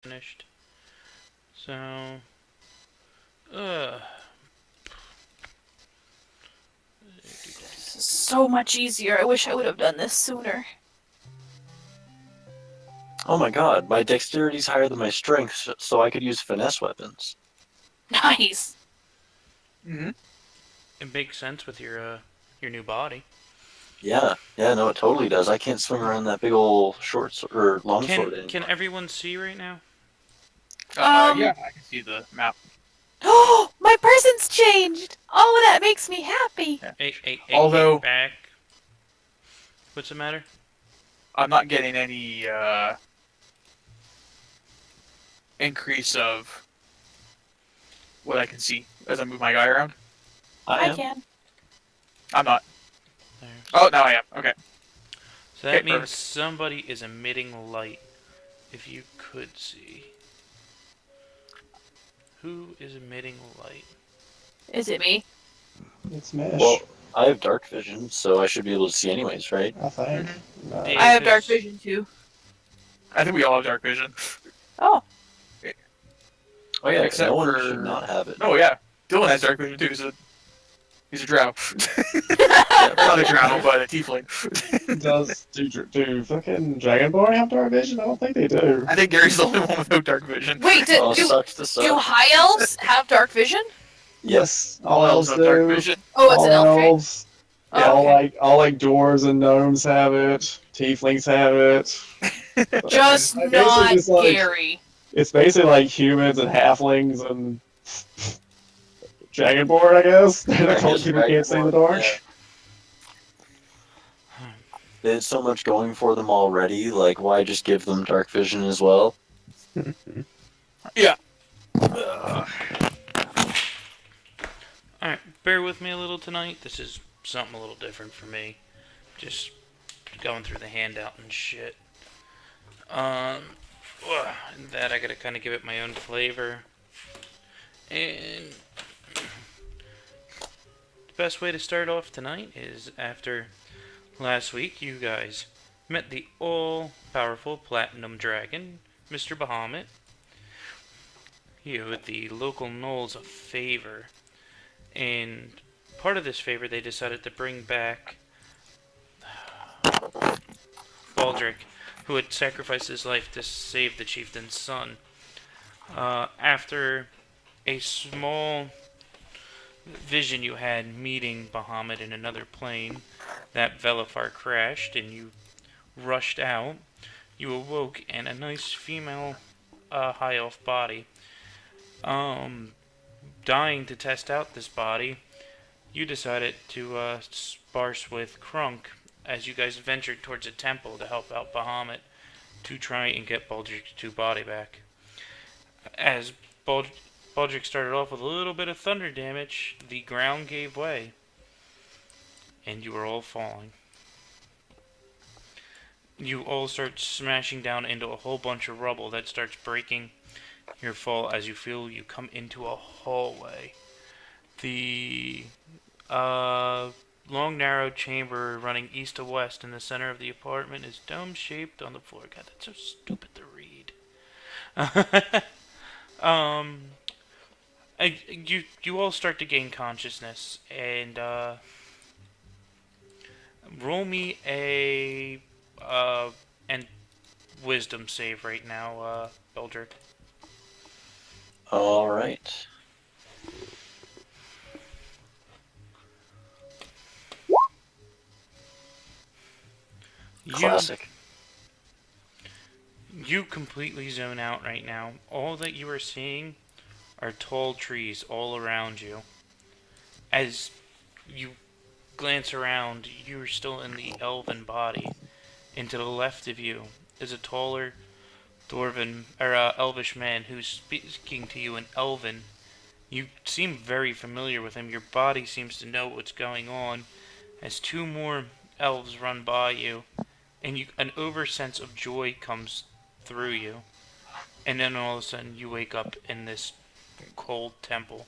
finished. So, uh, This is so much easier. I wish I would have done this sooner. Oh my god, my dexterity's higher than my strength, so I could use finesse weapons. Nice. Mm-hmm. it makes sense with your new body. Yeah, no, it totally does. I can't swing around that big old or long sword Can anymore. everyone see right now? Yeah, I can see the map. Oh, my presence changed. Oh, that makes me happy. Yeah. Hey, Although back. What's the matter? I'm not getting any increase of what I can see as I move my guy around. I I am. can. I'm not. There. Oh, now I am. Okay. So that Okay, means perfect. somebody is emitting light. If you could see. Who is emitting light? Is it me? It's Mish, Well, I have dark vision, so I should be able to see anyways, right? I think. Mm-hmm. Yeah, I have dark 'cause- vision too. I think we all have dark vision. Oh, Oh yeah, Except no one for... should not have it. Oh, yeah. Dylan has dark vision, too. He's a drow. Yeah, Not a drow, but a tiefling. Do fucking Dragonborn have dark vision? I don't think they do. I think Gary's the only one with no dark vision. wait. Oh, Do sucks to suck. high elves have dark vision? Yes, All elves have dark do. vision. Oh, it's All an elf trait. elves. Oh, Yeah, okay. All like dwarves and gnomes have it. Tieflings have it. Just Basically not just like- Gary. It's basically like humans and halflings and Dragonborn, I guess. They're the only Just people who can't see in the dark. yeah. There's so much going for them already, like why just give them dark vision as well? Yeah. Alright, bear with me a little tonight. This is something a little different for me. Just going through the handout and shit. That I gotta kind of give it my own flavor. And the best way to start off tonight is after last week, you guys met the all-powerful Platinum Dragon, Mr. Bahamut. He owed the local gnolls a favor, and part of this favor they decided to bring back Baldric, who had sacrificed his life to save the chieftain's son. After a small vision you had meeting Bahamut in another plane, that Velifar crashed and you rushed out, you awoke in a nice female high elf body. Dying to test out this body, you decided to sparse with Krunk as you guys ventured towards a temple to help out Bahamut to try and get Baldric's body back. As Baldric started off with a little bit of thunder damage, the ground gave way, and you were all falling. You all start smashing down into a whole bunch of rubble that starts breaking your fall as you feel you come into a hallway. The long, narrow chamber running east to west in the center of the apartment is dome-shaped on the floor. God, that's so stupid to read. You all start to gain consciousness, and roll me a and wisdom save right now, Beldrick. All right. Classic. You completely zone out right now. All that you are seeing are tall trees all around you. As you glance around, you're still in the elven body. And to the left of you is a taller dwarven or elvish man who's speaking to you in elven. You seem very familiar with him. Your body seems to know what's going on. As two more elves run by you, and an oversense of joy comes through you. And then all of a sudden you wake up in this cold temple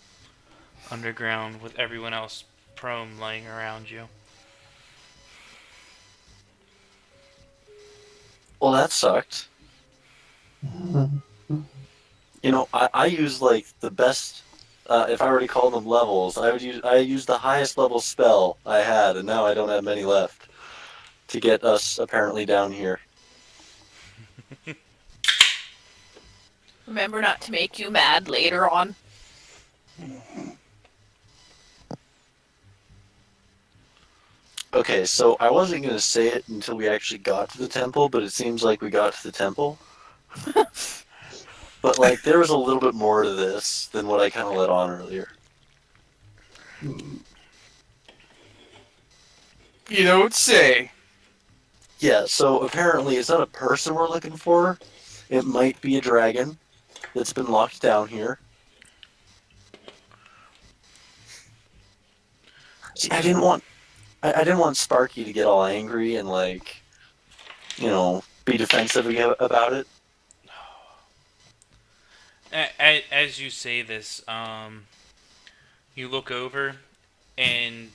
underground with everyone else prone laying around you. Well, that sucked. I use like the best. If I were to call them levels, I use the highest level spell I had, and now I don't have many left to get us apparently down here. Remember not to make you mad later on. Okay, so I wasn't gonna say it until we actually got to the temple, but it seems like we got to the temple. But like, there was a little bit more to this than what I kind of let on earlier. You don't say. Yeah, so apparently it's not a person we're looking for. It might be a dragon that's been locked down here. See, I didn't want Sparky to get all angry and like, be defensive about it. As you say this, you look over, and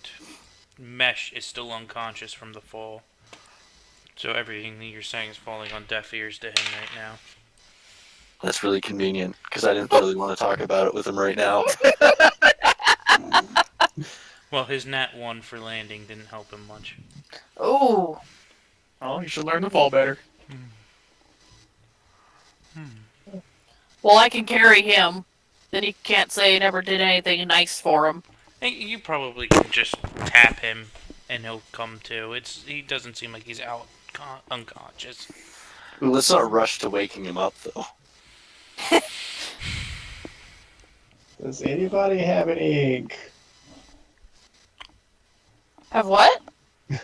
Mesh is still unconscious from the fall. So everything that you're saying is falling on deaf ears to him right now. That's really convenient because I didn't really want to talk about it with him right now. Well, his nat 1 for landing didn't help him much. Oh, Oh, you should learn to fall better. well, I can carry him. Then he can't say I never did anything nice for him. Hey, you probably can just tap him, and he'll come to. He doesn't seem like he's unconscious. Ooh, let's not rush to waking him up though. Does anybody have any ink? Have what?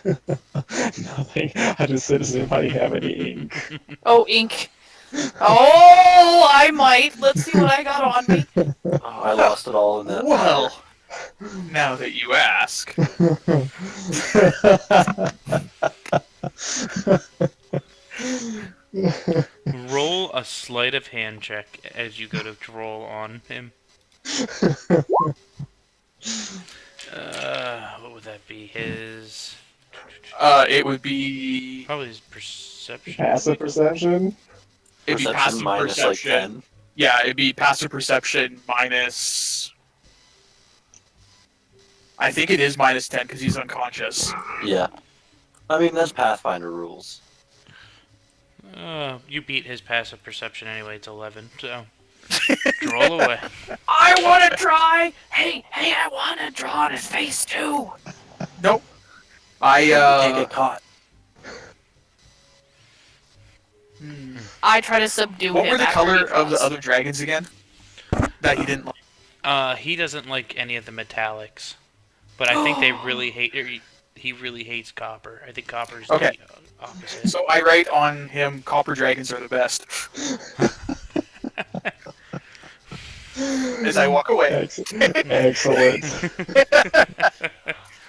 Nothing. I just said, does anybody have any ink? Oh, ink. Oh, I might. Let's see what I got on me. Oh, I lost it all in that. Well, fire. now that you ask. Roll a sleight of hand check as you go to roll on him. What would that be? His... It would be... Probably his perception. Passive perception? It'd be Perception passive minus perception. like 10. Yeah, it'd be passive perception minus... I think it is minus 10 because he's unconscious. Yeah. I mean, that's Pathfinder rules. You beat his passive perception anyway. It's 11, so... Roll away. I want to try. Hey, I want to draw on his face too. Nope. You can't get caught. I try to subdue him. What were the after he color of the draws. other dragons again? That he didn't like. He doesn't like any of the metallics. But I think they really hate... He really hates copper. I think copper's Okay. the opposite. So I write on him, copper dragons are the best. As I walk away. Excellent.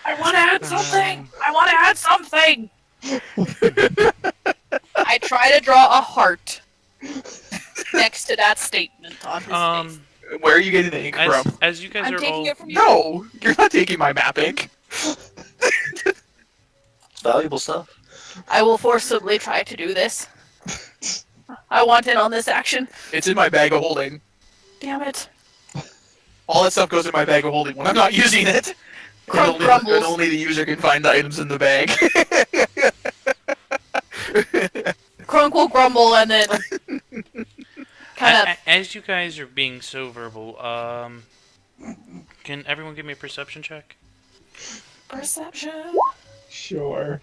I want to add something. I want to add something. I try to draw a heart next to that statement on his face. Where are you getting the ink from? As you guys I'm are taking all... it from you. No! You're not taking my map ink. It's valuable stuff. I will forcibly try to do this. I want in on this action. It's in my bag of holding. Damn it. All that stuff goes in my bag of holding when I'm not using it. Crumb And crumbles. only the user can find the items in the bag. Crunk will grumble and then kind of. As you guys are being so verbal, can everyone give me a perception check? Perception. Sure.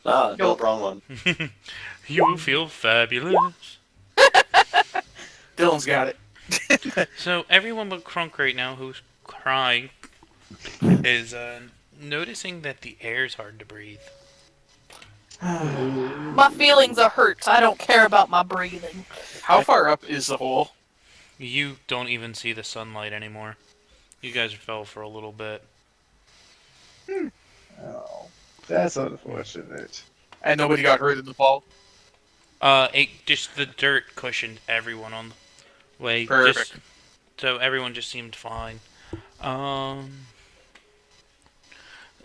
Ah, no, wrong one. You feel fabulous. Dylan's got it. So everyone but Crunk right now, who's crying, is noticing that the air's hard to breathe. My feelings are hurt. I don't care about my breathing. How far up is the hole? You don't even see the sunlight anymore. You guys fell for a little bit. Oh, that's unfortunate. And nobody got hurt in the fall? Just the dirt cushioned everyone on the way. Perfect. So everyone just seemed fine.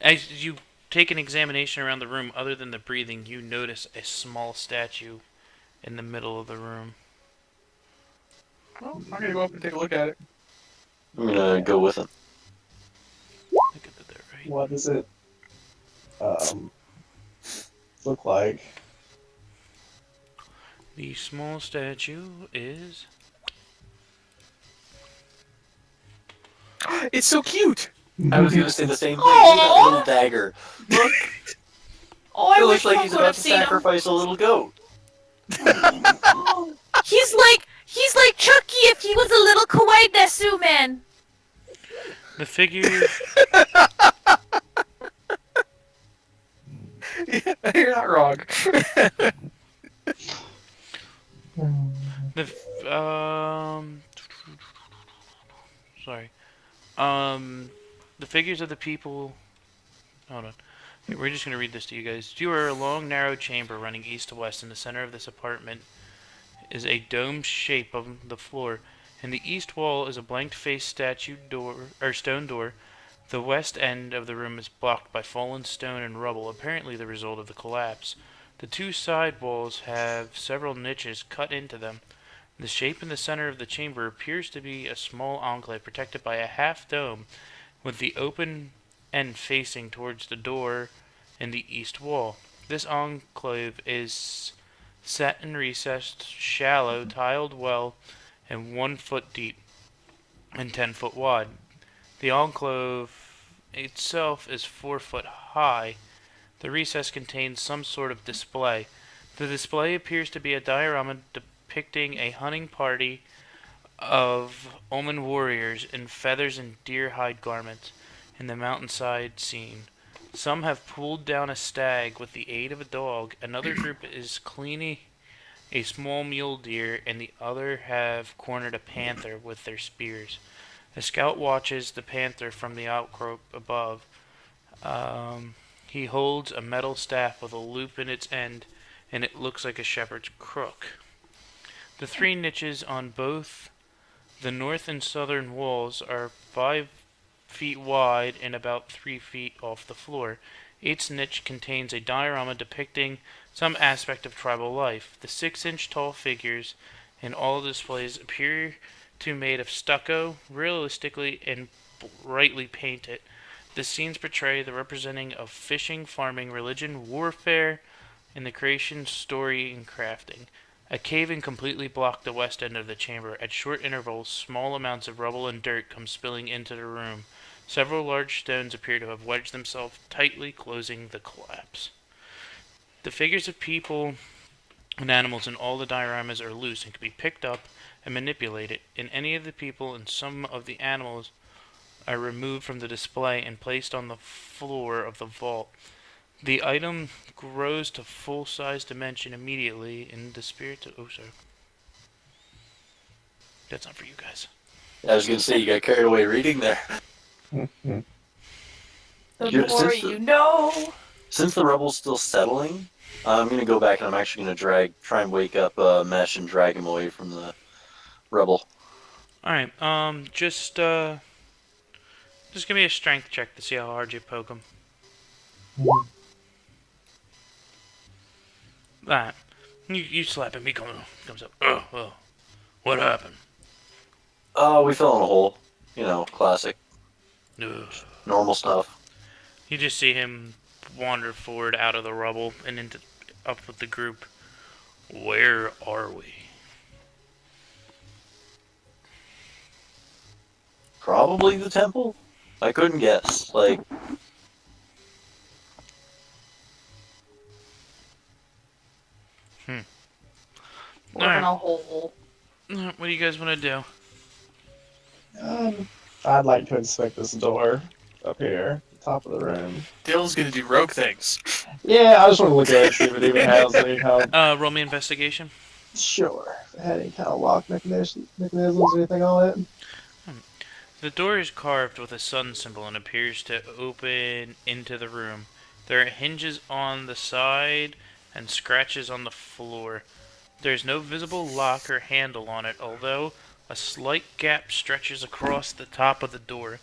As you take an examination around the room, other than the breathing, you notice a small statue in the middle of the room. Well, I'm gonna go up and take a look at it. I'm gonna go with him. I got that right. What does it um, look like? The small statue is. It's so cute. I was gonna say the same thing. Look at that little dagger. Look, Oh, I it wish looks like Punk he's would about have to seen him. sacrifice a little goat. He's like Chucky if he was a little kawaii Desu man. The figure. Yeah, you're not wrong. Sorry. The figures of the people. Hold on. Okay, we're just gonna read this to you guys. You are a long, narrow chamber running east to west. In the center of this apartment is a dome shape of the floor. In the east wall is a blank-faced statue door or stone door. The west end of the room is blocked by fallen stone and rubble, apparently the result of the collapse. The two side walls have several niches cut into them. The shape in the center of the chamber appears to be a small enclave protected by a half dome, with the open end facing towards the door in the east wall. This enclave is set and recessed, shallow, tiled well, and 1 foot deep and 10 foot wide. The enclave itself is 4 foot high. The recess contains some sort of display. The display appears to be a diorama depicting a hunting party of Omen warriors in feathers and deer hide garments in the mountainside scene. Some have pulled down a stag with the aid of a dog. Another group is cleaning a small mule deer, and the other have cornered a panther with their spears. A scout watches the panther from the outcrop above. He holds a metal staff with a loop in its end, and it looks like a shepherd's crook. The three niches on both the north and southern walls are 5 feet wide and about 3 feet off the floor. Each niche contains a diorama depicting some aspect of tribal life. The 6-inch tall figures in all displays appear to be made of stucco, realistically and brightly painted. The scenes portray the representing of fishing, farming, religion, warfare, and the creation, story, and crafting. A cave-in completely blocked the west end of the chamber. At short intervals, small amounts of rubble and dirt come spilling into the room. Several large stones appear to have wedged themselves tightly, closing the collapse. The figures of people and animals in all the dioramas are loose and can be picked up and manipulated. In any of the people and some of the animals are removed from the display and placed on the floor of the vault. The item grows to full-size dimension immediately in the spirit of... Oh, sorry. That's not for you guys. I was gonna say you got carried away reading there. The You're- more since the- you know. Since the rubble's still settling, I'm gonna go back and I'm actually gonna try and wake up Mesh and drag him away from the rubble. Alright, just give me a strength check to see how hard you poke him. That. You slap him, he comes up. Oh, what happened? Oh, we fell in a hole. You know, classic, Ugh. normal stuff. You just see him wander forward out of the rubble and up with the group. Where are we? Probably the temple? I couldn't guess. Like, We're in a hole. What do you guys want to do? I'd like to inspect this door up here, top of the room. Dylan's gonna do rogue things. Yeah, I just want to look at it, see if it even has any kind of... Roll me investigation. Sure. If it had any kind of lock mechanisms or anything on it. The door is carved with a sun symbol and appears to open into the room. There are hinges on the side and scratches on the floor. There is no visible lock or handle on it, although a slight gap stretches across the top of the door.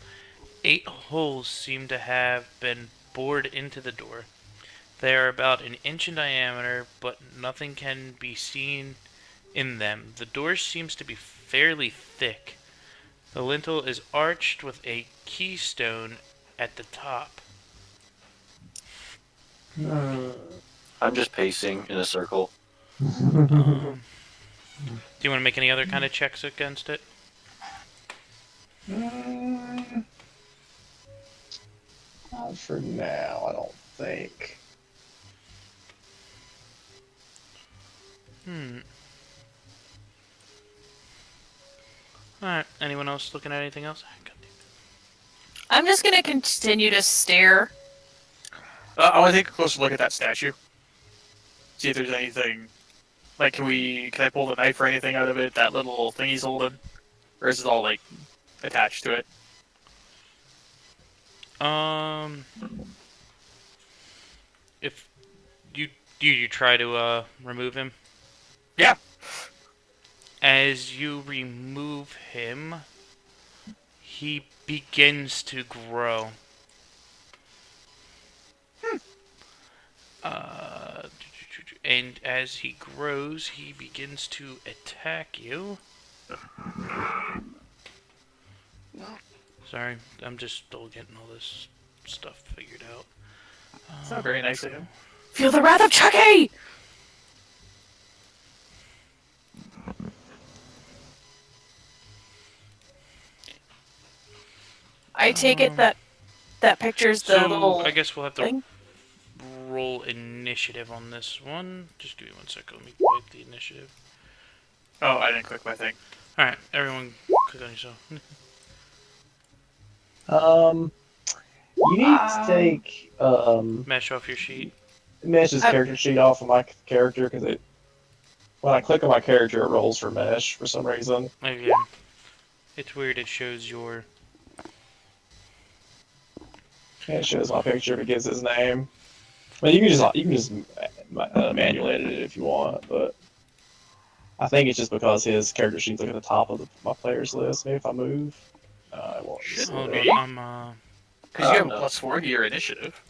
8 holes seem to have been bored into the door. They are about an inch in diameter, but nothing can be seen in them. The door seems to be fairly thick. The lintel is arched with a keystone at the top. I'm just pacing in a circle. Do you want to make any other kind of checks against it? Not for now, I don't think. Alright, anyone else looking at anything else? I'm just gonna continue to stare. I want to take a closer look at that statue. See if there's anything. Like, can I pull the knife or anything out of it? That little thing he's holding, or is it all like attached to it? If you try to remove him? Yeah. As you remove him, he begins to grow. And as he grows, he begins to attack you. Sorry, I'm just still getting all this stuff figured out. It's not very nice of him. Feel the wrath of Chucky! I take it that picture's the So little I guess we'll have to thing. roll initiative on this one. Just give me 1 second. Let me click the initiative. Oh, I didn't click my thing. All right, everyone, click on yourself. You need to take Mesh off your sheet. Mesh's character sheet off of my character because when I click on my character, it rolls for Mesh for some reason. Maybe it's weird. It shows your. It shows my picture, but gives his name. I mean, you can just manually edit it if you want, but I think it's just because his character sheet's like at the top of my players list. Maybe if I move, it won't. Shit. Hold Okay. on, I'm Because you have no. a +4 to your initiative.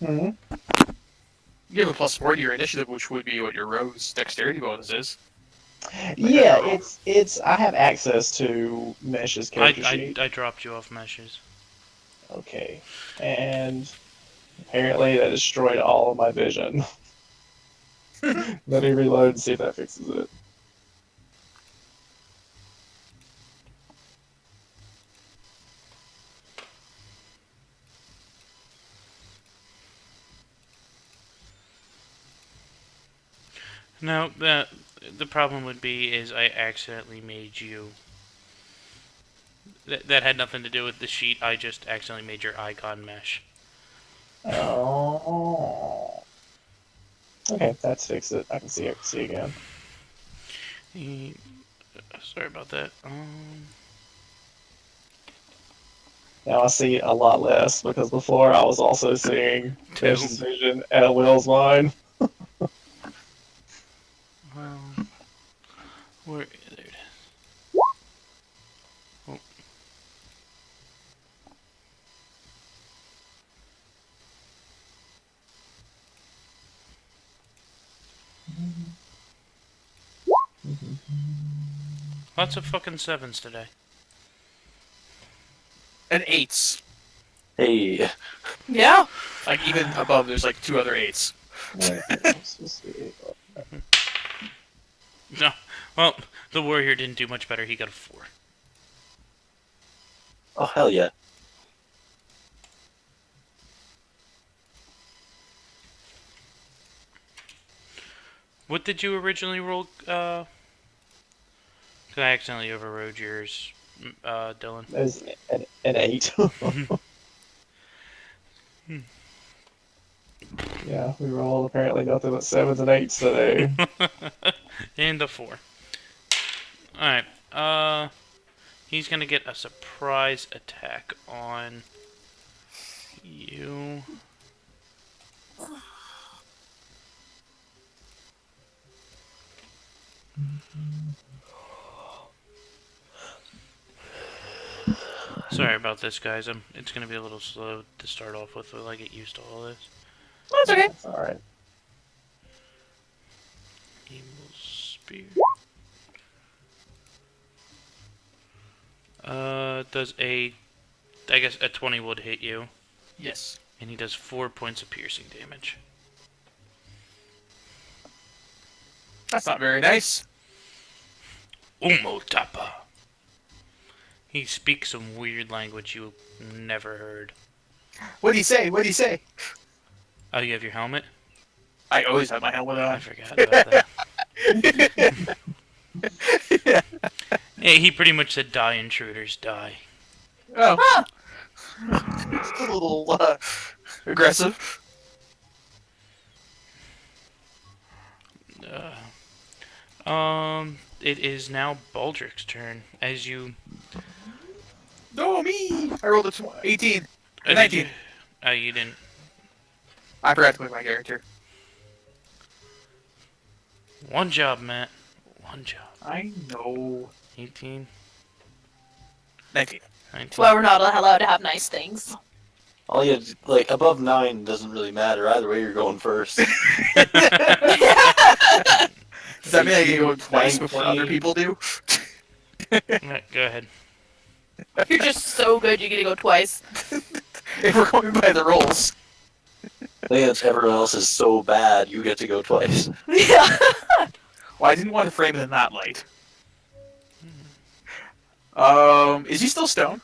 Hmm. You have a +4 to your initiative, which would be what your rogue's dexterity bonus is. Yeah, it's. I have access to Mesh's character I sheet. dropped you off meshes. Okay, and apparently that destroyed all of my vision. Let me reload and see if that fixes it. No, the problem would be is I accidentally made you. That had nothing to do with the sheet. I just accidentally made your icon mesh. Oh. Okay, that's fixed it. I can see again. Sorry about that. Now I see a lot less because before I was also seeing Two. Mesh's vision at Will's mind. Well, where there it is. Oh. Lots of fucking sevens today. And 8s. Hey, Yeah. Like, even above, there's like 2 other 8s. No, well, the warrior didn't do much better. He got a 4. oh hell yeah. What did you originally roll? Cause I accidentally overrode yours, Dylan. There's an 8. Yeah, we rolled apparently nothing but 7s and 8s today. And a 4. Alright, he's gonna get a surprise attack on you. Sorry about this, guys. It's gonna be a little slow to start off with while I get used to all this. That's okay. Alright. spear. Does I guess a 20 would hit you, Yes. and he does 4 points of piercing damage. That's not very nice. Umotapa. He speaks some weird language you never heard. What'd he say? What'd he say? Oh, you have your helmet? I always have my helmet I on. forgot about that. Yeah, he pretty much said, "Die, intruders, die." Oh. A little aggressive. It is now Baldric's turn. As you... No, me! I rolled a 18. did 19. you- Oh, you didn't. I forgot to pick my character. One job, Matt. One job. I know. 18, 19. 19. Well, we're not allowed to have nice things. All you like above 9 doesn't really matter. Either way, you're going first. Does that mean I can go twice before other 19. people do? Right, go ahead. You're just so good you get to go twice. If we're going by the rolls. I think it's everyone else is so bad, you get to go twice. Yeah. Well, I didn't want to frame it in that light. Is he still stone?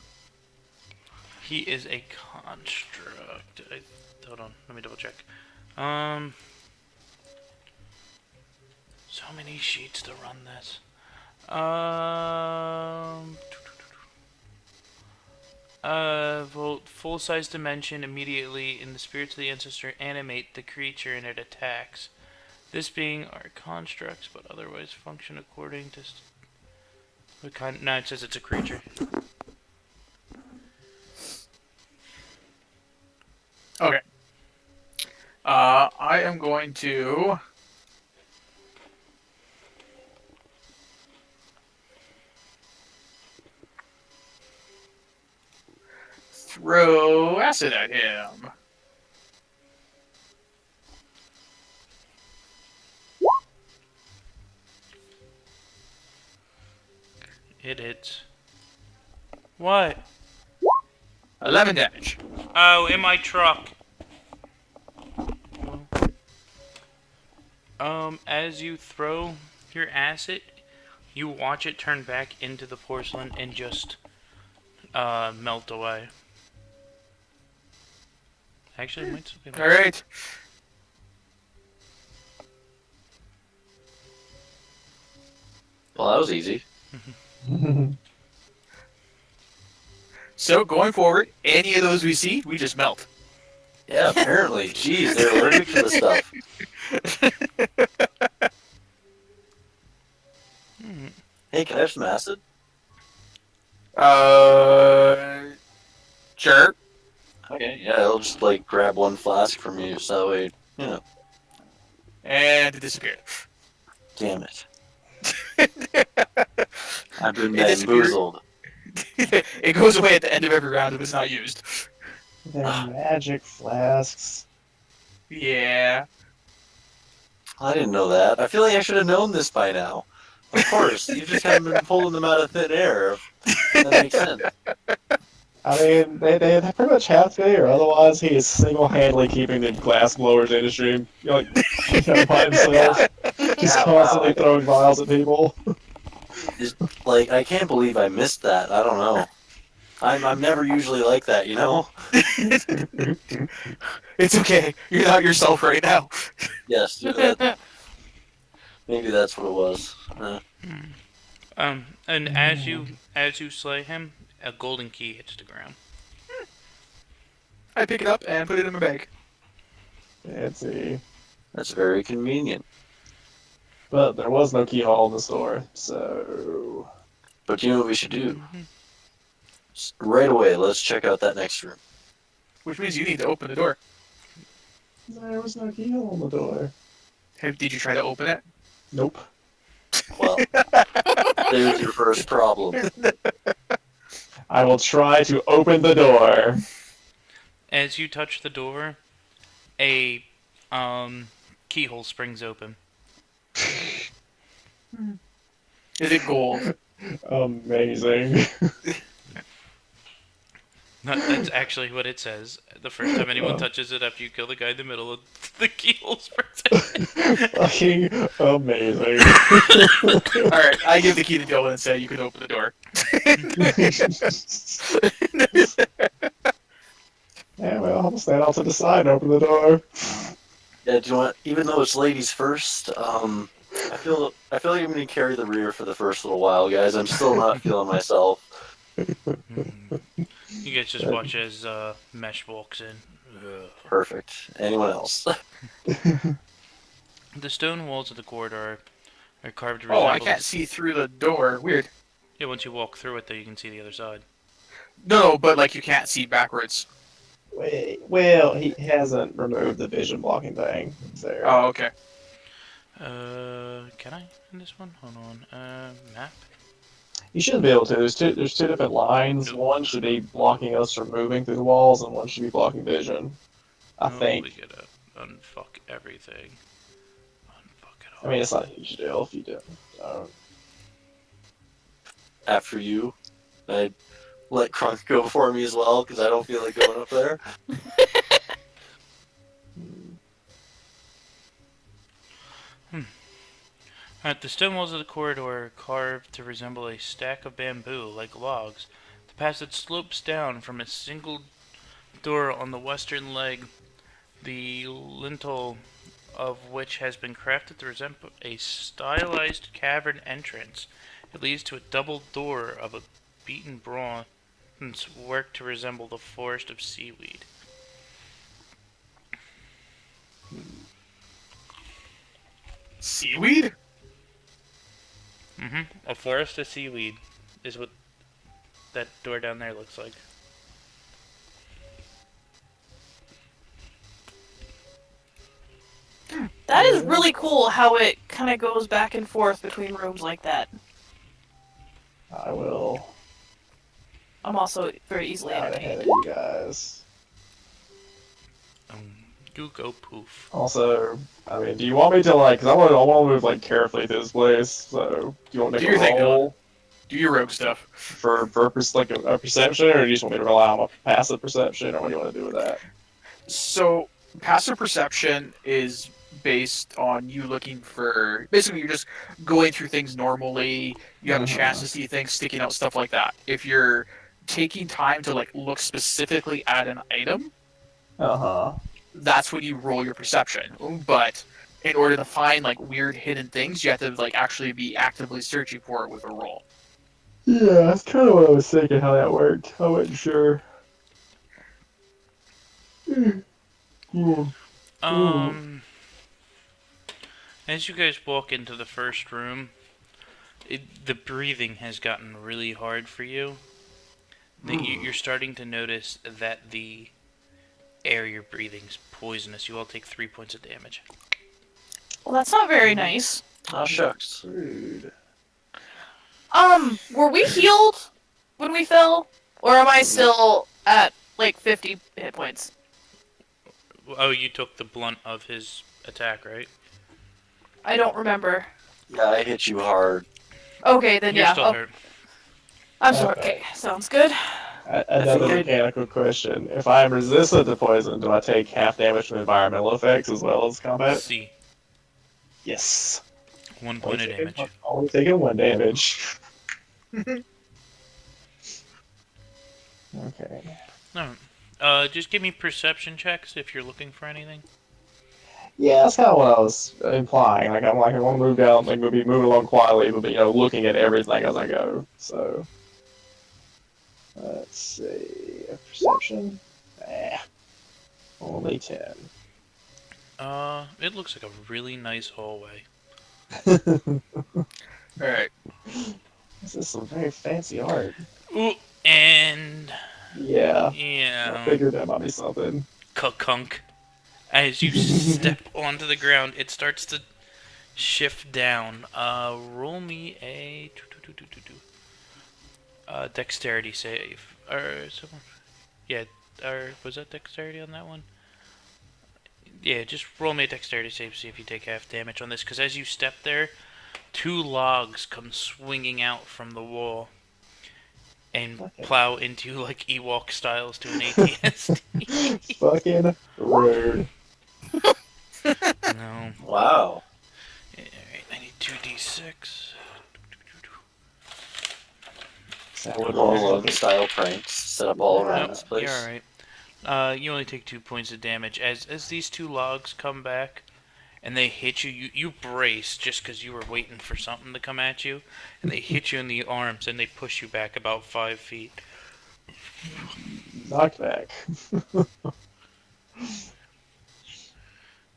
He is a construct. Hold on, let me double check. So many sheets to run this. Full-size dimension immediately in the spirits of the ancestor animate the creature and it attacks. This being are constructs, but otherwise function according to what kind. No, it says it's a creature. Okay. I am going to throw acid at him. It hits. What? 11 damage. Oh, in my truck. As you throw your acid, you watch it turn back into the porcelain and just melt away. Actually, it might still be. Alright. Well, that was easy. So, going forward, any of those we see, we just melt. Yeah, apparently. Jeez, they're allergic to the stuff. Hey, can I have some acid? Sure. Okay, yeah, I'll just like grab one flask from you, so that way, you know. And it disappeared. Damn it. I've been It disappeared. bamboozled. It goes away at the end of every round if it's not used. They're magic flasks. Yeah. I didn't know that. I feel like I should have known this by now. Of course, you just haven't been pulling them out of thin air. That makes sense. I mean, they pretty much have to, or otherwise he is single-handedly keeping the glass blowers industry by himself. Just Yeah, constantly wow. throwing vials at people. Like, I can't believe I missed that. I don't know. I'm never usually like that, you know? It's okay. You're not yourself right now. Yes, maybe that's what it was. And as you slay him, a golden key hits the ground. I pick it up and put it in my bag. Fancy. That's very convenient. But there was no keyhole in the store, so... But you know what we should do? Right away, let's check out that next room. Which means you need to open the door. There was no keyhole in the door. Did you try to open it? Nope. Well, there's your first problem. I will try to open the door. As you touch the door, a keyhole springs open. Is it gold? Amazing. That's actually what it says. The first time anyone touches it after you kill the guy in the middle, of the keyhole's protected. Fucking amazing. Alright, I give the key to Dylan and say you can open the door. Yeah, well, I'll stand out to the side and open the door. Yeah, do you want? Even though it's ladies first, I feel like I'm gonna carry the rear for the first little while, guys. I'm still not feeling myself. You guys just watch as Mesh walks in. Ugh. Perfect. Anyone else? The stone walls of the corridor are carved to Oh, resemble. I can't see through the door. Weird. Yeah, once you walk through it, though, you can see the other side. No, but like you can't see backwards. Wait, well, he hasn't removed the vision blocking thing. There. Oh, okay. Can I in this one? Hold on. Map. You should be able to. There's two different lines. One should be blocking us from moving through the walls, and one should be blocking vision. I We think. gotta unfuck everything. Unfuck it all. I mean, it's not a huge deal if you do. After you, I let Crunk go before me as well because I don't feel like going up there. Alright, the stone walls of the corridor are carved to resemble a stack of bamboo, like logs. The passage slopes down from a single door on the western leg, the lintel of which has been crafted to resemble a stylized cavern entrance. It leads to a double door of a beaten bronze work to resemble the forest of seaweed. Seaweed? A forest of seaweed is what that door down there looks like. That is really cool how it kind of goes back and forth between rooms like that. I will. I'm also very easily Out ahead entertained. of you guys. You go poof. Also, I mean, do you want me to like? Cause I want to move like carefully through this place. So, do you want me to Do your make thing, a roll Do your rogue stuff. for like a perception, or do you just want me to rely on my passive perception, or what do you want to do with that? So, passive perception is based on you looking for. Basically, you're just going through things normally. You have a chance to see things sticking out, stuff like that. If you're taking time to like look specifically at an item, that's when you roll your perception. But in order to find like weird hidden things, you have to like actually be actively searching for it with a roll. Yeah, that's kind of what I was thinking. How that worked. I wasn't sure. As you guys walk into the first room, the breathing has gotten really hard for you. You're starting to notice that the air you're breathing is poisonous. You all take 3 points of damage. Well, that's not very nice. Oh, shucks. Rude. Were we healed when we fell? Or am I still at, like, 50 hit points? Oh, you took the blunt of his attack, right? I don't remember. Yeah, I hit you hard. Okay, then You're yeah. still Oh, hurt. I'm sorry. Okay, sounds good. Another mechanical question. If I am resistant to poison, do I take half damage from environmental effects as well as combat? C. Yes. 1 point of damage. Only taking 1 damage. Okay. No. Just give me perception checks if you're looking for anything. Yeah, that's kind of what I was implying. Like I want to move down, like maybe move along quietly, but looking at everything as I go. So let's see, perception. Only 10. It looks like a really nice hallway. Alright. This is some very fancy art. Ooh, and Yeah. I yeah, figured that might be something. kunk. As you step onto the ground, it starts to shift down. Roll me a dexterity save, or someone. Yeah, or was that dexterity on that one? Yeah, just roll me a dexterity save, see if you take half damage on this. Because as you step there, two logs come swinging out from the wall and Okay. plow into like Ewok styles to an ATST. Fucking rude. No. Wow. Alright, I need 2d6. Normal style pranks set up all around Nope, this place. you're alright. You only take 2 points of damage. As these two logs come back and they hit you, you brace just because you were waiting for something to come at you, and they hit you in the arms and they push you back about 5 feet. Knockback.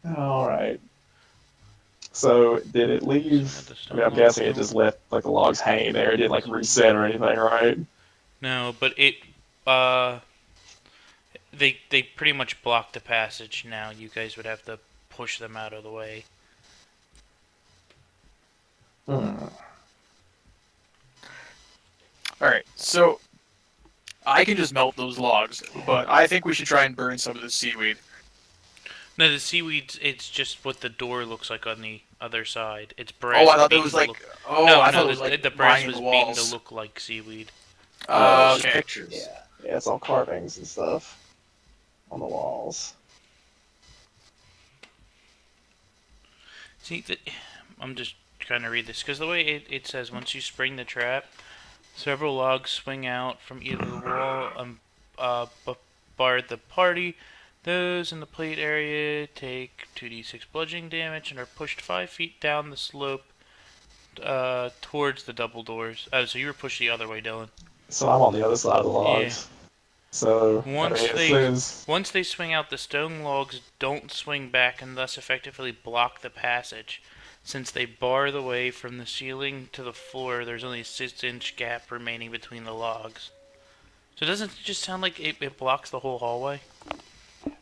Alright. So, did it leave? I mean, I'm guessing it just left like the logs hanging there. It didn't like reset or anything, right? No, but it, they pretty much blocked the passage now. You guys would have to push them out of the way. Hmm. Alright, so I can just melt those logs, but I think we should try and burn some of the seaweed. No, the seaweeds, it's just what the door looks like on the other side. It's brass. Oh, I thought it beaten was to like. look- Oh, no, I no, thought it was like the brass lining was the beaten walls. to look like seaweed. It's just Okay. pictures. Yeah. Yeah, it's all carvings and stuff on the walls. See, I'm just trying to read this because the way it says, once you spring the trap, several logs swing out from either the wall and bombard the party. Those in the plate area take 2d6 bludgeoning damage and are pushed 5 feet down the slope towards the double doors. Oh, so you were pushed the other way, Dylan. So I'm on the other side of the logs. So, Once I mean, they- as soon as Once they swing out, the stone logs don't swing back and thus effectively block the passage. Since they bar the way from the ceiling to the floor, there's only a 6-inch gap remaining between the logs. So doesn't it just sound like it blocks the whole hallway?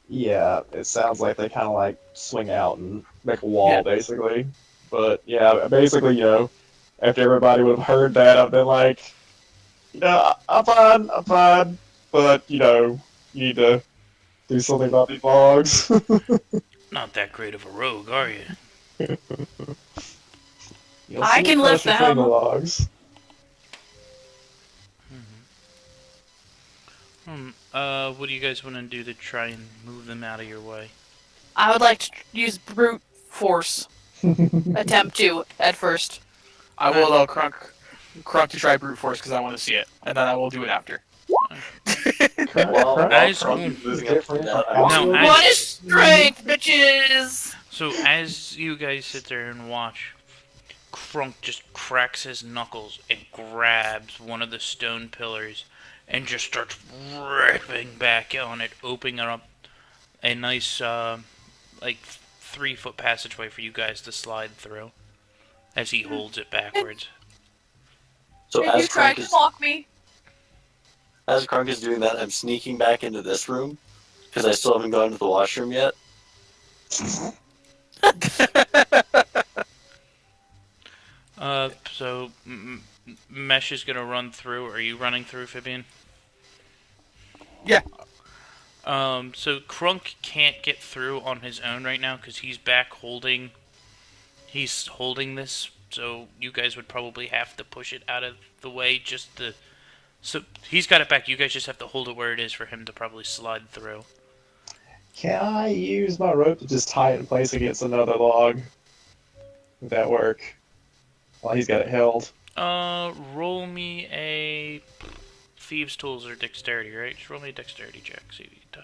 yeah, it sounds like they kind of like swing out and make a wall, Yeah. basically. But yeah, basically, after everybody would have heard that, I've been like, I'm fine, but you need to do something about these logs. Not that great of a rogue, are you? You'll I see can it lift first between them. the logs. What do you guys want to do to try and move them out of your way? I would like to use brute force. Attempt to at first. I will allow Crunk to try brute force because I want to see it, and then I will do it after. Well, Guys, Crunk who- is different. No, I- What is strength, bitches? So as you guys sit there and watch, Crunk just cracks his knuckles and grabs one of the stone pillars and just starts ripping back on it, opening up a nice, 3-foot passageway for you guys to slide through as he holds it backwards. So Did you try to mock me? as Crunk is doing that, I'm sneaking back into this room because I still haven't gone to the washroom yet. So Mesh is gonna run through. Are you running through, Fabian? Yeah. So Crunk can't get through on his own right now because he's back holding. He's holding this, so you guys would probably have to push it out of the way just to. So he's got it back. You guys just have to hold it where it is for him to probably slide through. Can I use my rope to just tie it in place against another log? Would that work? While he's got it held. Roll me a thieves' tools or dexterity, right? Just roll me a dexterity check. See if you can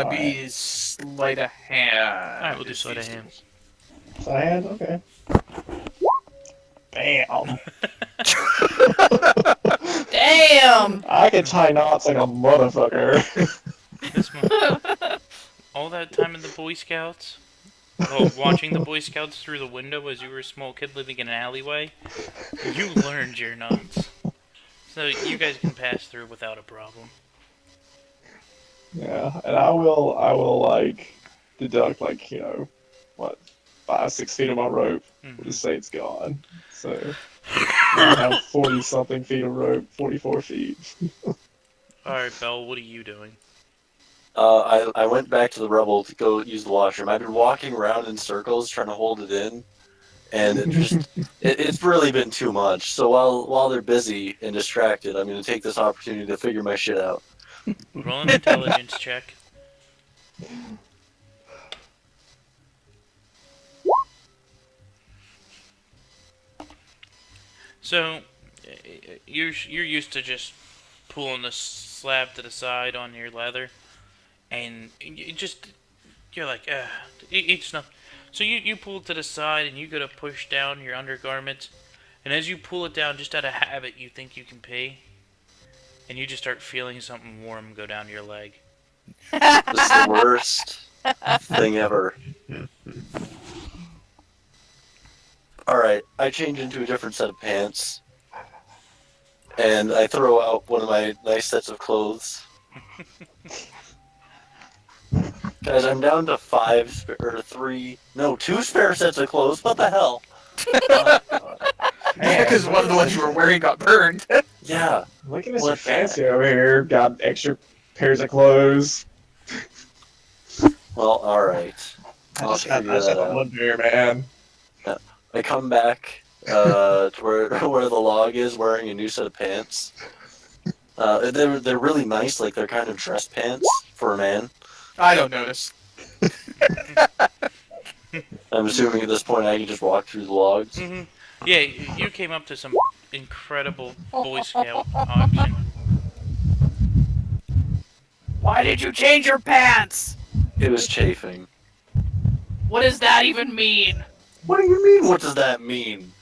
tie. Be sleight of hand. Alright, we'll do sleight of hand. Sand? Okay. Bam! Damn! I can tie knots like a motherfucker. This one. All that time in the Boy Scouts, watching the Boy Scouts through the window as you were a small kid living in an alleyway, you learned your knots. So you guys can pass through without a problem. Yeah, and I will like deduct like 5-6 feet of my rope. We'll just say it's gone. So I have 40 something feet of rope, 44 feet. Alright, Belle, what are you doing? I went back to the rubble to go use the washroom. I've been walking around in circles trying to hold it in, and it's really been too much. So while they're busy and distracted, I'm gonna take this opportunity to figure my shit out. Roll an intelligence check. So, you're used to just pulling the slab to the side on your leather, and you're like, it's not. So you pull it to the side and you go to push down your undergarment, and as you pull it down, just out of habit, you think you can pee, and you just start feeling something warm go down your leg. This is the worst thing ever. Alright, I change into a different set of pants. And I throw out one of my nice sets of clothes. Guys, I'm down to two spare sets of clothes. What the hell? Yeah, because one of the ones you were wearing got burned. Yeah. Look at Mr. What the Fancy over here. Got extra pairs of clothes. Well, alright. I I'll just figure have that a out. wood beer, man. I come back to where the log is, wearing a new set of pants. They're really nice, like they're kind of dress pants for a man. I don't notice. I'm assuming at this point I can just walk through the logs. Mm-hmm. Yeah, you came up to some incredible Boy Scout auction. Why did you change your pants? It was chafing. What does that even mean? What do you mean? What does that mean?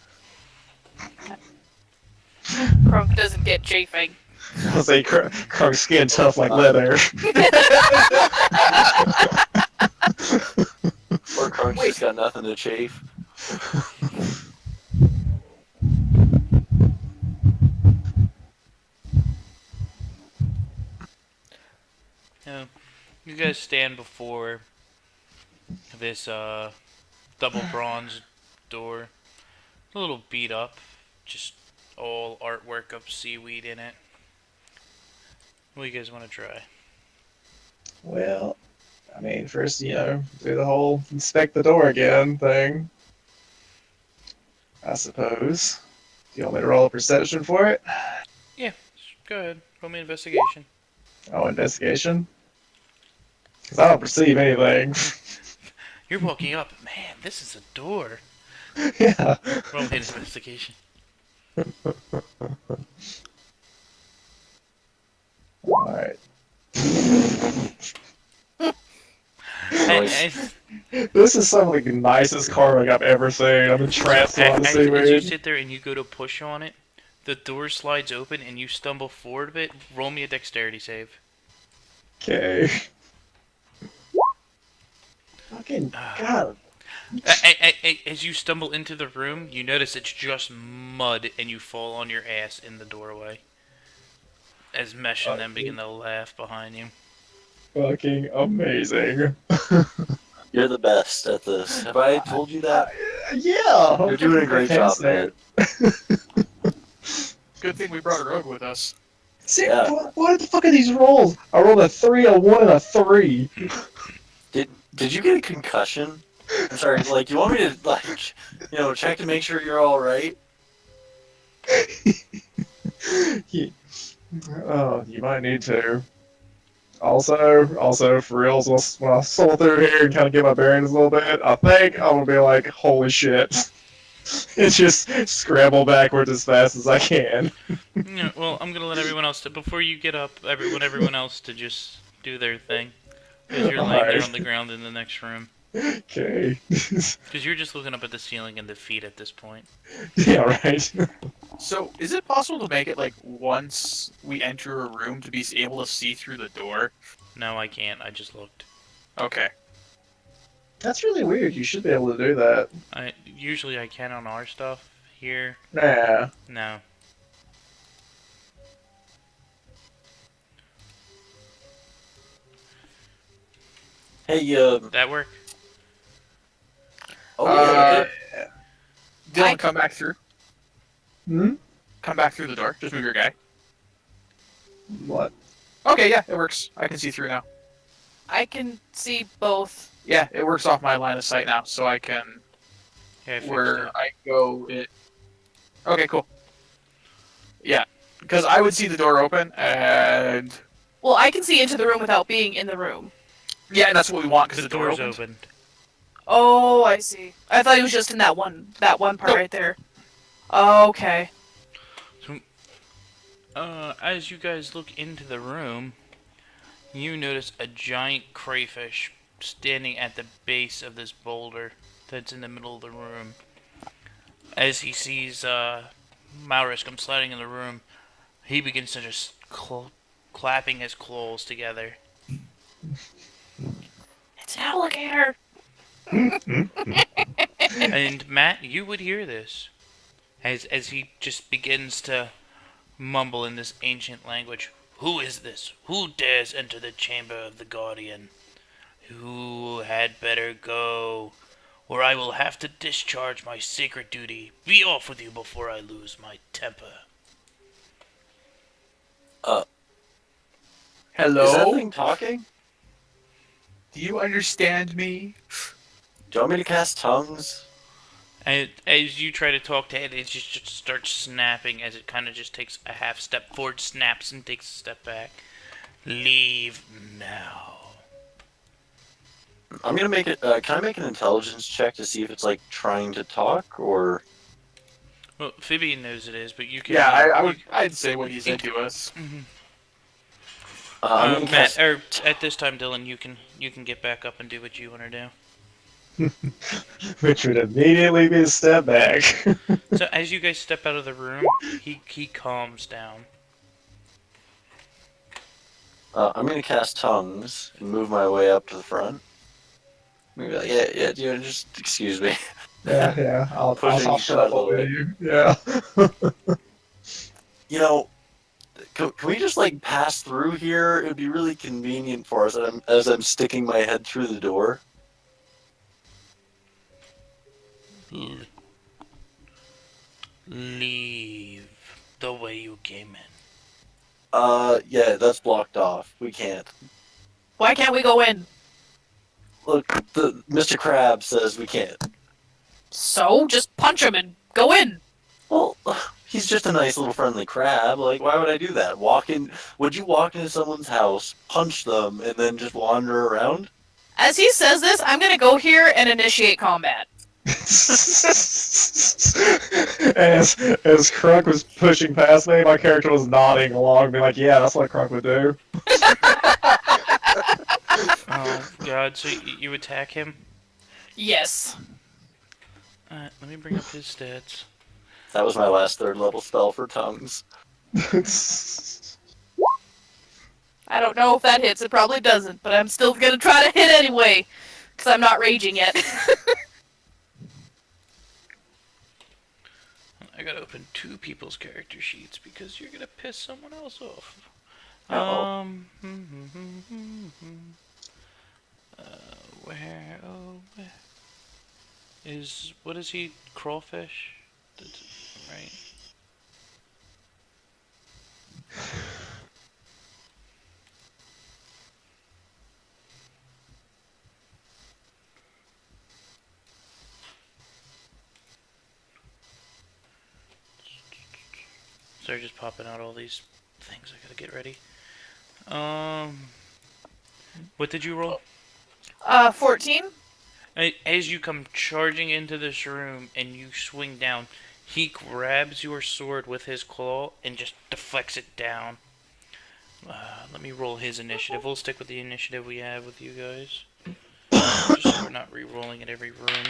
Crunk doesn't get chafing. I'll say Krunk's skin tough like leather. Or Crunk's just got nothing to chafe. You guys stand before this double bronze door. A little beat up, just all artwork of seaweed in it. What do you guys want to try? Well, I mean, first, do the whole inspect the door again thing. I suppose. Do you want me to roll a perception for it? Yeah, go ahead. Roll me investigation. Oh, investigation? Because I don't perceive anything. You're walking up. Man, this is a door. Yeah. Roll me an investigation. Alright. Nice. This is some of the nicest carving I've ever seen. I'm entranced on the As you seaweed. sit there and you go to push on it, the door slides open and you stumble forward a bit. Roll me a dexterity save. Okay. Fucking God. As you stumble into the room, you notice it's just mud and you fall on your ass in the doorway. As Mesh and them begin to laugh behind you. Fucking amazing. You're the best at this. Have I told you that? Yeah. You're doing a great job, man. Good thing we brought a rogue with us. See, Yeah. what the fuck are these rolls? I rolled a 3, a 1, and a 3. Did you get a concussion? I'm sorry, like, you want me to, check to make sure you're alright? Oh, you might need to. Also, for reals, when I soul through here and kind of get my bearings a little bit, I think I'm gonna be like, holy shit. And just scramble backwards as fast as I can. Yeah, well, I'm gonna let everyone else before you get up. Everyone else to just do their thing, because you're laying there Alright. on the ground in the next room. Okay. Because you're just looking up at the ceiling and the feet at this point. Yeah, right. So, is it possible to make it like once we enter a room to be able to see through the door? No, I can't. I just looked. Okay. That's really weird. You should be able to do that. Usually I can on our stuff. Here, Nah. no. Hey, That work? yeah, Dylan, come back through. Hmm? Come back through the door. Just move your guy. What? Okay, yeah, it works. I can see through now. I can see both. Yeah, it works off my line of sight now, so I can Yeah, I fixed where it. I go it. Okay, cool. Yeah, because I would see the door open, and Well, I can see into the room without being in the room. yeah, and that's what we want because The the door door's opens. opened. Oh, I see. I thought he was just in that one part Nope. right there. Okay. As you guys look into the room, you notice a giant crayfish standing at the base of this boulder that's in the middle of the room. As he sees Maurus come sliding in the room, he begins to just clapping his claws together. It's an alligator. And Matt, you would hear this as he just begins to mumble in this ancient language. Who is this? Who dares enter the chamber of the Guardian? Who had better go, or I will have to discharge my sacred duty. Be off with you before I lose my temper. Hello. Is that thing talking? Do you understand me? Do you want me to cast tongues? And as you try to talk to it, it just starts snapping as it kind of just takes a half step forward, snaps, and takes a step back. Leave now. I'm gonna make it. Can I make an intelligence check to see if it's like trying to talk or? Well, Phoebe knows it is, but you can. Yeah, I would. I'd say what he said to us. I'm gonna Matt, cast. or at this time, Dylan, you can get back up and do what you want to do. Which would immediately be a step back. So as you guys step out of the room, he calms down. I'm gonna cast tongues and move my way up to the front. Maybe like, yeah, just excuse me. yeah. I'll Pushing each other a little bit. you. Yeah. You know, can we just like pass through here? It would be really convenient for us as I'm sticking my head through the door. Leave the way you came in. Yeah, that's blocked off. We can't. Why can't we go in? Look, the Mr. Crab says we can't. So, just punch him and go in. Well, he's just a nice little friendly crab. Like, why would I do that? Would you walk into someone's house, punch them, and then just wander around? As he says this, I'm gonna go here and initiate combat. as Crunk was pushing past me, my character was nodding along, being like, "Yeah, that's what Crunk would do." Oh God! So you attack him? Yes. Let me bring up his stats. That was my last 3rd level spell for tongues. I don't know if that hits. It probably doesn't, but I'm still gonna try to hit anyway, because I'm not raging yet. I gotta open 2 people's character sheets because you're gonna piss someone else off. Uh-oh. Where? Oh, where is? What is he? Crawfish? Right. Sorry, just popping out all these things I gotta get ready. What did you roll? 14? As you come charging into this room and you swing down, he grabs your sword with his claw and just deflects it down. Let me roll his initiative. We'll stick with the initiative we have with you guys. Just so we're not re-rolling at every room.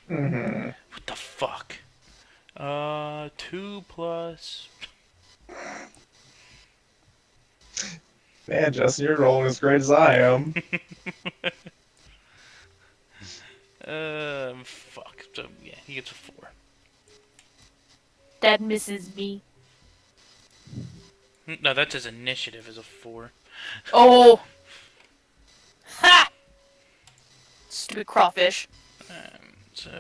Mm-hmm. What the fuck? 2 plus... Man, Justin, you're rolling as great as I am. Fuck. So, yeah, he gets a 4. That misses me. No, that's his initiative is a 4. Oh! Ha! Stupid crawfish. So,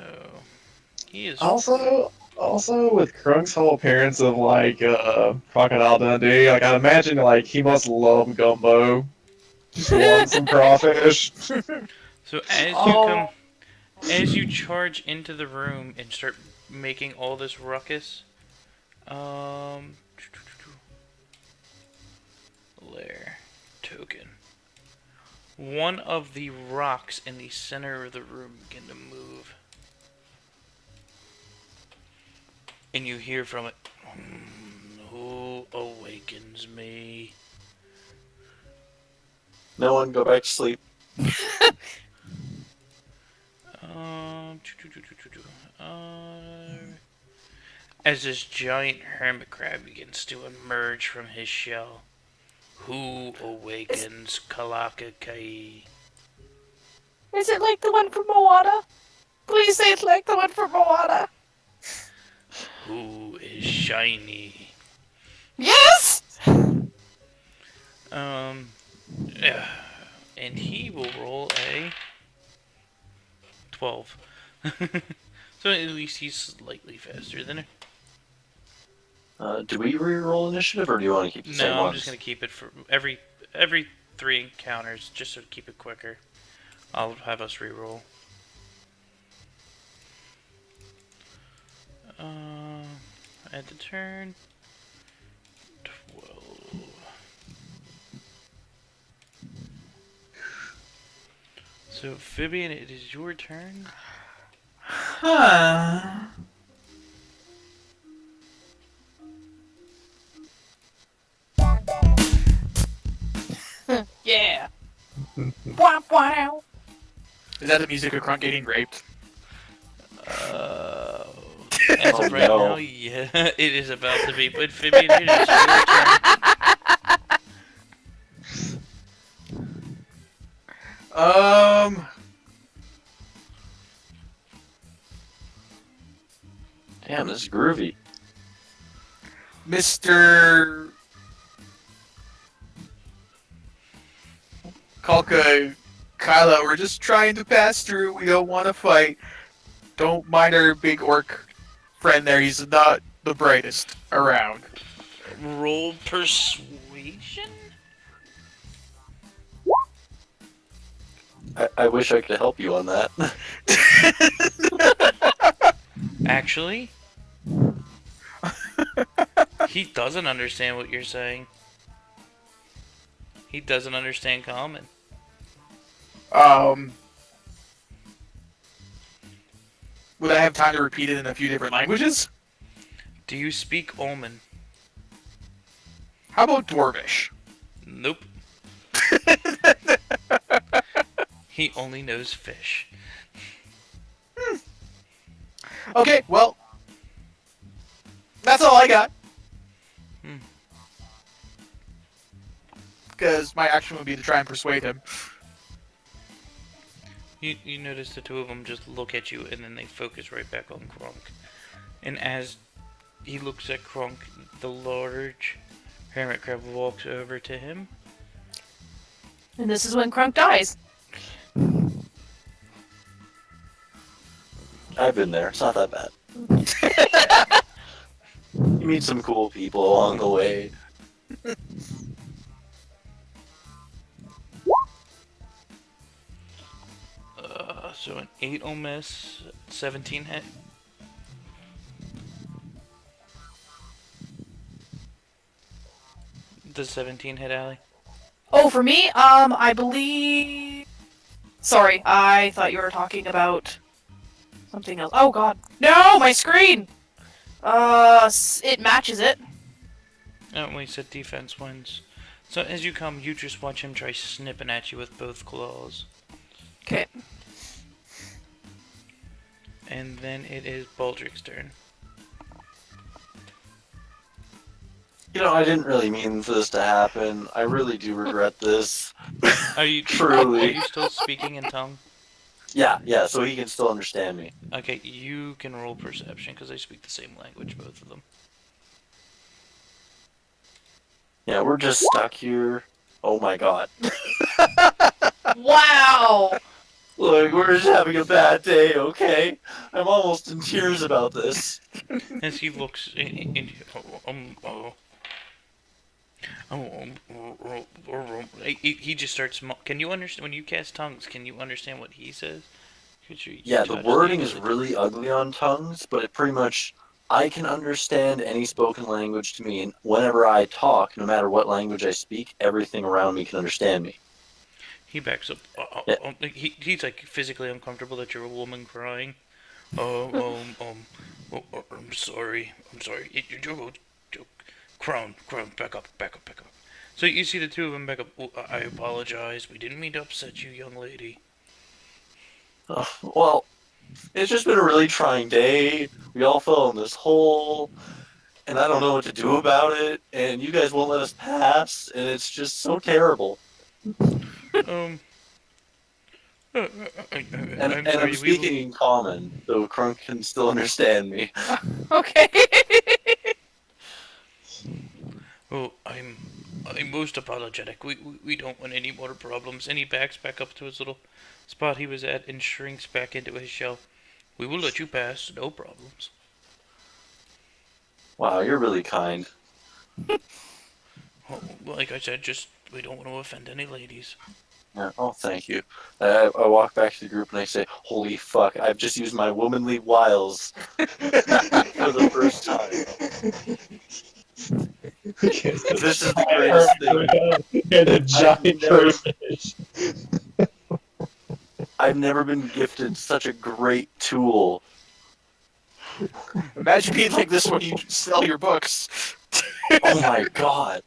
he is... Also, with Crunk's whole appearance of like Crocodile Dundee, like I imagine like he must love gumbo. Just want some crawfish. So as you Oh. come, As you charge into the room and start making all this ruckus, lair token. One of the rocks in the center of the room begin to move, and you hear from it, "Who awakens me?" No one go back to sleep. As this giant hermit crab begins to emerge from his shell, who awakens Kalaka Kai? Is it like the one from Moana? Please say it's like the one from Moana. Who is shiny? Yes! Yeah. And he will roll a 12. So at least he's slightly faster than her. Do we re-roll initiative, or do you want to keep the same No, I'm ones? just gonna keep it for every 3 encounters, just to keep it quicker. I'll have us re-roll. At the turn, 12. So Vivian, it is your turn. Huh. Yeah. Wow, wow. Is that the music of Crunk getting raped? As Oh, of right no. now, yeah, it is about to be. But Vivian, it is your turn. Damn, this is groovy. Mr. Kalka, Kyla, we're just trying to pass through. We don't want to fight. Don't mind our big orc friend there. He's not the brightest around. Roll persuasion. I wish I could help you on that. Actually, he doesn't understand what you're saying. He doesn't understand common. Would I have time to repeat it in a few different languages? Do you speak Omen? How about Dwarvish? Nope. He only knows fish. Okay, well, that's all I got. Because my action would be to try and persuade him. You notice the two of them just look at you and then they focus right back on Kronk. And as he looks at Kronk, the large hermit crab walks over to him. And this is when Crunk dies. I've been there. It's not that bad. You meet some cool people along the way. So an 8 will miss, 17 hit. Does 17 hit, Allie? Oh, for me, I believe. Sorry, I thought you were talking about something else. Oh God, no, my screen. It matches it. Oh, we said defense wins. So as you come, you just watch him try snipping at you with both claws. Okay. And then it is Baldric's turn. You know, I didn't really mean for this to happen. I really do regret this. Are you Truly. Are you still speaking in tongue? Yeah, so he can still understand me. Okay, you can roll perception because they speak the same language, both of them. Yeah, we're just stuck here. Oh my god. Wow. Look, we're just having a bad day, okay? I'm almost in tears about this. As he looks he just starts. Can you understand when you cast tongues? Can you understand what he says? Could you Yeah, the touch wording is ability? really ugly on tongues, but it pretty much I can understand any spoken language to me, and whenever I talk, no matter what language I speak, everything around me can understand me. He backs up. Yeah. He's like physically uncomfortable that you're a woman crying. Oh, I'm sorry. I'm sorry. Crown, back up, back up, back up. So you see the two of them back up. Oh, I apologize. We didn't mean to upset you, young lady. Well, it's just been a really trying day. We all fell in this hole, and I don't know what to do about it, and you guys won't let us pass, and it's just so terrible. Um, I'm And I'm sorry. We will. speaking in common, so Crunk can still understand me. Okay. Oh, I'm most apologetic. We don't want any more problems. And he backs back up to his little spot he was at and shrinks back into his shell. We will let you pass, no problems. Wow, you're really kind. Oh, like I said, just we don't want to offend any ladies. Yeah, oh, thank you. I walk back to the group and I say, "Holy fuck! I've just used my womanly wiles for the first time. This is the greatest thing. And a giant never- crayfish. I've never been gifted such a great tool." Imagine being like this when you sell your books. Oh my god!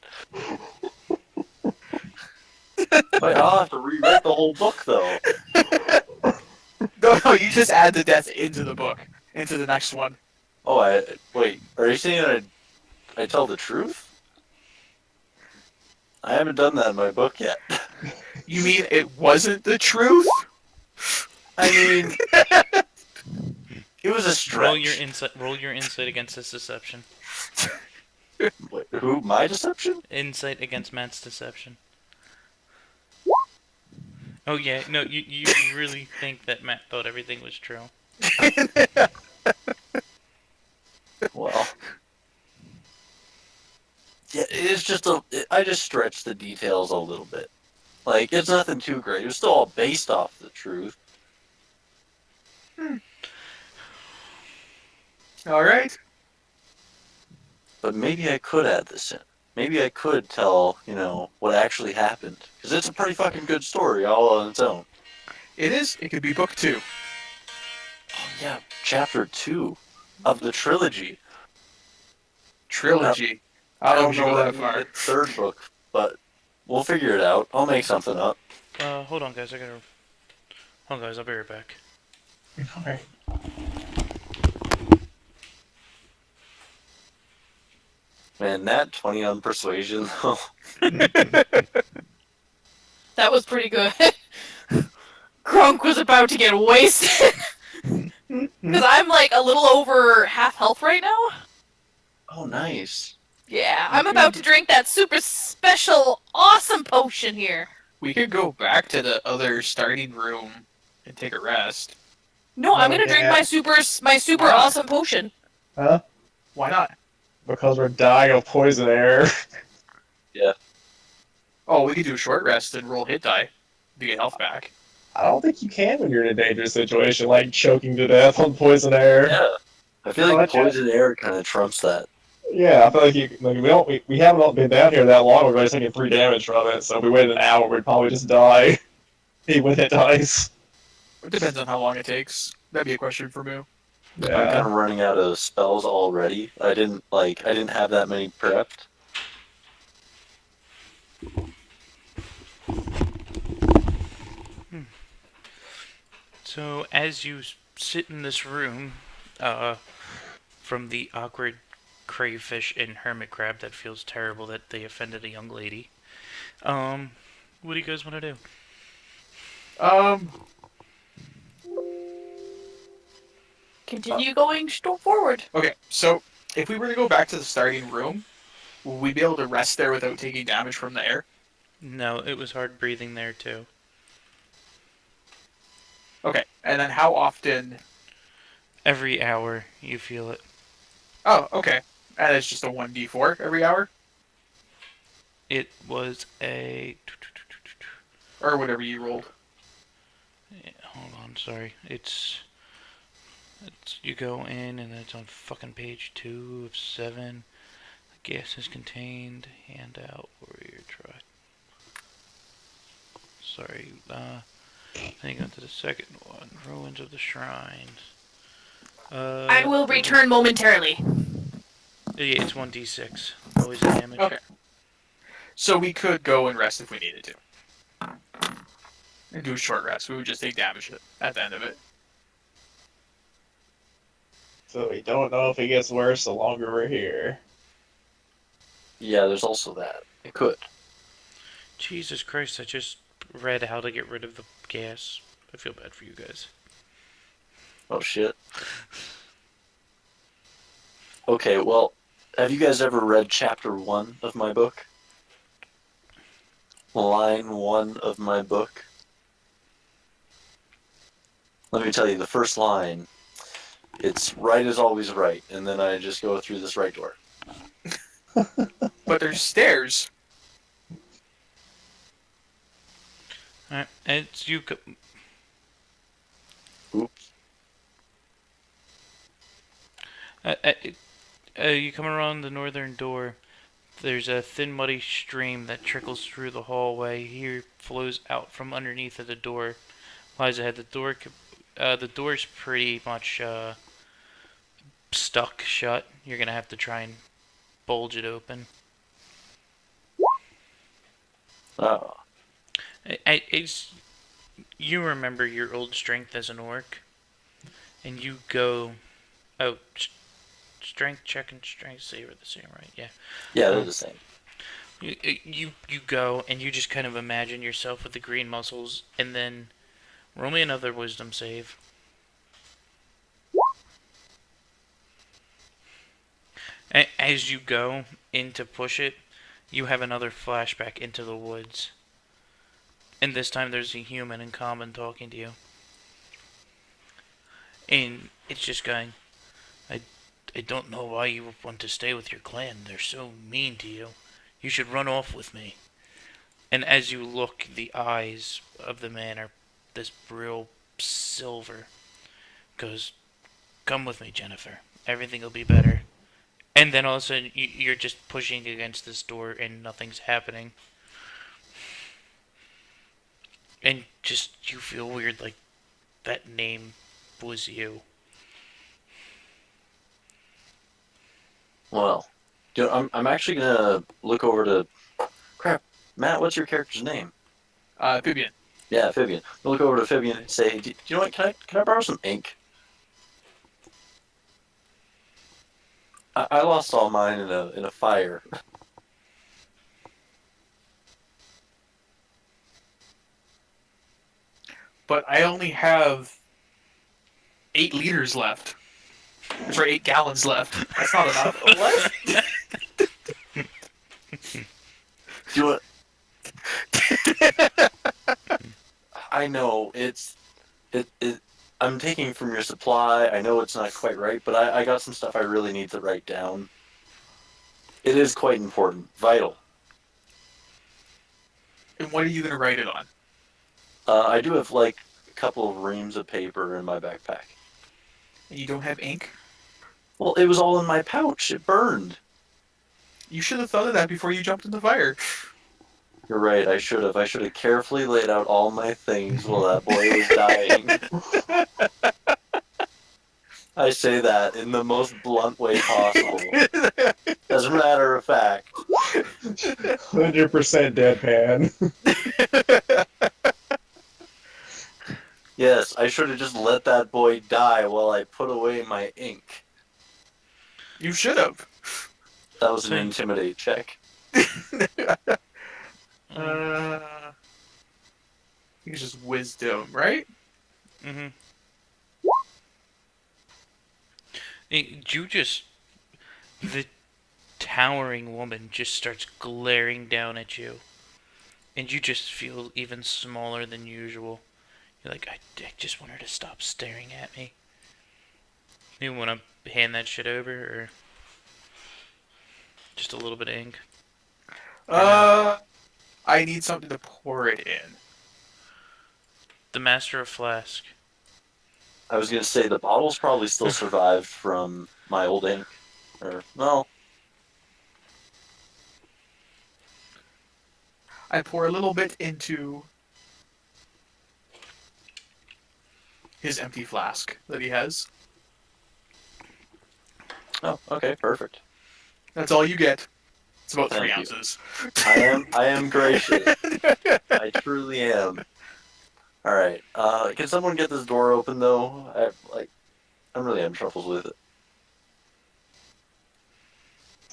Wait, I'll have to rewrite the whole book though. No, you just add the death into the book, into the next one. Oh, wait. Are you saying that I tell the truth? I haven't done that in my book yet. You mean it wasn't the truth? I mean, it was a stretch. Roll your insight against his deception. Wait, who? My deception? Insight against Matt's deception. Oh yeah, no, you really think that Matt thought everything was true? Well, yeah, it's just I just stretched the details a little bit. Like, it's nothing too great. It was still all based off the truth. All right. But maybe I could add this in. Maybe I could tell, what actually happened. Because it's a pretty fucking good story all on its own. It is. It could be book 2. Oh, yeah, chapter 2 of the trilogy. Trilogy. I don't go that far. The third book, but we'll figure it out. I'll make something up. Hold on, guys. Hold on, guys. I'll be right back. Alright. Man, that 20 on persuasion, though. That was pretty good. Crunk was about to get wasted. Because I'm like a little over half health right now. Oh, nice. Yeah, I'm about to drink that super special, awesome potion here. We could go back to the other starting room and take a rest. No, I'm gonna Okay. drink my super Wow. awesome potion. Huh? Why not? Because we're dying of poison air. Oh, we could do a short rest and roll hit die to get health back. I don't think you can when you're in a dangerous situation, like choking to death on poison air. Yeah. I feel Oh, like that's poison air kind of trumps that. Yeah, I feel like we haven't all been down here that long. We're only taking 3 damage from it, so if we waited an hour, we'd probably just die. Even with hit dice. It depends on how long it takes. That'd be a question for Moo. I'm kind Yeah. of running out of spells already. I didn't have that many prepped. So as you sit in this room, from the awkward crayfish and hermit crab that feels terrible that they offended a young lady. What do you guys want to do? Continue going forward. Okay, so if we were to go back to the starting room, will we be able to rest there without taking damage from the air? No, it was hard breathing there too. Okay, and then how often? Every hour you feel it. Oh, okay. And it's just a 1d4 every hour? It was a Or whatever you rolled. Yeah, hold on, sorry. You go in and it's on fucking page 2 of 7. The gas is contained. Handout warrior trust. Sorry. Then you go to the second one. Ruins of the shrines. I will return momentarily. Yeah, it's 1d6 poison damage. Okay. So we could go and rest if we needed to. And do a short rest. We would just take damage at the end of it. So we don't know if it gets worse the longer we're here. Yeah, there's also that. It could. Jesus Christ, I just read how to get rid of the gas. I feel bad for you guys. Oh shit. Okay, well, have you guys ever read chapter 1 of my book? Line 1 of my book? Let me tell you, the first line, it's right is always right, and then I just go through this right door. But there's stairs. Alright, it's you. Oops. You come around the northern door. There's a thin, muddy stream that trickles through the hallway. Here flows out from underneath of the door. Lies ahead. The door's pretty much stuck shut. You're gonna have to try and bulge it open. Oh. You remember your old strength as an orc, and you go. Oh, strength check and strength save are the same, right? Yeah. Yeah, they're the same. You go and you just kind of imagine yourself with the green muscles, and then roll me another wisdom save. As you go in to push it, you have another flashback into the woods. And this time there's a human in common talking to you. And it's just going, I don't know why you want to stay with your clan. They're so mean to you. You should run off with me. And as you look, the eyes of the man are this real silver. Goes, come with me, Jennifer. Everything will be better. And then all of a sudden, you're just pushing against this door and nothing's happening. And just, you feel weird, like that name was you. Well, I'm actually gonna look over to... Crap, Matt, what's your character's name? Vivian. Yeah, Fibian. I'll look over to Fibian and say, do you know what, can I borrow some ink? I lost all mine in a fire. But I only have 8 liters left. Sorry, 8 gallons left. That's not enough. What? Do you want... I know, I'm taking from your supply. I know it's not quite right, but I got some stuff I really need to write down. It is quite important. Vital. And what are you going to write it on? I do have, like, a couple of reams of paper in my backpack. And you don't have ink? Well, it was all in my pouch. It burned. You should have thought of that before you jumped in the fire. You're right, I should have. I should have carefully laid out all my things while that boy was dying. I say that in the most blunt way possible. As a matter of fact. 100% deadpan. Yes, I should have just let that boy die while I put away my ink. You should have. That was an intimidate check. I think it's just wisdom, right? Mm-hmm. The towering woman just starts glaring down at you. And you just feel even smaller than usual. You're like, I just want her to stop staring at me. You want to hand that shit over, or just a little bit of ink? I need something to pour it in. the Master of Flask. I was gonna say the bottles probably still survived from my old ink. Or, well, I pour a little bit into his empty flask that he has. oh, okay, perfect. That's all you get. It's about 3 Thank you. ounces. I am gracious. I truly am. Alright, can someone get this door open, though? I'm really having troubles with it.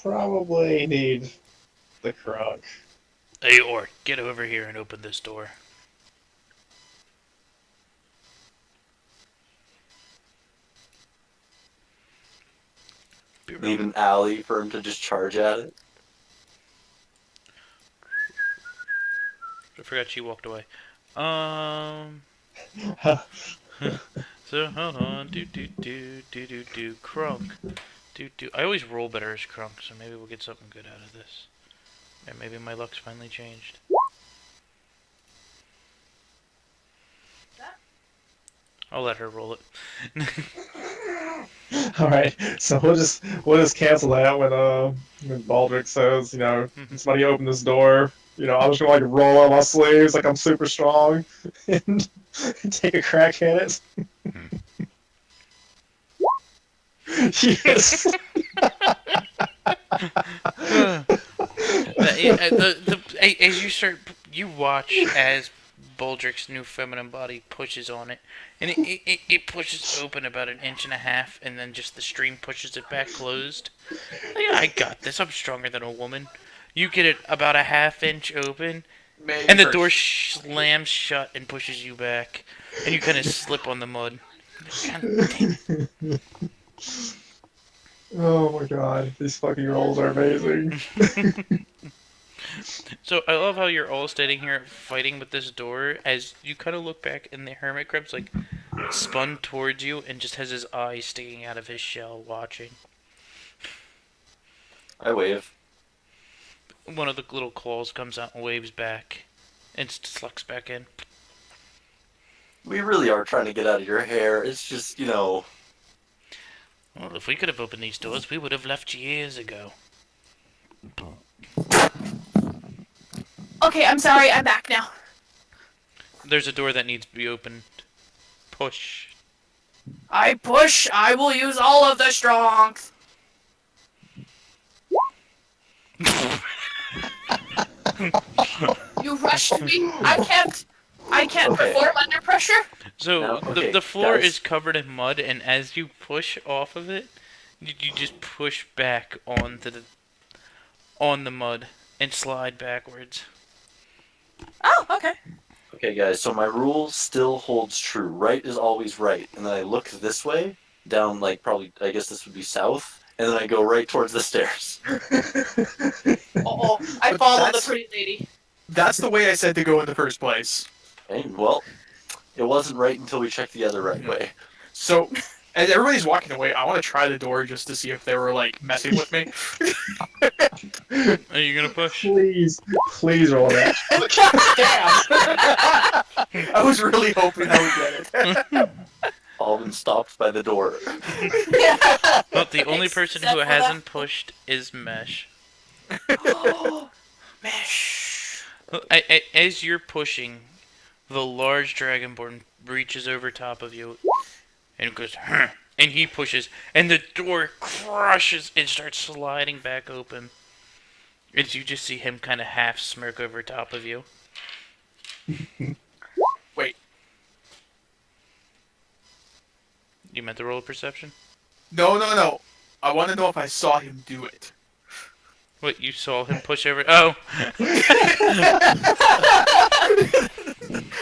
Probably need the crunk. Hey, Orc, get over here and open this door. Be right Need an alley for him to just charge at it. I forgot she walked away. So hold on, do Crunk, do. I always roll better as Crunk, so maybe we'll get something good out of this. Or maybe my luck's finally changed. I'll let her roll it. All right, so we'll just cancel that when Baldric says, you know, somebody open this door. You know, I'm just gonna like roll on my sleeves like I'm super strong and take a crack at it. Yes. As you start, you watch as Baldric's new feminine body pushes on it, and it pushes open about 1.5 inches, and then just the stream pushes it back closed. Yeah, I got this. I'm stronger than a woman. You get it about 1/2 inch open, Maybe and the first. door slams shut and pushes you back, and you kind of slip on the mud. God damn it. Oh my god, these fucking rolls are amazing. So I love how you're all standing here fighting with this door as you kind of look back and the hermit crab's like spun towards you and just has his eyes sticking out of his shell watching. I wave. One of the little claws comes out and waves back and sucks back in. We really are trying to get out of your hair. It's just, you know... Well, if we could have opened these doors, we would have left years ago. Okay, I'm sorry. I'm back now. There's a door that needs to be opened. Push. I push. I will use all of the strength. You rushed me. I can't Okay. perform under pressure. So No, okay, the floor guys. is covered in mud, and as you push off of it, you just push back on the mud and slide backwards. Oh, okay. Okay, guys, so my rule still holds true. Right is always right. And then I look this way, down, like, probably, I guess this would be south, and then I go right towards the stairs. Uh-oh. I But follow the that's- pretty lady. That's the way I said to go in the first place. Okay, well, it wasn't right until we checked the other right way. So, as everybody's walking away, I want to try the door just to see if they were, like, messing with me. Are you gonna push? Please roll that. Damn! I was really hoping I would get it. All been stopped by the door. Well, the only person Except who for hasn't pushed is Mesh. Mesh. As you're pushing, the large dragonborn reaches over top of you and goes, "Huh," and he pushes, and the door crushes and starts sliding back open. As you just see him kind of half smirk over top of you. Wait, You meant to roll a perception? no. I want to know if I saw him do it. What, you saw him push over? Oh!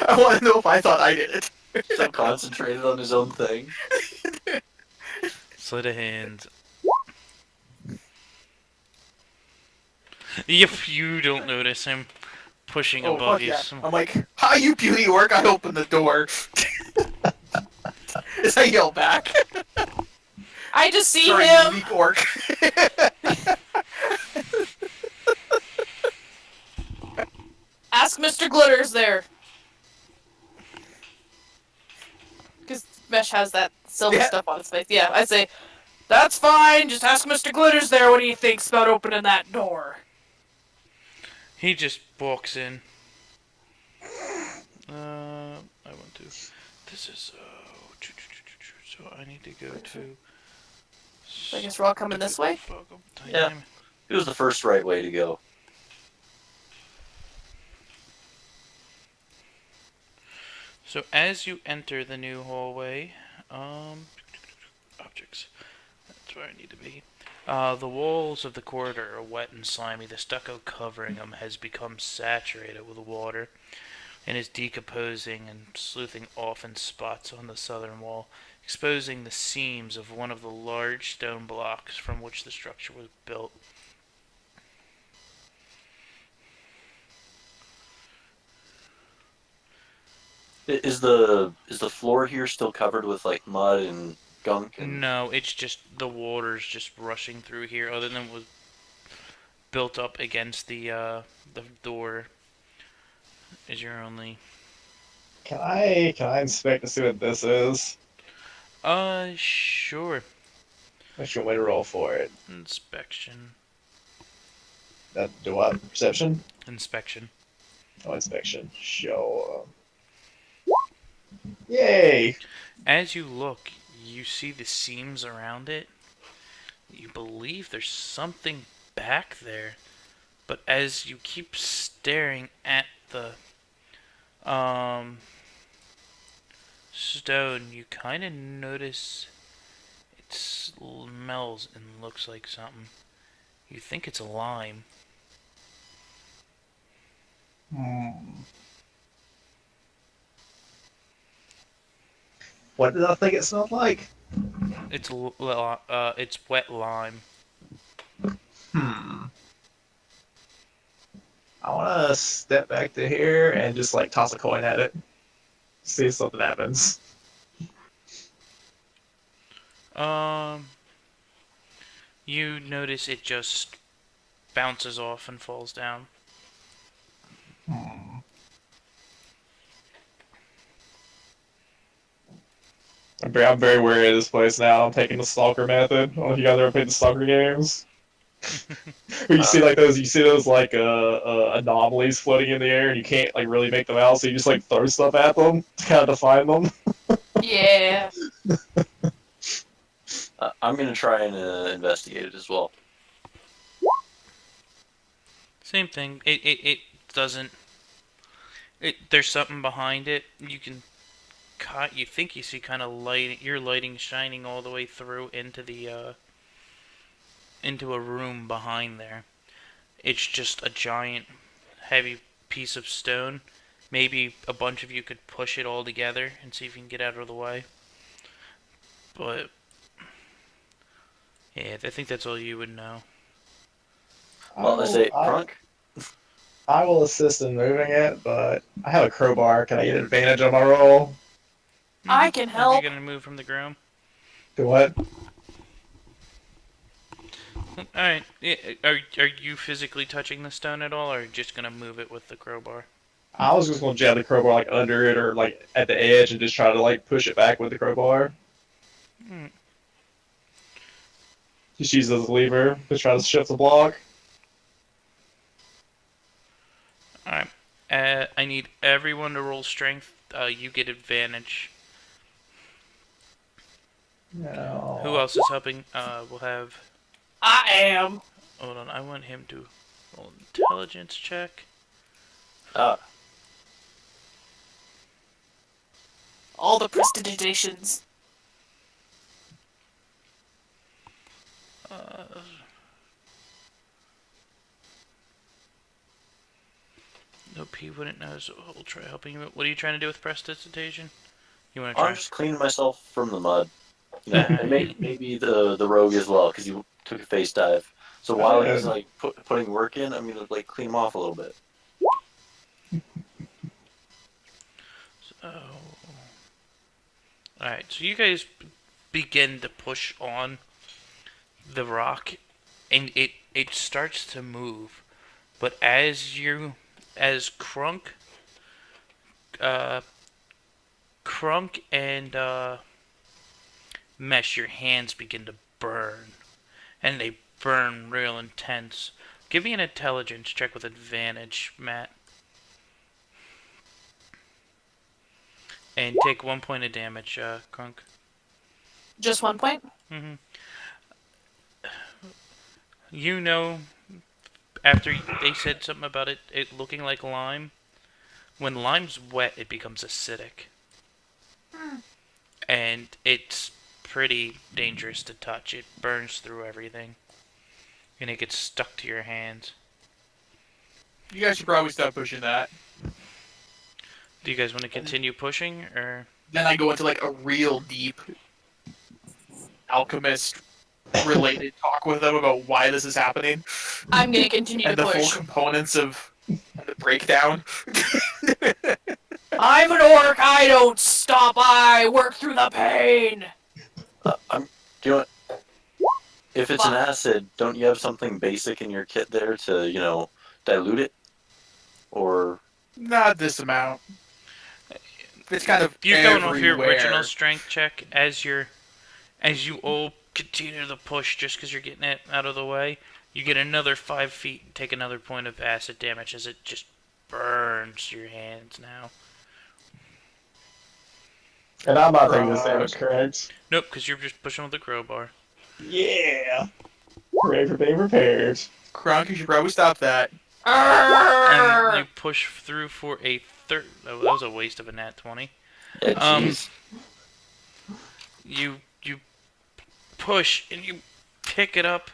I want to know if I thought I did it. So concentrated on his own thing. Sleight of hand. If you don't notice him pushing Oh, above fuck you. yeah. I'm like, hi, you beauty work. I opened the door. As I yell back. I just see Sorry, him. unique orc. Ask Mr. Glitters there. Ramesh has that silver Yeah. stuff on his face. Yeah, I say, that's fine. Just ask Mr. Glitters there what he thinks about opening that door. He just walks in. I want to. This is so I need to go to. So I guess we're all coming this way. Yeah. It was the first right way to go. So as you enter the new hallway, objects. That's where I need to be. The walls of the corridor are wet and slimy. The stucco covering them has become saturated with water and is decomposing and sleuthing off in spots on the southern wall, exposing the seams of one of the large stone blocks from which the structure was built. Is the floor here still covered with like mud and gunk? And... No, it's just the water's just rushing through here. Other than it was built up against the door, is your only. Can I inspect to see what this is? Sure. What's your way to roll for it? Inspection. That do what? Perception? Inspection. Oh, inspection. Show. Yay! As you look, you see the seams around it. You believe there's something back there, but as you keep staring at the stone, you kind of notice it smells and looks like something. You think it's a lime. What did I think it smelled like? It's wet lime. I want to step back to here and just like toss a coin at it. See if something happens. You notice it just bounces off and falls down. I'm very wary of this place now. I'm taking the stalker method. I don't know if you guys ever played the stalker games. Where you see those like anomalies floating in the air, and you can't like really make them out, so you just like throw stuff at them to kind of define them. Yeah. I'm gonna try and investigate it as well. Same thing. It doesn't. There's something behind it. You think you see kind of light. Your lighting shining all the way through into the into a room behind there. It's just a giant, heavy piece of stone. Maybe a bunch of you could push it all together and see if you can get out of the way. But yeah, I think that's all you would know. Well, I say, Crunk. I will assist in moving it, but I have a crowbar. Can I get advantage on my roll? I can Are help. you gonna move from the ground? Do what? Alright. Are you physically touching the stone at all, or just gonna move it with the crowbar? I was just gonna jab the crowbar like under it or like at the edge and just try to like push it back with the crowbar. Just use it as a lever to try to shift the block. Alright. I need everyone to roll strength. You get advantage. No. Who else is helping? We'll have... I am. Hold on, I want him to roll intelligence check. All the prestidigitations. Nope, he wouldn't know, so we'll try helping him. What are you trying to do with prestidigitation? You want to try? I'm just cleaning myself from the mud. You know, and maybe the rogue as well, because he took a face dive. So while he's like putting work in, I'm gonna like clean him off a little bit. Alright, so you guys begin to push on the rock, and it starts to move. But as Crunk and mesh, your hands begin to burn. And they burn real intense. Give me an intelligence check with advantage, Matt. And take 1 point of damage, Crunk. Just 1 point? Mm-hmm. You know, after they said something about it looking like lime, when lime's wet, it becomes acidic. And it's pretty dangerous to touch. It burns through everything. And it gets stuck to your hands. You guys should probably stop pushing that. Do you guys want to continue pushing, or? Then I go into like a real deep alchemist related talk with them about why this is happening I'm gonna continue and to the full push. components of the breakdown. I'm an orc, I don't stop, I work through the pain! Do you know what? If it's an acid, don't you have something basic in your kit there to, dilute it? Or Not this amount. It's kind of You're going off your everywhere. original strength check as you all continue to push just because you're getting it out of the way. You get another 5 feet and take another point of acid damage as it just burns your hands now. And I'm not taking this damage, correct? Nope, because you're just pushing with the crowbar. Yeah. Hooray for being prepared. Kronk, you should probably stop that. And you push through for a third. Oh, that was a waste of a nat 20. yeah, jeez. You push and you pick it up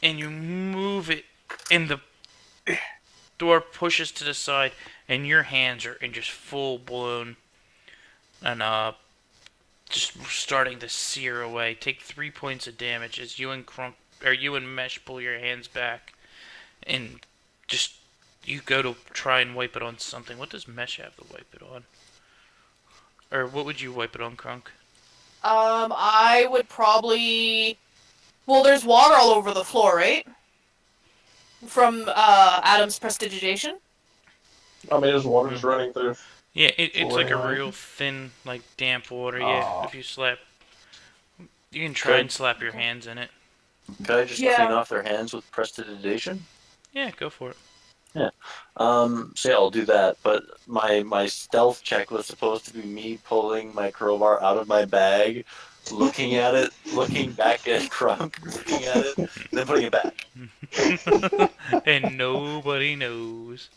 and you move it, and the door pushes to the side, and your hands are in just full blown and just starting to sear away. Take 3 points of damage as you and Mesh pull your hands back, and just you go to try and wipe it on something. What does Mesh have to wipe it on? Or what would you wipe it on, Crunk? I would probably... Well, there's water all over the floor, right? From, Adam's prestidigitation? I mean, there's water just running through. Yeah, it's like a Boring. real thin, like damp water. Yeah, Aw. if you slap, you can try and slap your hands in it. Can I just Yeah. clean off their hands with prestidigitation? Yeah, go for it. So yeah, I'll do that. But my stealth check was supposed to be me pulling my crowbar out of my bag, looking at it, looking back at Crunk, looking at it, then putting it back. And nobody knows.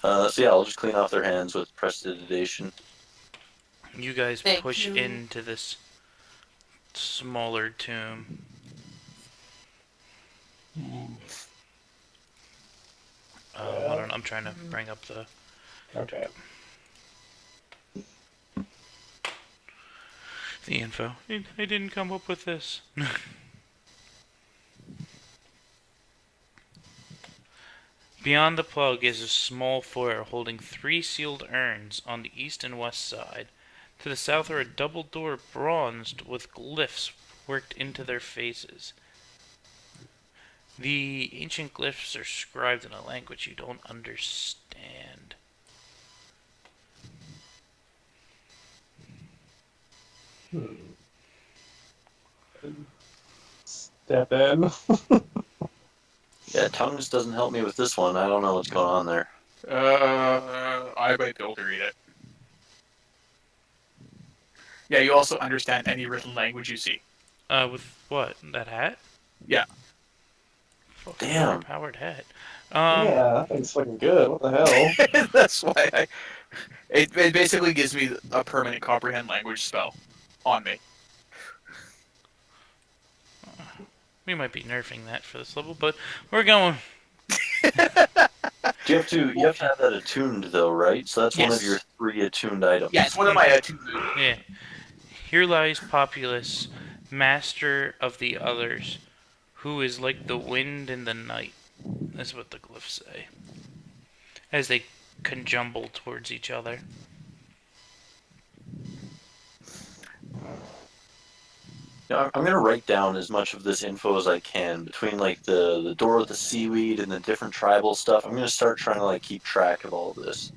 So yeah, I'll just clean off their hands with prestidigitation. You guys Thank push you. into this smaller tomb. Hold on, I'm trying to bring up the Okay. info. I didn't come up with this. Beyond the plug is a small foyer holding 3 sealed urns on the east and west side. To the south are a double door bronzed with glyphs worked into their faces. The ancient glyphs are scribed in a language you don't understand. Step in. Yeah, tongues doesn't help me with this one. I don't know what's going on there. I might be able to read it. Yeah, you also understand any written language you see. With what? That hat? Yeah. Fucking Damn. powered hat. Yeah, that thing's fucking good. What the hell? That's why it basically gives me a permanent comprehend language spell on me. We might be nerfing that for this level, but we're going. You have to have that attuned though, right? So that's one Yes. of your 3 attuned items. Yeah, it's one of my two. Yeah. Here lies Populus, master of the others, who is like the wind in the night. That's what the glyphs say. As they conjumble towards each other. I'm gonna write down as much of this info as I can between like the door with the seaweed and the different tribal stuff. I'm gonna start trying to like keep track of all of this.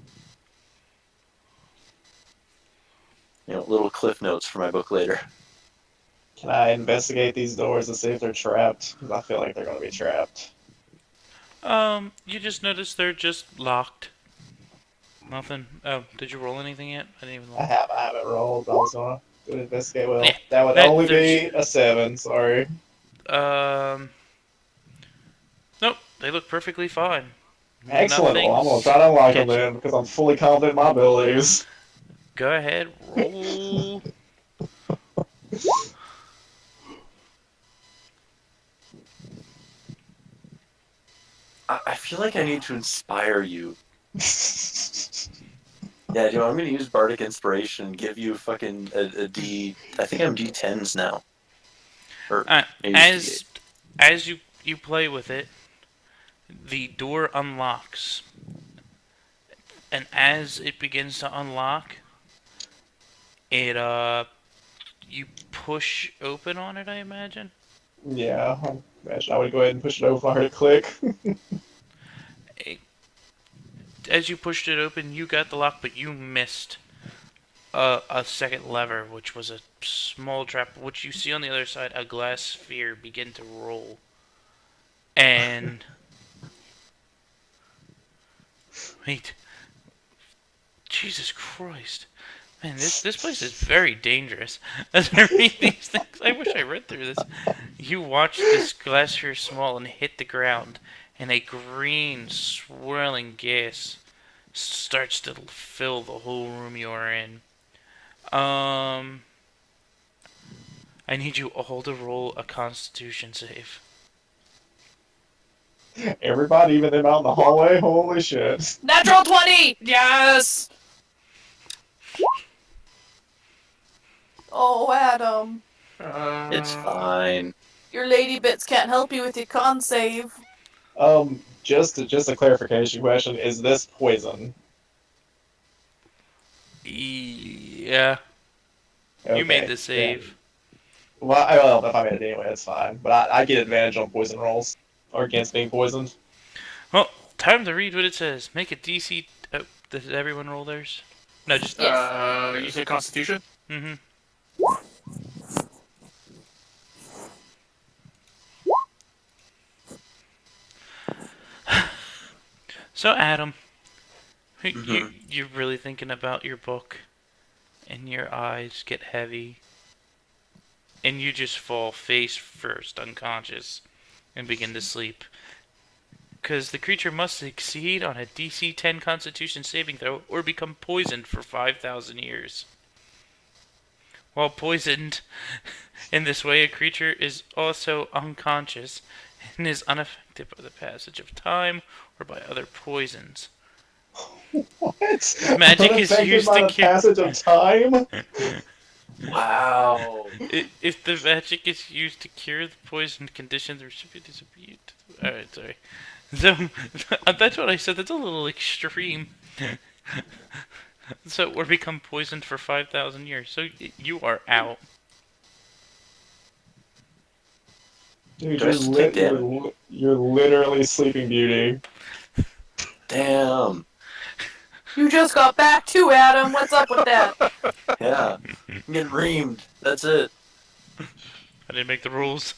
Little cliff notes for my book later. Can I investigate these doors and see if they're trapped? Because I feel like they're gonna be trapped. You just noticed they're just locked. Nothing. Oh, did you roll anything yet? I didn't even look. I haven't rolled. I was gonna do an investigate. Well, Yeah, that would only there's be a 7. Sorry. um. Nope, they look perfectly fine. Excellent. Well, I'm gonna Nothing's try to unlock them sketchy. then because I'm fully confident in my abilities. Go ahead, roll. I feel like I need to inspire you. Yeah, I'm gonna use Bardic Inspiration and give you fucking a D. I think I'm D10s now. Or maybe it's As you play with it, the door unlocks, and as it begins to unlock, it you push open on it. I imagine. Yeah, I imagine I would go ahead and push it over if I heard a click. It, as you pushed it open, you got the lock, but you missed a second lever, which was a small trap, which you see on the other side, a glass sphere begin to roll. And wait, Jesus Christ, man, this place is very dangerous. As I read these things, I wish I read through this. You watch this glass sphere small and hit the ground, and a green swirling gas starts to fill the whole room you are in. I need you all to roll a Constitution save. Everybody, even them out in the hallway. Holy shit! Natural 20! Yes! Oh, Adam. It's fine. Your lady bits can't help you with your con save. Just a clarification question: is this poison? Yeah, you made Okay, the save. well, if I made it anyway, that's fine. But I get advantage on poison rolls or against being poisoned. Well, time to read what it says. Make a DC. Oh, did everyone roll theirs? No, just. Yes. You say Constitution? Mm-hmm. So, Adam, you're really thinking about your book, and your eyes get heavy, and you just fall face first unconscious and begin to sleep. Because the creature must succeed on a DC 10 Constitution saving throw or become poisoned for 5,000 years. While poisoned in this way, a creature is also unconscious and is unaffected by the passage of time or by other poisons. What? Magic is Unaffected used by to the passage of time. Wow. If the magic is used to cure the poisoned condition, the recipient is immune to... Alright, sorry. So, that's what I said. That's a little extreme. So, or become poisoned for 5,000 years. So, you are out. Dude, Do I still take damage? you're literally Sleeping Beauty. Damn. You just got back too, Adam. What's up with that? Yeah. I'm getting reamed. That's it. I didn't make the rules.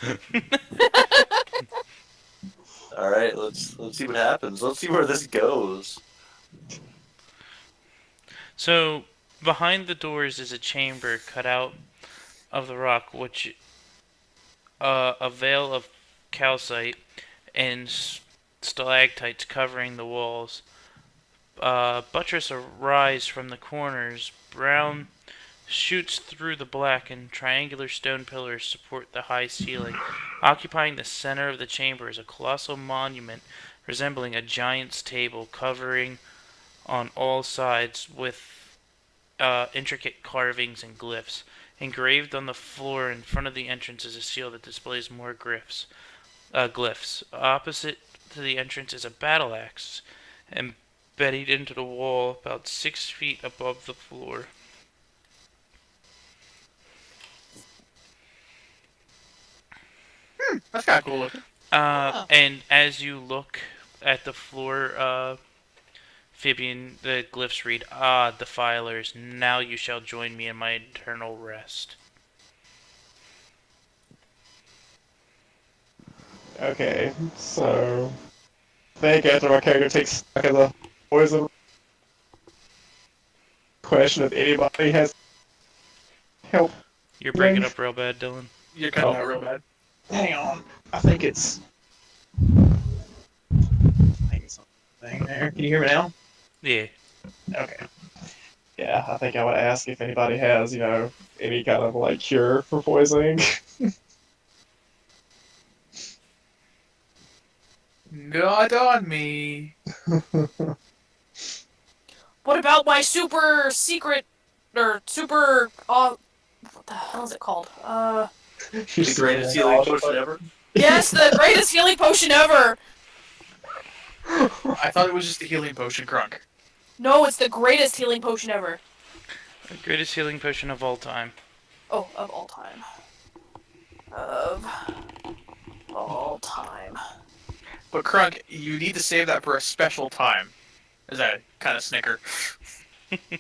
All right. Let's see what happens. Let's see where this goes. So, behind the doors is a chamber cut out of the rock, which a veil of calcite and stalactites covering the walls. Buttress arise from the corners. Brown shoots through the black, and triangular stone pillars support the high ceiling. Occupying the center of the chamber is a colossal monument resembling a giant's table, covering on all sides with intricate carvings and glyphs. Engraved on the floor in front of the entrance is a seal that displays more glyphs. Opposite to the entrance is a battle axe, embedded into the wall about 6 feet above the floor. That's kind of cool looking. And as you look at the floor, Fabian, the glyphs read, "Ah, defilers, now you shall join me in my eternal rest." Okay, so I think after my character takes stock of the poison question, if anybody has help. You're breaking up real bad, Dylan. You're cutting Oh. out real bad. Hang on, I think it's. Something there. Can you hear me now? Yeah. Okay. Yeah, I think I would ask if anybody has, any kind of like cure for poisoning. Not on me. What about my super secret or super? What the hell is it called? The greatest healing potion ever. Yes, the greatest healing potion ever. I thought it was just a healing potion, Crunk. No, it's the greatest healing potion ever. The greatest healing potion of all time. Oh, of all time. Of all time. But Crunk, you need to save that for a special time. Is that kind of snicker?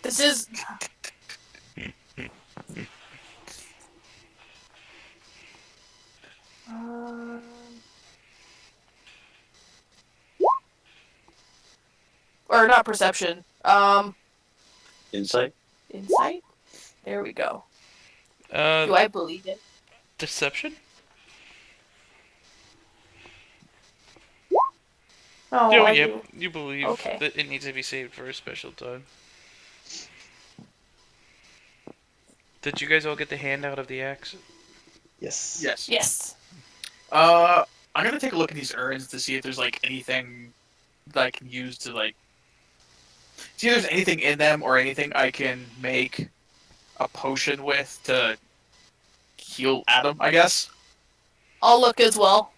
This is. Or not perception. Insight. Insight? There we go. Do I believe it? Deception? Oh, Oh, I yep. do. You believe Okay. that it needs to be saved for a special time. Did you guys all get the handout of the axe? Yes. Yes. Yes. I'm gonna take a look at these urns to see if there's like anything that I can use to like see if there's anything in them or anything I can make a potion with to heal Adam, I guess. I'll look as well.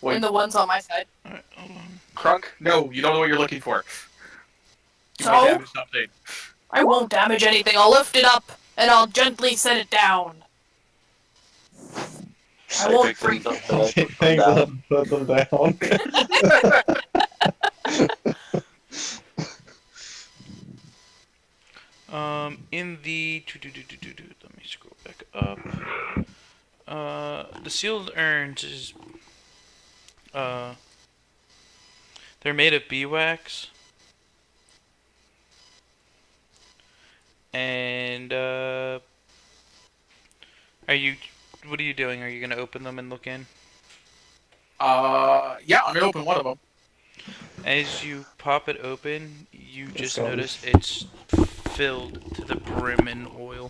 Wait. In the ones on my side. Alright, hold on. Crunk? No, you don't know what you're looking for. You So? might damage something. I won't damage anything. I'll lift it up and I'll gently set it down. I won't pick break things it. up that I Pick put things down. up, put them down. In the let me scroll back up. The sealed urns is they're made of beeswax. And what are you doing? Are you gonna open them and look in? Yeah, I'm gonna open one of them. As you pop it open, you Let's just go. notice it's filled to the brim in oil.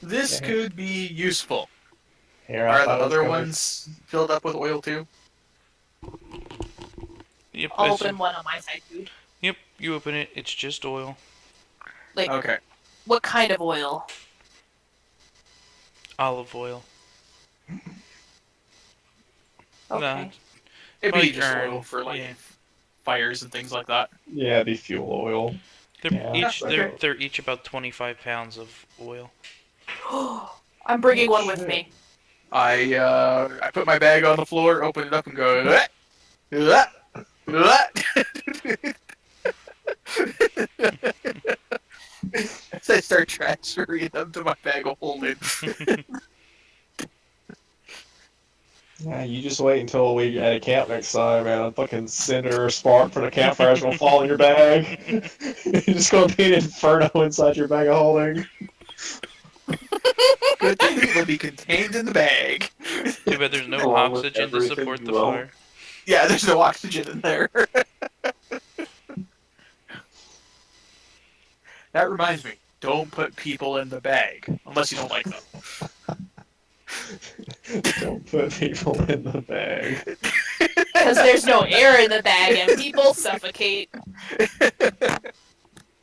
This Yeah. could be useful. Here, Are the thought it was other gonna be- ones filled up with oil too? Yep, I'll as you- open one on my side too. Yep, you open it, it's just oil. Like, Okay. what kind of oil? Olive oil. Okay. It'd be Like just urn, oil for like yeah. fires and things like that. Yeah, it'd be fuel oil. They're Yeah. each Okay. they're each about 25 pounds of oil. I'm bringing one with Shit. me. I put my bag on the floor, open it up, and go. "What? What? What?" As I start transferring them to my bag of holding. Yeah, you just wait until we at a camp next time, and a fucking cinder or spark from the campfire is gonna fall in your bag. It's just gonna be an inferno inside your bag of holding. Good thing it'll be contained in the bag. Too bad there's no Along with oxygen to everything support you the own. fire. Yeah, there's no oxygen in there. That reminds me, don't put people in the bag unless you don't like them. Don't put people in the bag. Because there's no air in the bag and people suffocate.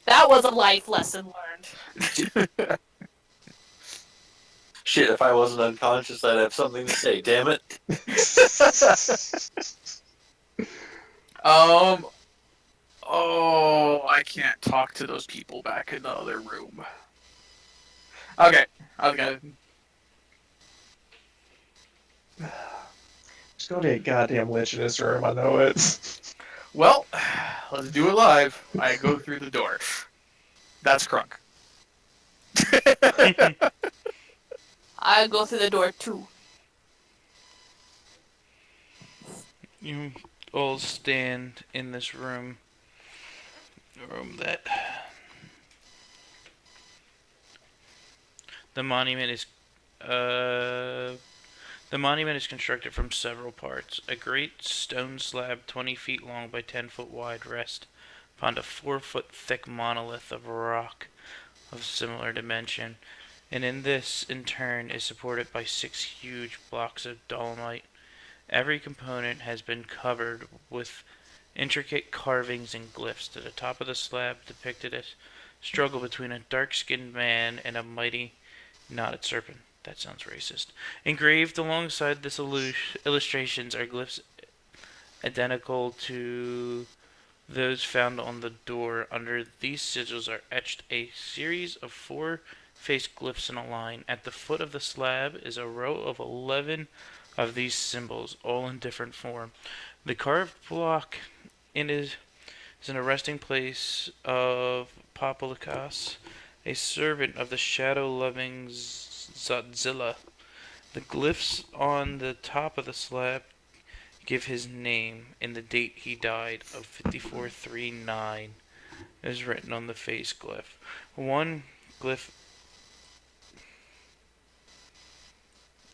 That was a life lesson learned. Shit, if I wasn't unconscious, I'd have something to say. Damn it. Oh, I can't talk to those people back in the other room. Okay, I was gonna. There's gonna be a goddamn lich in this room. I know it. Well, let's do it live. I go through the door. That's Crunk. I go through the door too. You all stand in this room. The room that the monument is. The monument is constructed from several parts. A great stone slab 20 feet long by 10 foot wide rests upon a 4-foot thick monolith of rock of similar dimension, and in this, in turn, is supported by 6 huge blocks of dolomite. Every component has been covered with intricate carvings and glyphs. To the top of the slab depicted a struggle between a dark-skinned man and a mighty knotted serpent. That sounds racist. Engraved alongside this illustrations are glyphs identical to those found on the door. Under these sigils are etched a series of 4 faced glyphs in a line. At the foot of the slab is a row of 11 of these symbols, all in different form. The carved block is in a resting place of Popolakas, a servant of the shadow-loving Zotzilla. The glyphs on the top of the slab give his name and the date he died of 5439 is written on the face glyph. One glyph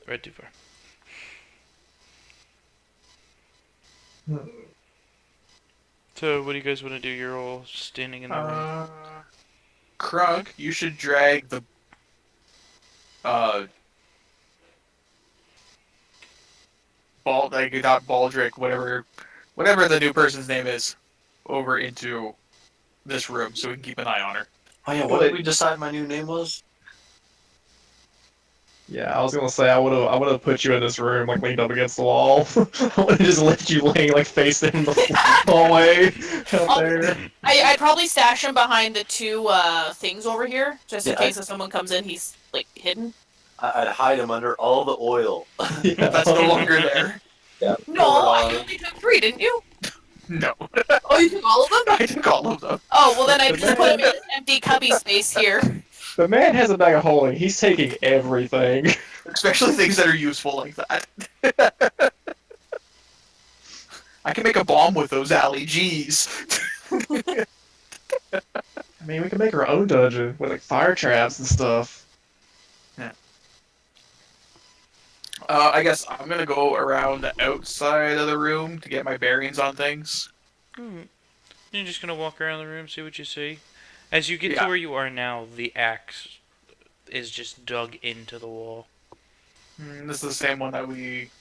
read too far. So what do you guys want to do? You're all standing in the room. Crunk, you should drag the not Baldric, whatever the new person's name is, over into this room so we can keep an eye on her. Oh yeah, what did we decide my new name was? Yeah, I was gonna say I would have put you in this room like leaned up against the wall. I would have just left you laying like facing the hallway out there. I'd probably stash him behind the 2 things over here, just in Yeah, case if someone comes in, he's like hidden. I'd hide him under all the oil. Yeah. That's no longer there. Yeah. No, you only took 3, didn't you? No. Oh, you took all of them? I took all of them. Oh, well then I just put him in this empty cubby space here. The man has a bag of holding. He's taking everything. Especially things that are useful like that. I can make a bomb with those alley G's. I mean, we can make our own dungeon with like fire traps and stuff. I guess I'm gonna go around the outside of the room to get my bearings on things. You're just gonna walk around the room, see what you see. As you get to Yeah. where you are now, the axe is just dug into the wall. This is the same one that we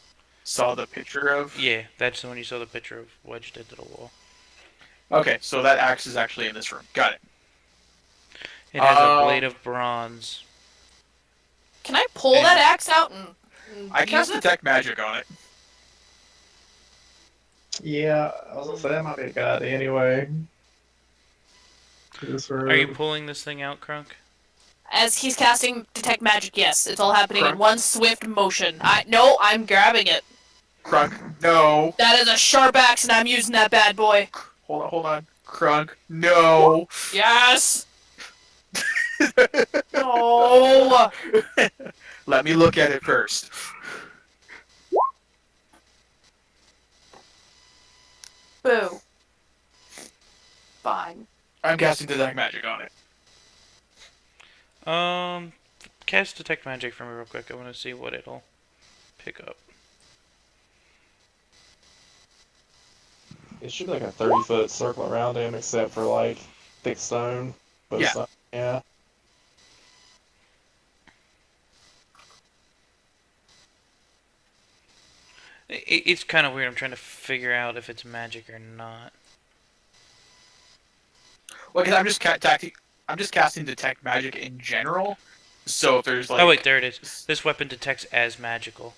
saw the picture of. Yeah, that's the one you saw the picture of wedged into the wall. Okay, so that axe is actually in this room. Got it. It has a blade of bronze. Can I pull that axe out and I use cast it? detect magic on it. Yeah, I was gonna say that might be a good idea anyway. This room. Are you pulling this thing out, Crunk? As he's casting detect magic, yes, it's all happening in Crunk. one swift motion. No, I'm grabbing it. Crunk, no. That is a sharp axe, and I'm using that bad boy. Hold on. Crunk, no. Yes. No. Let me look at it first. Boo. Fine. I'm casting detect magic on it. Cast detect magic for me real quick. I want to see what it'll pick up. It should be like a 30-foot circle around him, except for like thick stone. But Yeah. it's not, yeah. It's kind of weird. I'm trying to figure out if it's magic or not. Well, because I'm just casting detect magic in general. So if there's like, Oh wait, there it is. This weapon detects as magical.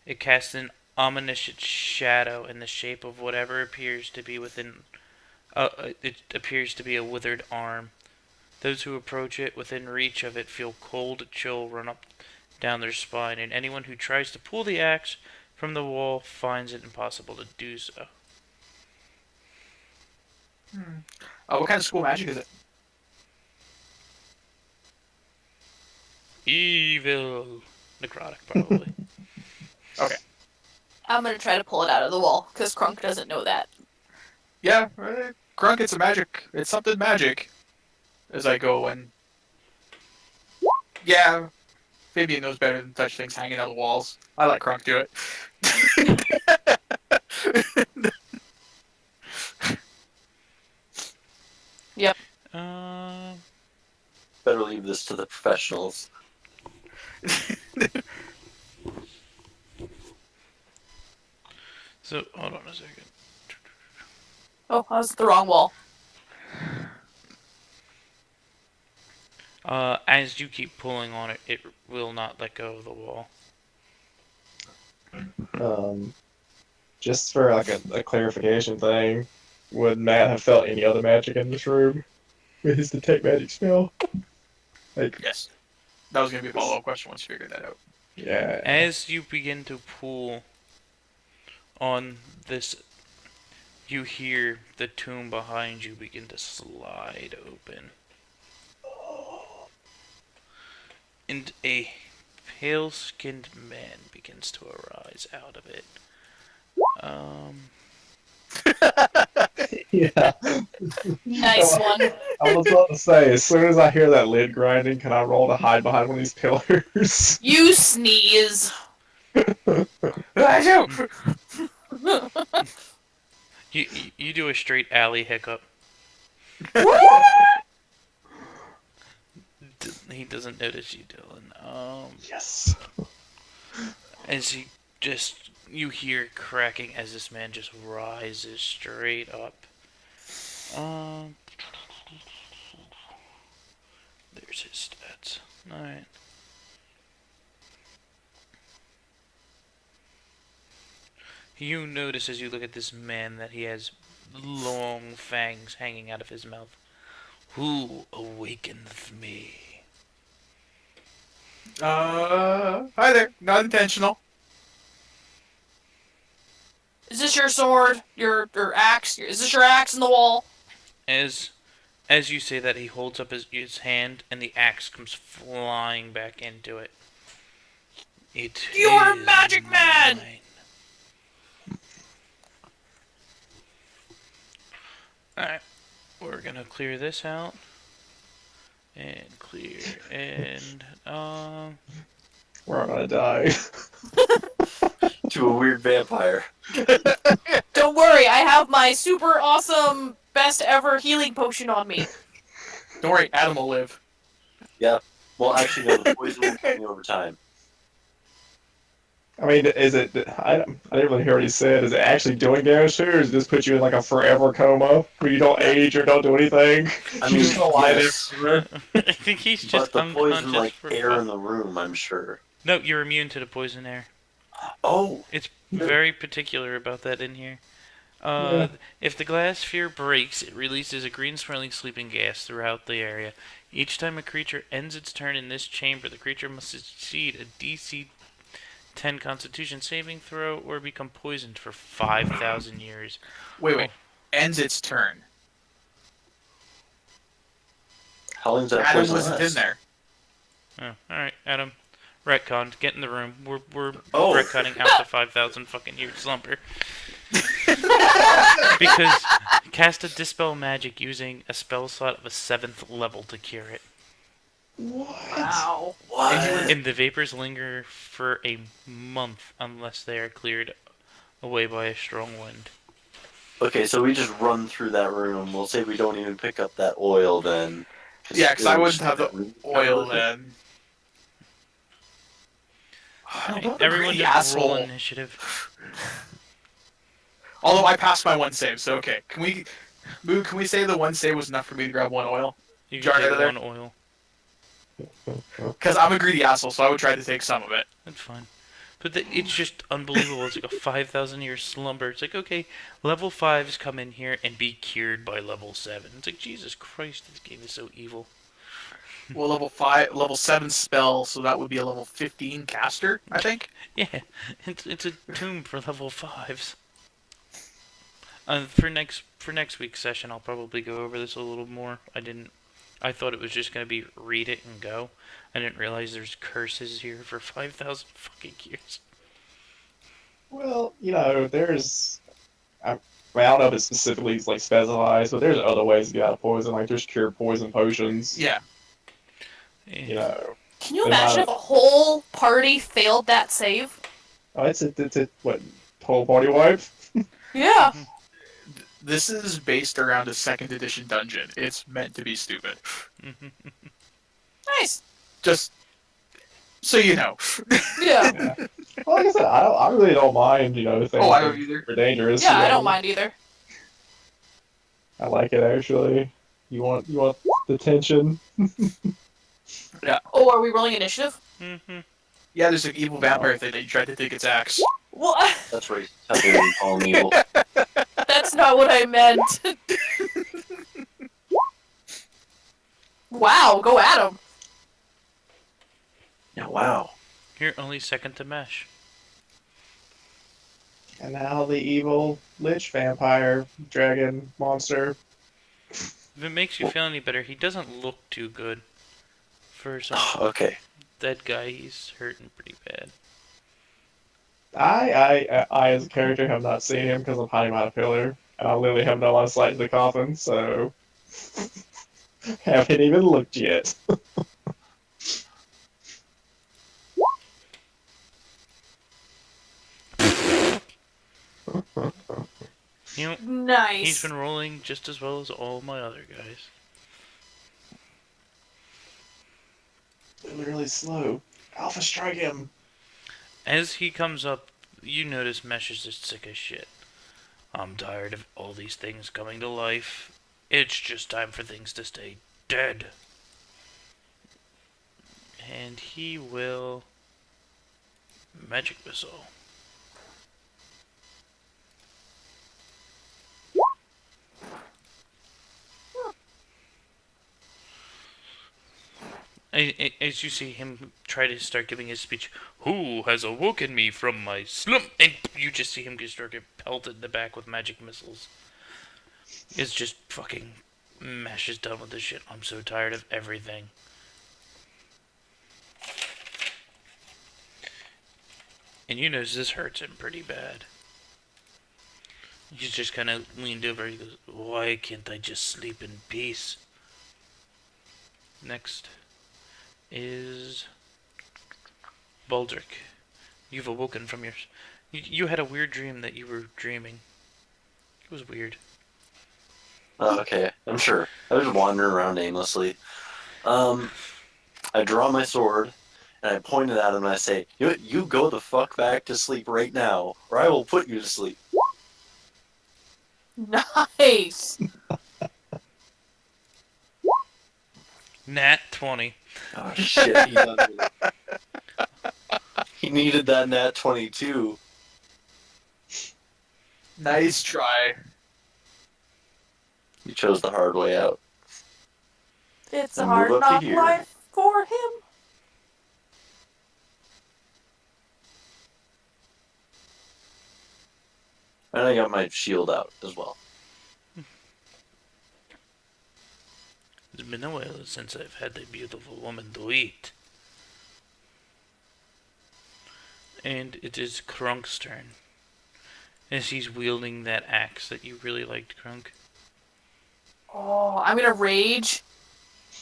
It casts an ominous shadow in the shape of whatever appears to be within. It appears to be a withered arm. Those who approach it within reach of it feel cold chill run up down their spine, and anyone who tries to pull the axe from the wall finds it impossible to do so. What kind of school magic is it? Evil. Necrotic, probably. Okay. I'm gonna try to pull it out of the wall because Krunk doesn't know that. Yeah, Grunk, it's a magic. It's something magic. As I go and... Yeah, Fabian knows better than such things hanging on the walls. I let Grunk do it. Yep. Better leave this to the professionals. So, hold on a second. Oh, I was at the wrong wall. As you keep pulling on it, it will not let go of the wall. Just for like a clarification thing, would Matt have felt any other magic in this room with his detect magic spell? Like, Yes. That was going to be a follow-up question once you figured that out. yeah. As you begin to pull on this, you hear the tomb behind you begin to slide open. And a pale-skinned man begins to arise out of it. Yeah. Nice one. I was about to say, as soon as I hear that lid grinding, can I roll to hide behind one of these pillars? You sneeze. I do! You do a straight alley hiccup. He doesn't notice you, Dylan. Yes. As you hear cracking as this man just rises straight up. There's his stats. Alright. You notice as you look at this man that he has long fangs hanging out of his mouth. Who awakeneth me? Hi there. Not intentional. Is this your sword? Your axe? Is this your axe in the wall? As you say that, he holds up his hand, and the axe comes flying back into it. You're a is magic man! mine. Alright, we're gonna clear this out. And clear, and, We're all gonna die. To a weird vampire. Don't worry, I have my super awesome, best ever healing potion on me. Don't worry, Adam will live. Yeah. Well, actually, no, the poison will kill me over time. I mean, is it? I didn't really hear what he said. Is it actually doing damage to you, or does it just put you in like a forever coma where you don't age or don't do anything? I You mean, just gonna lie yes, there. I think he's just but the unconscious poison, like, for air fun. in the room, I'm sure. No, you're immune to the poison air. Oh! It's No. very particular about that in here. Yeah. If the glass sphere breaks, it releases a green-smelling sleeping gas throughout the area. Each time a creature ends its turn in this chamber, the creature must succeed a DC 10 Constitution saving throw or become poisoned for 5,000 years. Wait. Ends its turn. How long's that Adam poison wasn't last? in there. Oh, alright, Adam. Retconned. Get in the room. We're Oh. retconning out the 5,000 fucking year slumber. Because cast a Dispel Magic using a spell slot of a 7th level to cure it. Wow. What? And the vapors linger for a month unless they are cleared away by a strong wind. Okay, so we just run through that room. We'll say we don't even pick up that oil then. Yeah, because I it'll wouldn't just have the that room oil covered. then. Alright, What a everyone greedy just roll asshole. initiative. Although I passed my one save, so okay. Can we say the one save was enough for me to grab one oil? You Jar can out take of there? one oil. Because I'm a greedy asshole, so I would try to take some of it. That's fine. But it's just unbelievable. It's like a 5,000 year slumber. It's like, okay, level 5s come in here and be cured by level 7. It's like, Jesus Christ, this game is so evil. well, level 7 spell, so that would be a level 15 caster, I think. Yeah, it's a tomb for level 5s. For next week's session, I'll probably go over this a little more. I thought it was just gonna be read it and go. I didn't realize there's curses here for 5,000 fucking years. Well, there's. I don't know if it's specifically like specialized, but there's other ways to get out of poison. Like there's cure poison potions. Yeah. Yeah. Can you But imagine not- if a whole party failed that save? Oh, it's what whole party wipe. Yeah. This is based around a 2nd edition dungeon. It's meant to be stupid. Nice. Just so you know. Yeah. Yeah. Well, like I said, I really don't mind. Things Oh, I don't that either. are dangerous. Yeah, I don't mind either. I like it actually. You want the tension. Oh, are we rolling initiative? Yeah, there's an evil vampire thing that you tried to take its axe. What? That's right. How dare you call me evil? That's not what I meant. Wow, go at him. Yeah, wow. You're only second to Mesh. And now the evil lich vampire dragon monster. If it makes you feel any better, he doesn't look too good. For some Okay. dead guy, he's hurting pretty bad. I as a character have not seen him because I'm hiding behind a pillar, and I literally have no line of sight to the coffin, so haven't even looked yet. You know, Nice. he's been rolling just as well as all my other guys. They're really slow. Alpha strike him. As he comes up, you notice Mesh is just sick as shit. I'm tired of all these things coming to life. It's just time for things to stay dead. And he will magic missile. As you see him try to start giving his speech, who has awoken me from my slump? And you just see him just start get pelted in the back with magic missiles. It's just fucking Mesh is done with this shit. I'm so tired of everything. And you notice this hurts him pretty bad. He's just kind of leaned over. He goes, "Why can't I just sleep in peace?" Next is Baldric. You've awoken from your... You had a weird dream that you were dreaming. It was weird. Oh, okay, I'm sure. I was wandering around aimlessly. I draw my sword, and I point it at him, and I say, "You know what? You go the fuck back to sleep right now, or I will put you to sleep." Nice. Nat 20. Oh shit, he does it. He needed that nat 22. Nice try. He chose the hard way out. It's a And hard move up to knock here. life for him. And I got my shield out as well. It's been a while since I've had a beautiful woman to eat. And it is Krunk's turn. As he's wielding that axe that you really liked, Krunk. Oh, I'm gonna rage.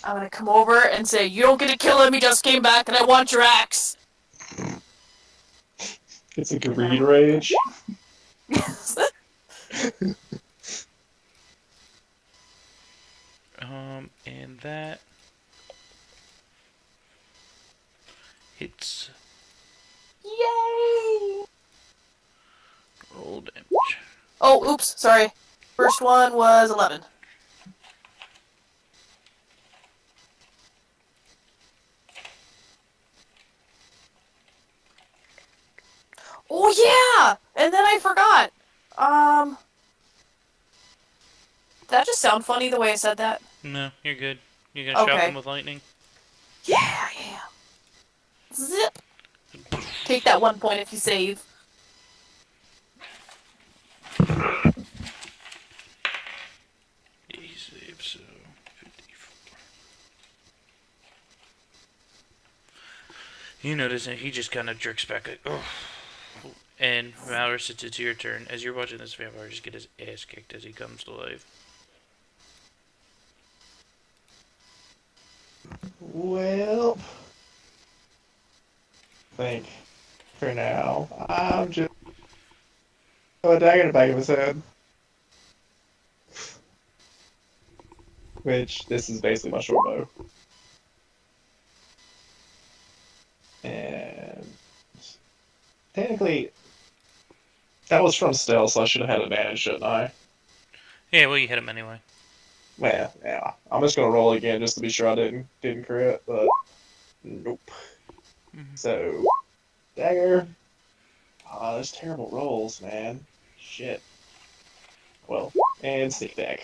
I'm gonna come over and say, "You don't get to kill him. He just came back, and I want your axe." It's a greed rage. And that hits Yay! roll damage. Oh, oops, sorry. First one was 11. Oh yeah! And then I forgot. That just sound funny the way I said that. No, you're good. You gonna shock Okay. him with lightning? Zip. Take that 1 point if you save. He saves, so 54. You notice that he just kind of jerks back like, oh. And Malrus, it's your turn. As you're watching this vampire just get his ass kicked as he comes to life. Well, I think for now, I'm just a dagger in the back of his head. Which, this is basically my short bow. And technically, that was from stealth, so I should have had advantage, shouldn't I? Yeah, well, you hit him anyway. Well, yeah. I'm just gonna roll again just to be sure I didn't crit, but nope. So, dagger. Ah, those terrible rolls, man. Shit. Well, and sneak attack.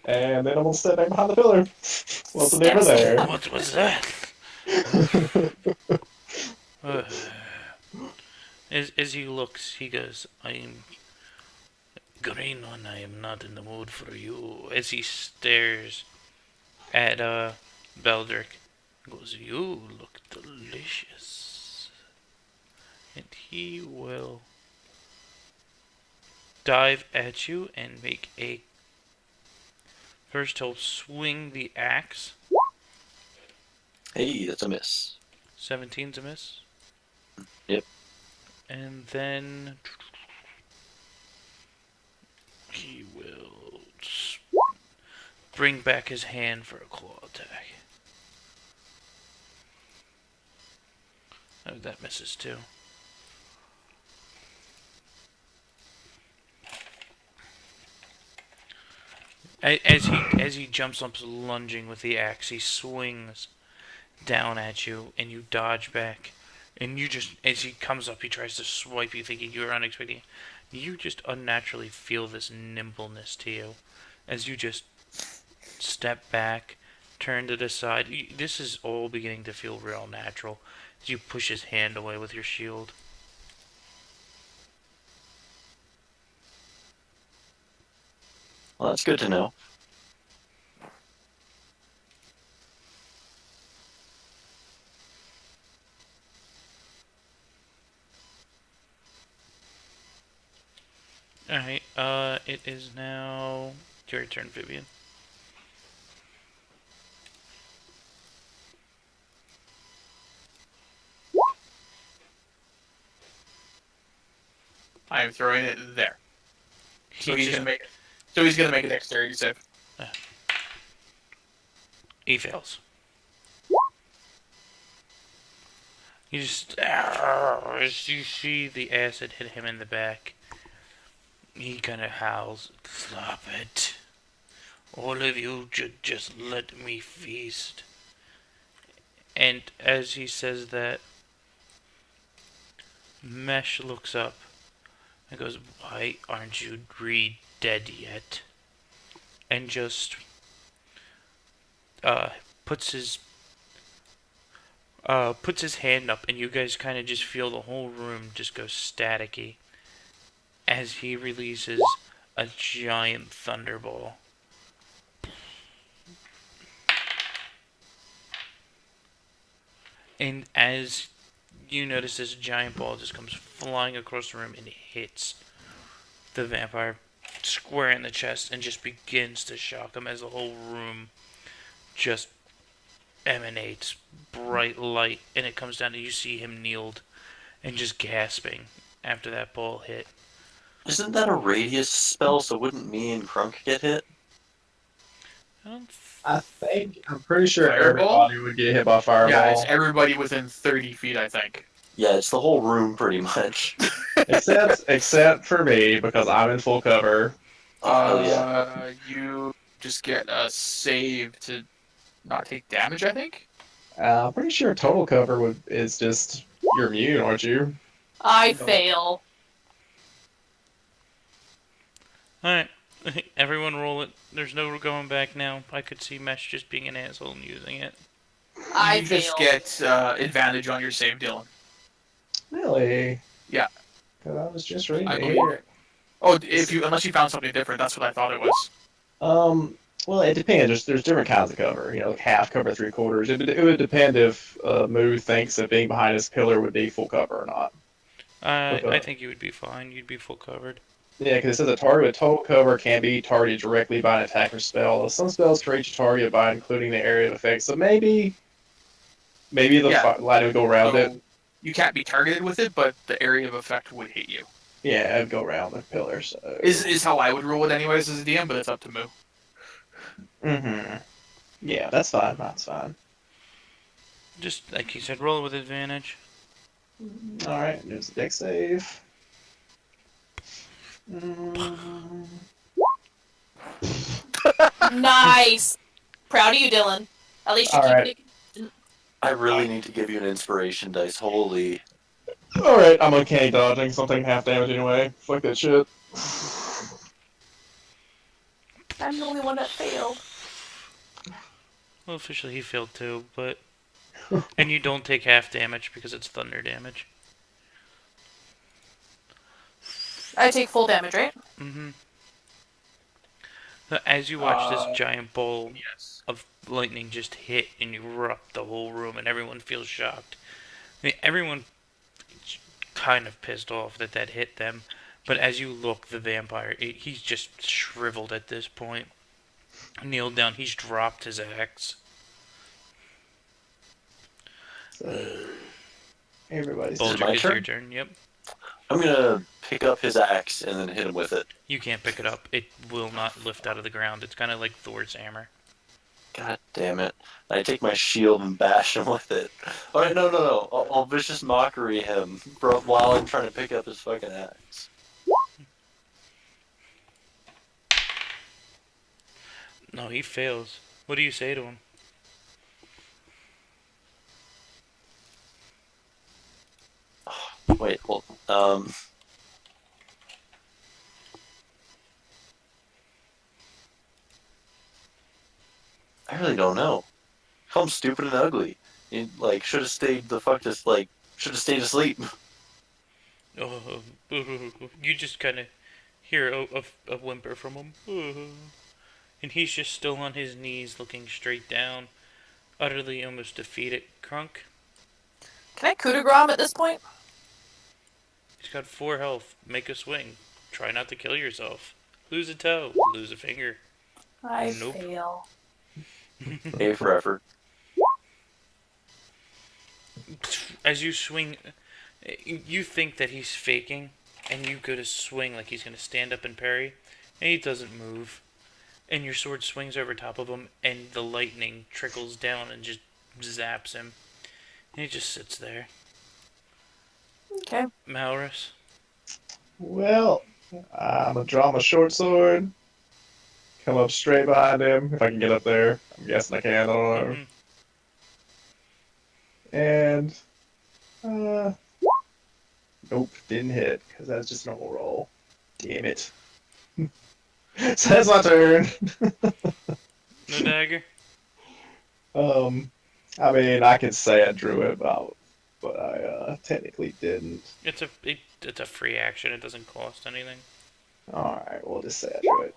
And then I'm gonna step back behind the pillar. What's the neighbor there? What was that? As he looks, he goes, I'm green one, I am not in the mood for you. As he stares at Beldrick, goes, you look delicious. And he will dive at you and make a... First he'll swing the axe. Hey, that's a miss. 17's a miss. Yep. And then he will bring back his hand for a claw attack. Oh, that misses too. As he jumps up, lunging with the axe, he swings down at you, and you dodge back. And you just, as he comes up, he tries to swipe you, thinking you are unexpected. You just unnaturally feel this nimbleness to you, as you just step back, turn to the side. This is all beginning to feel real natural, as you push his hand away with your shield. Well, that's good to know. Alright, it is now your turn, Vivian. I am throwing it there. So he's just- gonna make it. So he's gonna make a dexterity save. He fails. You just, as you see the acid hit him in the back, he kind of howls, "Stop it. All of you should just let me feast." And as he says that, Mesh looks up and goes, "Why aren't you dead yet?" And just puts his hand up, and you guys kind of just feel the whole room just go staticky as he releases a giant thunderball. And as you notice, this giant ball just comes flying across the room and hits the vampire square in the chest and just begins to shock him as the whole room just emanates bright light, and it comes down to you see him kneeled and just gasping after that ball hit. Isn't that a radius spell, so wouldn't me and Crunk get hit? I'm pretty sure Fireball? everybody would get hit by fireball. Yeah, it's everybody within 30 feet, I think. Yeah, it's the whole room pretty much. except for me, because I'm in full cover. Oh, yeah. You just get a save to not take damage, I think? I'm pretty sure total cover is just you're immune, aren't you? I fail. Alright, everyone roll it. There's no going back now. I could see Mesh just being an asshole and using it. I you just failed. get advantage on your save, Dylan. Really? Yeah. Because I was just reading I it believe. here. Oh, unless you found something different, that's what I thought it was. Well, it depends. There's different kinds of cover. You know, like half cover, three quarters. It would depend if Moo thinks that being behind his pillar would be full cover or not. I Because, think you would be fine. You'd be full covered. yeah, because it says a target with total cover can be targeted directly by an attacker's spell. Though some spells can reach a target by including the area of effect. So maybe the Yeah. lightning would go around it. So you can't be targeted with it, but the area of effect would hit you. Yeah, it'd go around the pillar. So Is how I would rule it anyways as a DM, but it's up to Moo. Yeah, that's fine. That's fine. Just like he said, roll with advantage. All right, there's the deck save. Mm. Nice. Proud of you, Dylan. At least you All keep right. it. I really need to give you an inspiration dice. Holy. All right, I'm uncanny dodging something half damage anyway. Fuck that shit. I'm the only one that failed. Well, officially he failed too, but and you don't take half damage because it's thunder damage. I take full damage, right? Mm-hmm. So as you watch this giant ball Yes. of lightning just hit and erupt the whole room, and everyone feels shocked. I mean, everyone kind of pissed off that hit them, but as you look, the vampire, he's just shriveled at this point. Kneeled down, he's dropped his axe. So, everybody's Is it Baldric, my it's your turn? turn. Yep. I'm gonna pick up his axe and then hit him with it. You can't pick it up. It will not lift out of the ground. It's kind of like Thor's hammer. God damn it. I take my shield and bash him with it. Alright, no. I'll vicious mockery him while I'm trying to pick up his fucking axe. No, he fails. What do you say to him? Wait, well, I really don't know. Call him stupid and ugly. You, like, should have stayed the fuck just, like, should have stayed asleep. Oh, you just kind of hear a whimper from him. And he's just still on his knees looking straight down, utterly almost defeated. Crunk, Can I coup de grace him at this point? he's got 4 health. Make a swing. Try not to kill yourself. Lose a toe. Lose a finger. I Nope. fail. A for effort. As you swing, you think that he's faking, and you go to swing like he's going to stand up and parry, and he doesn't move. And your sword swings over top of him, and the lightning trickles down and just zaps him. And he just sits there. Okay. Malrus, Well, I'm gonna draw my short sword. Come up straight behind him if I can get up there. I'm guessing I can. I don't know. Mhm. And nope, didn't hit because that's just a normal roll. Damn it. So that's my turn. No dagger. I mean, I could say I drew it out, but I technically didn't. It's a free action. It doesn't cost anything. All right, we'll just say I drew it.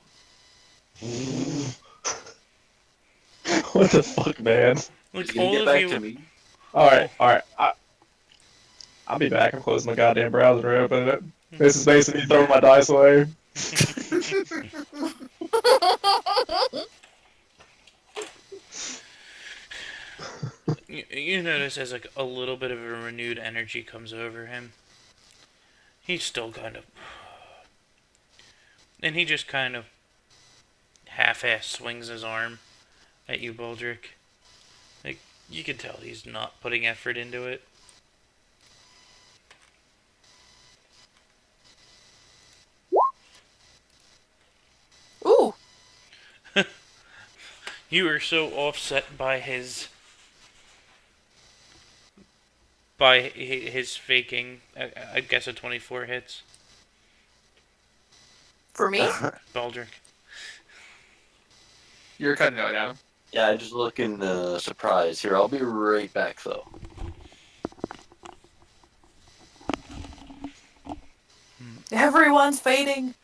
What the fuck, man? Look, He's gonna all get of back you. to me. All right. I'll be back. I'm closing my goddamn browser and opening it. This is basically throwing my dice away. You notice as like a little bit of a renewed energy comes over him. He's still kind of, and he just kind of half-ass swings his arm at you, Baldric. Like you can tell he's not putting effort into it. Ooh. You are so offset by his faking. I guess a 24 hits, For me? Baldric. You're cutting out, Adam. Yeah, I just looking surprised here. I'll be right back though. Everyone's fading.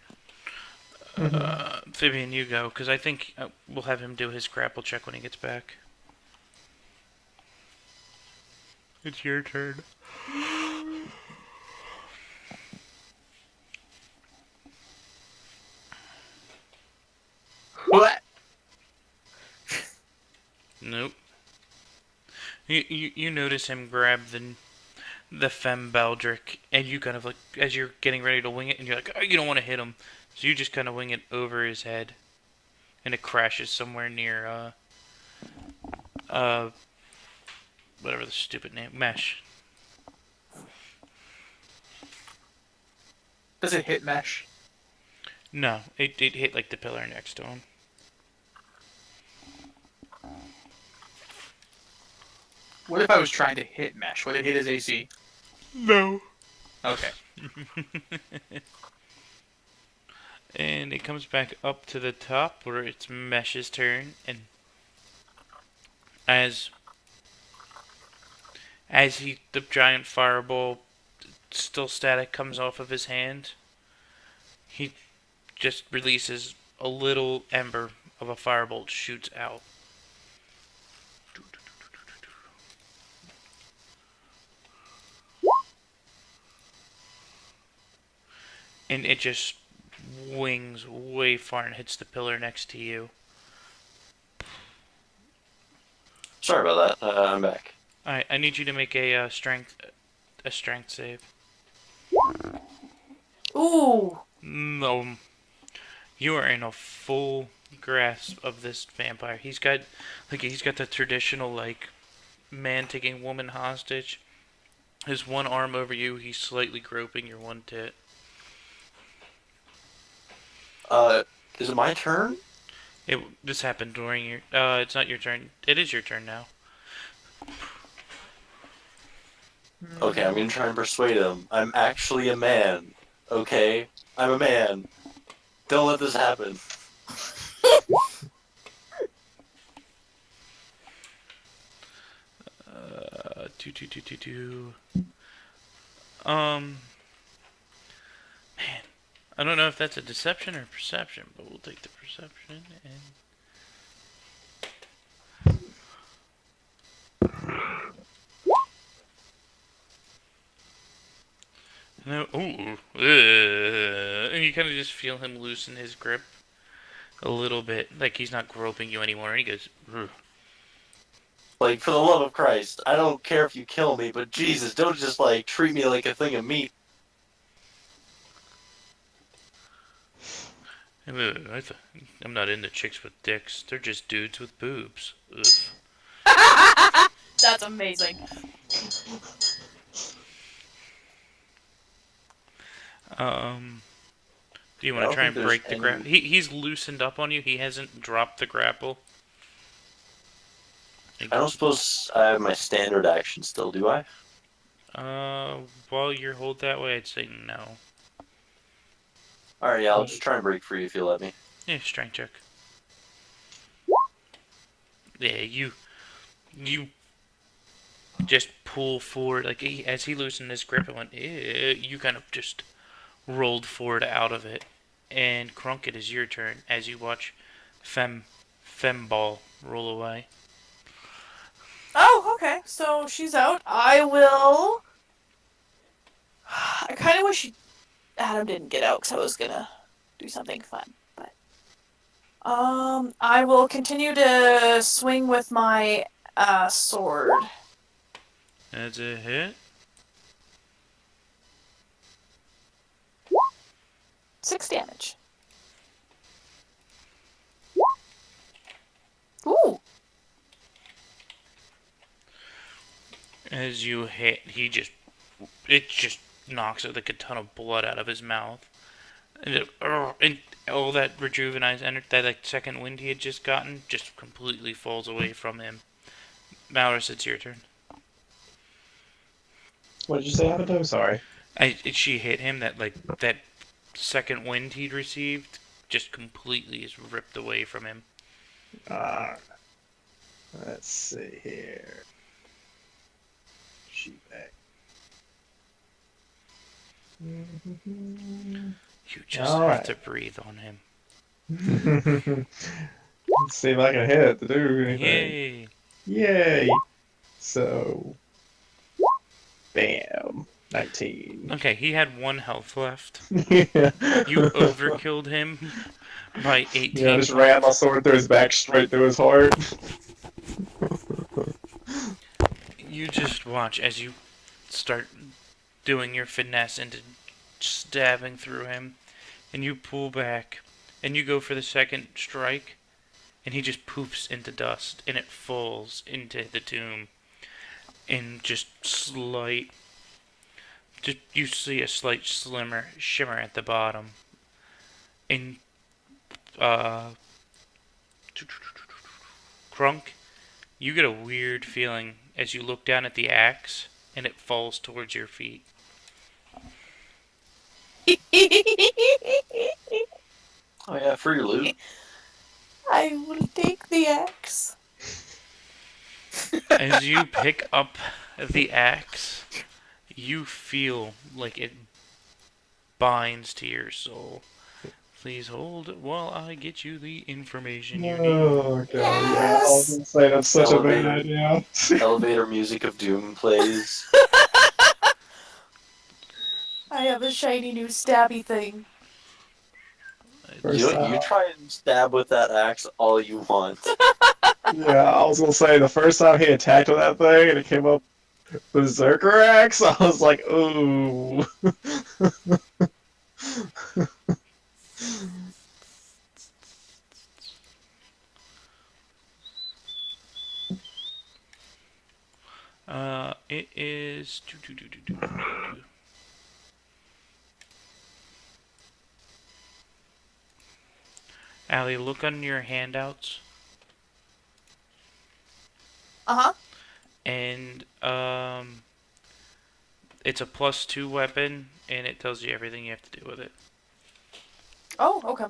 Vivian, you go, because I think we'll have him do his grapple check when he gets back. It's your turn. What? Nope. You notice him grab the Fem Baldric, and you kind of like, as you're getting ready to wing it, and you're like, oh, you don't want to hit him, so you just kind of wing it over his head, and it crashes somewhere near uh whatever the stupid name, Mesh. Does it hit Mesh? No, it hit like the pillar next to him. What if I was trying to hit Mesh? Would it hit his AC? No. Okay. And it comes back up to the top where it's Mesh's turn, and as the giant fireball, still static, comes off of his hand, he just releases a little ember of a firebolt, shoots out. And it just wings way far and hits the pillar next to you. Sorry about that. I'm back. Alright, I need you to make a strength save. Ooh. No, you are in a full grasp of this vampire. He's got the traditional like man taking woman hostage. His one arm over you, he's slightly groping your one tit. Is it my turn? This happened during your. It's not your turn. It is your turn now. Okay, I'm gonna try and persuade him. I'm actually a man. Okay? I'm a man. Don't let this happen. Two. Man, I don't know if that's a deception or perception, but we'll take the perception and. No, ooh, and you kind of just feel him loosen his grip a little bit, like he's not groping you anymore. And he goes, ugh. Like, for the love of Christ, I don't care if you kill me, but Jesus, don't just, like, treat me like a thing of meat. I'm not into chicks with dicks. They're just dudes with boobs. Ugh. That's amazing. Do you I want don't to try think and there's break the any- grapple? He's loosened up on you. He hasn't dropped the grapple. I don't suppose I have my standard action still, do I? While you're hold that way, I'd say no. Alright, yeah, I'll just try and break free if you let me. Yeah, strength check. Yeah, you just pull forward, like as he loosened his grip and went, you kind of just rolled forward out of it. And Krunk, it is your turn as you watch Femball roll away. Oh, okay. So she's out. I will. I kind of wish Adam didn't get out because I was gonna do something fun, but I will continue to swing with my sword. That's a hit. 6 damage. Ooh. As you hit, it just knocks like a ton of blood out of his mouth. And all that rejuvenized energy, that like second wind he had just gotten, just completely falls away from him. Maurus, it's your turn. What did you say happened to him? Sorry. She hit him. That second wind he'd received just completely is ripped away from him. Let's see here. Sheep back. You just All have right. to breathe on him. Let's see if I can hit it to do anything. Yay! Yay! So, bam, 19. Okay, he had 1 health left. Yeah. You overkilled him by 18. Yeah, I just ran my sword through his back, straight through his heart. You just watch as you start doing your finesse into stabbing through him, and you pull back, and you go for the second strike, and he just poofs into dust, and it falls into the tomb, and just you see a slight shimmer at the bottom, and Crunk, you get a weird feeling as you look down at the axe, and it falls towards your feet. Oh yeah, free loot. I will take the axe. As you pick up the axe, you feel like it binds to your soul. Please hold while I get you the information you need. Oh god, yeah, I was gonna say that's such a bad idea. Elevator music of doom plays. I have a shiny new stabby thing. First You time. try and stab with that axe all you want. Yeah, I was gonna say the first time he attacked with that thing and it came up Berserker Axe, I was like, ooh. It is. Allie, look on your handouts, Uh-huh. and it's a +2 weapon, and it tells you everything you have to do with it. Oh, okay.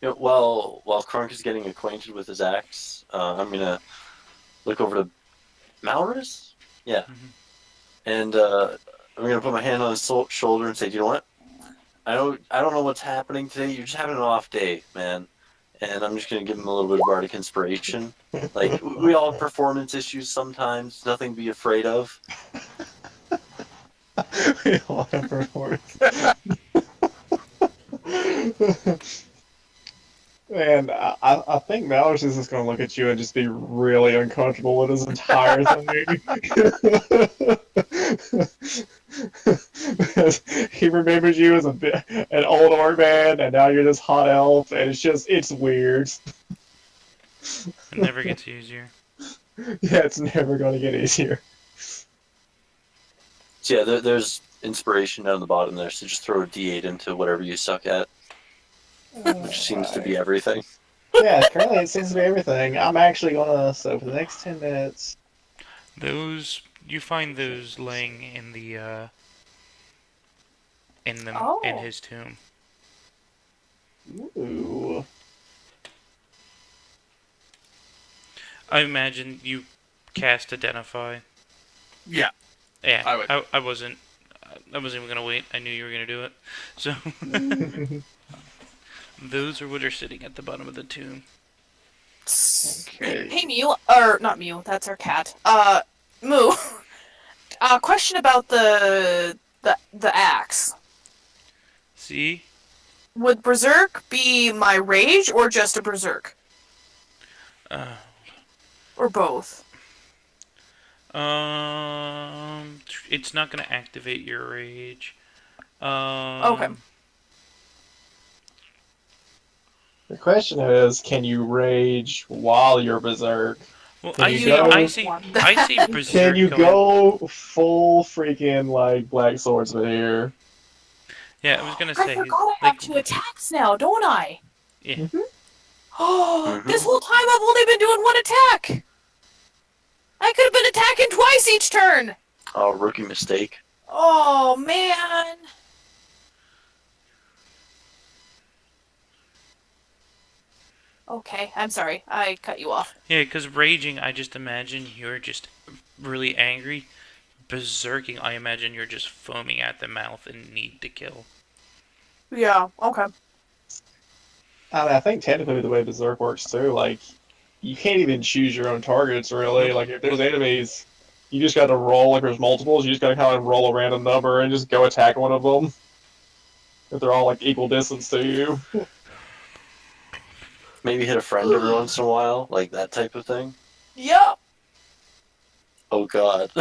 You know, while Krunk is getting acquainted with his axe, I'm gonna look over to Malrus. Yeah, Mhm. and I'm gonna put my hand on his shoulder and say, "Do you know what? I don't know what's happening today. You're just having an off day, man." And I'm just gonna give him a little bit of bardic inspiration. Like we all have performance issues sometimes. Nothing to be afraid of. We all have performance. And I think Malus is just gonna look at you and just be really uncomfortable with his entire thing. Because he remembers you as an old orc man, and now you're this hot elf, and it's weird. It never gets easier. Yeah, it's never gonna get easier. So yeah, there's inspiration down the bottom there. So just throw a D8 into whatever you suck at, which seems to be everything. Yeah, currently it seems to be everything. I'm actually gonna, so for the next 10 minutes. You find those laying in the in Oh. his tomb. Ooh. I imagine you cast Identify. Yeah. Yeah, I would. I wasn't even gonna wait. I knew you were gonna do it. So those are what are sitting at the bottom of the tomb. Okay. Hey, Mew, or not Mew, that's our cat. Moo. Question about the axe. See? Would Berserk be my rage or just a Berserk? Or both? It's not gonna activate your rage. Okay. The question is, can you rage while you're berserk? Well, Can I you see. go- I see. I see berserk. Can you going- go full freaking like black swordsman here? Yeah, I was gonna I say. forgot I have 2 attacks now, don't I? Yeah. Oh, this whole time I've only been doing 1 attack! I could have been attacking twice each turn! Oh, rookie mistake. Oh, man! Okay, I'm sorry. I cut you off. Yeah, because raging, I just imagine you're just really angry. Berserking, I imagine you're just foaming at the mouth and need to kill. Yeah, okay. I mean, I think technically the way Berserk works too, like you can't even choose your own targets really. Like if there's enemies, you just got to roll. Like there's multiples, you just got to kind of roll a random number and just go attack one of them. If they're all like equal distance to you. Maybe hit a friend every once in a while, like that type of thing. Yeah. Oh god.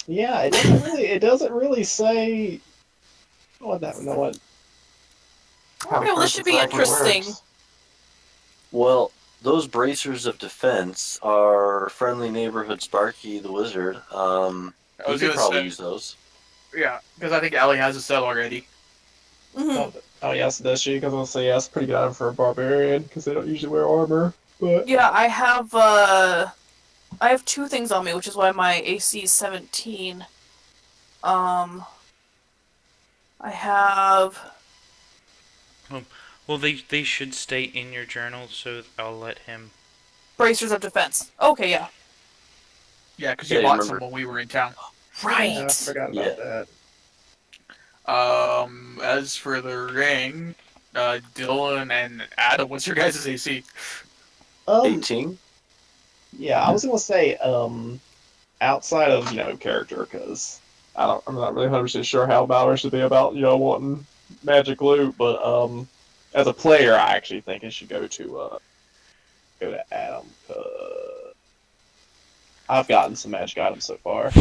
Yeah, it doesn't really say. Oh, that no what. Okay, well, this should be interesting. Well, those bracers of defense are friendly neighborhood Sparky the Wizard. I You was could gonna probably say, use those. yeah, because I think Allie has a set already. Hmm. Oh yes, does she? Because I'll say yes, pretty good item for a barbarian because they don't usually wear armor. But Yeah, I have two things on me, which is why my AC is 17. I have. Well, they should stay in your journal, so I'll let him. Bracers of defense. Okay, yeah. Yeah, because Yeah, you I bought remember. some when we were in town. Right. yeah, I forgot about Yeah. that. As for the ring, Dylan and Adam, what's your guys' AC? 18? Yeah, I was gonna say outside of character because I'm not really 100% sure how Valor should be about wanting magic loot, but as a player, I actually think it should go to Adam. I've gotten some magic items so far.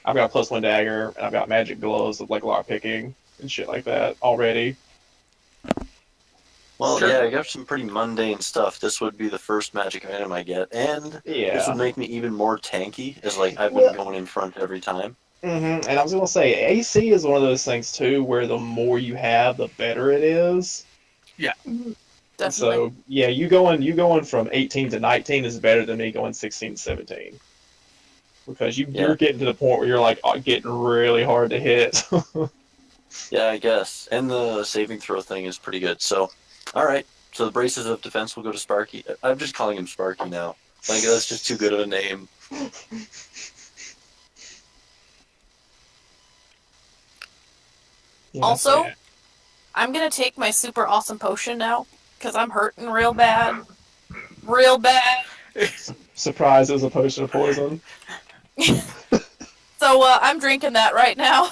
I've got +1 dagger, and I've got magic gloves of like lock picking and shit like that already. Well, Sure. yeah, I got some pretty mundane stuff. This would be the first magic item I get, and this Yeah. would make me even more tanky, as like I've Well- been going in front every time. And I was gonna say AC is one of those things too, where the more you have, the better it is. Definitely. So yeah, you going from 18 to 19 is better than me going 16 to 17. Because Yeah. you're getting to the point where you're like getting really hard to hit. Yeah, I guess. And the saving throw thing is pretty good. So, all right. So the braces of defense will go to Sparky. I'm just calling him Sparky now. Like that's just too good of a name. Yeah, Also- so, I'm gonna take my super awesome potion now, because I'm hurting real bad. Real bad. surprise, it was a potion of poison. So, I'm drinking that right now.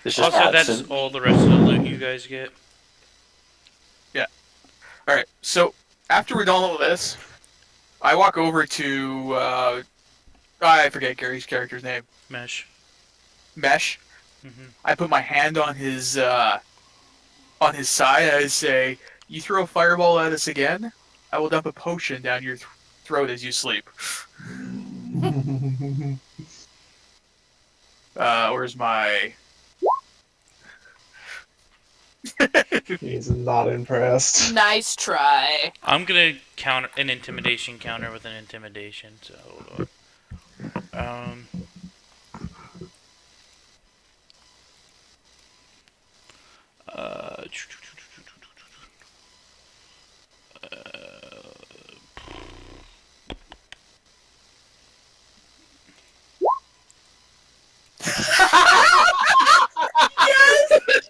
It's just Also, that's absent. all the rest of the loot you guys get. Alright, so after we're done with this, I walk over to, I forget Gary's character's name. Mesh. Mesh. Hmm. I put my hand on his side. I say, "You throw a fireball at us again, I will dump a potion down your throat as you sleep." Where's my? He's not impressed. Nice try. I'm gonna counter an intimidation counter with an intimidation. So hold on. Uh,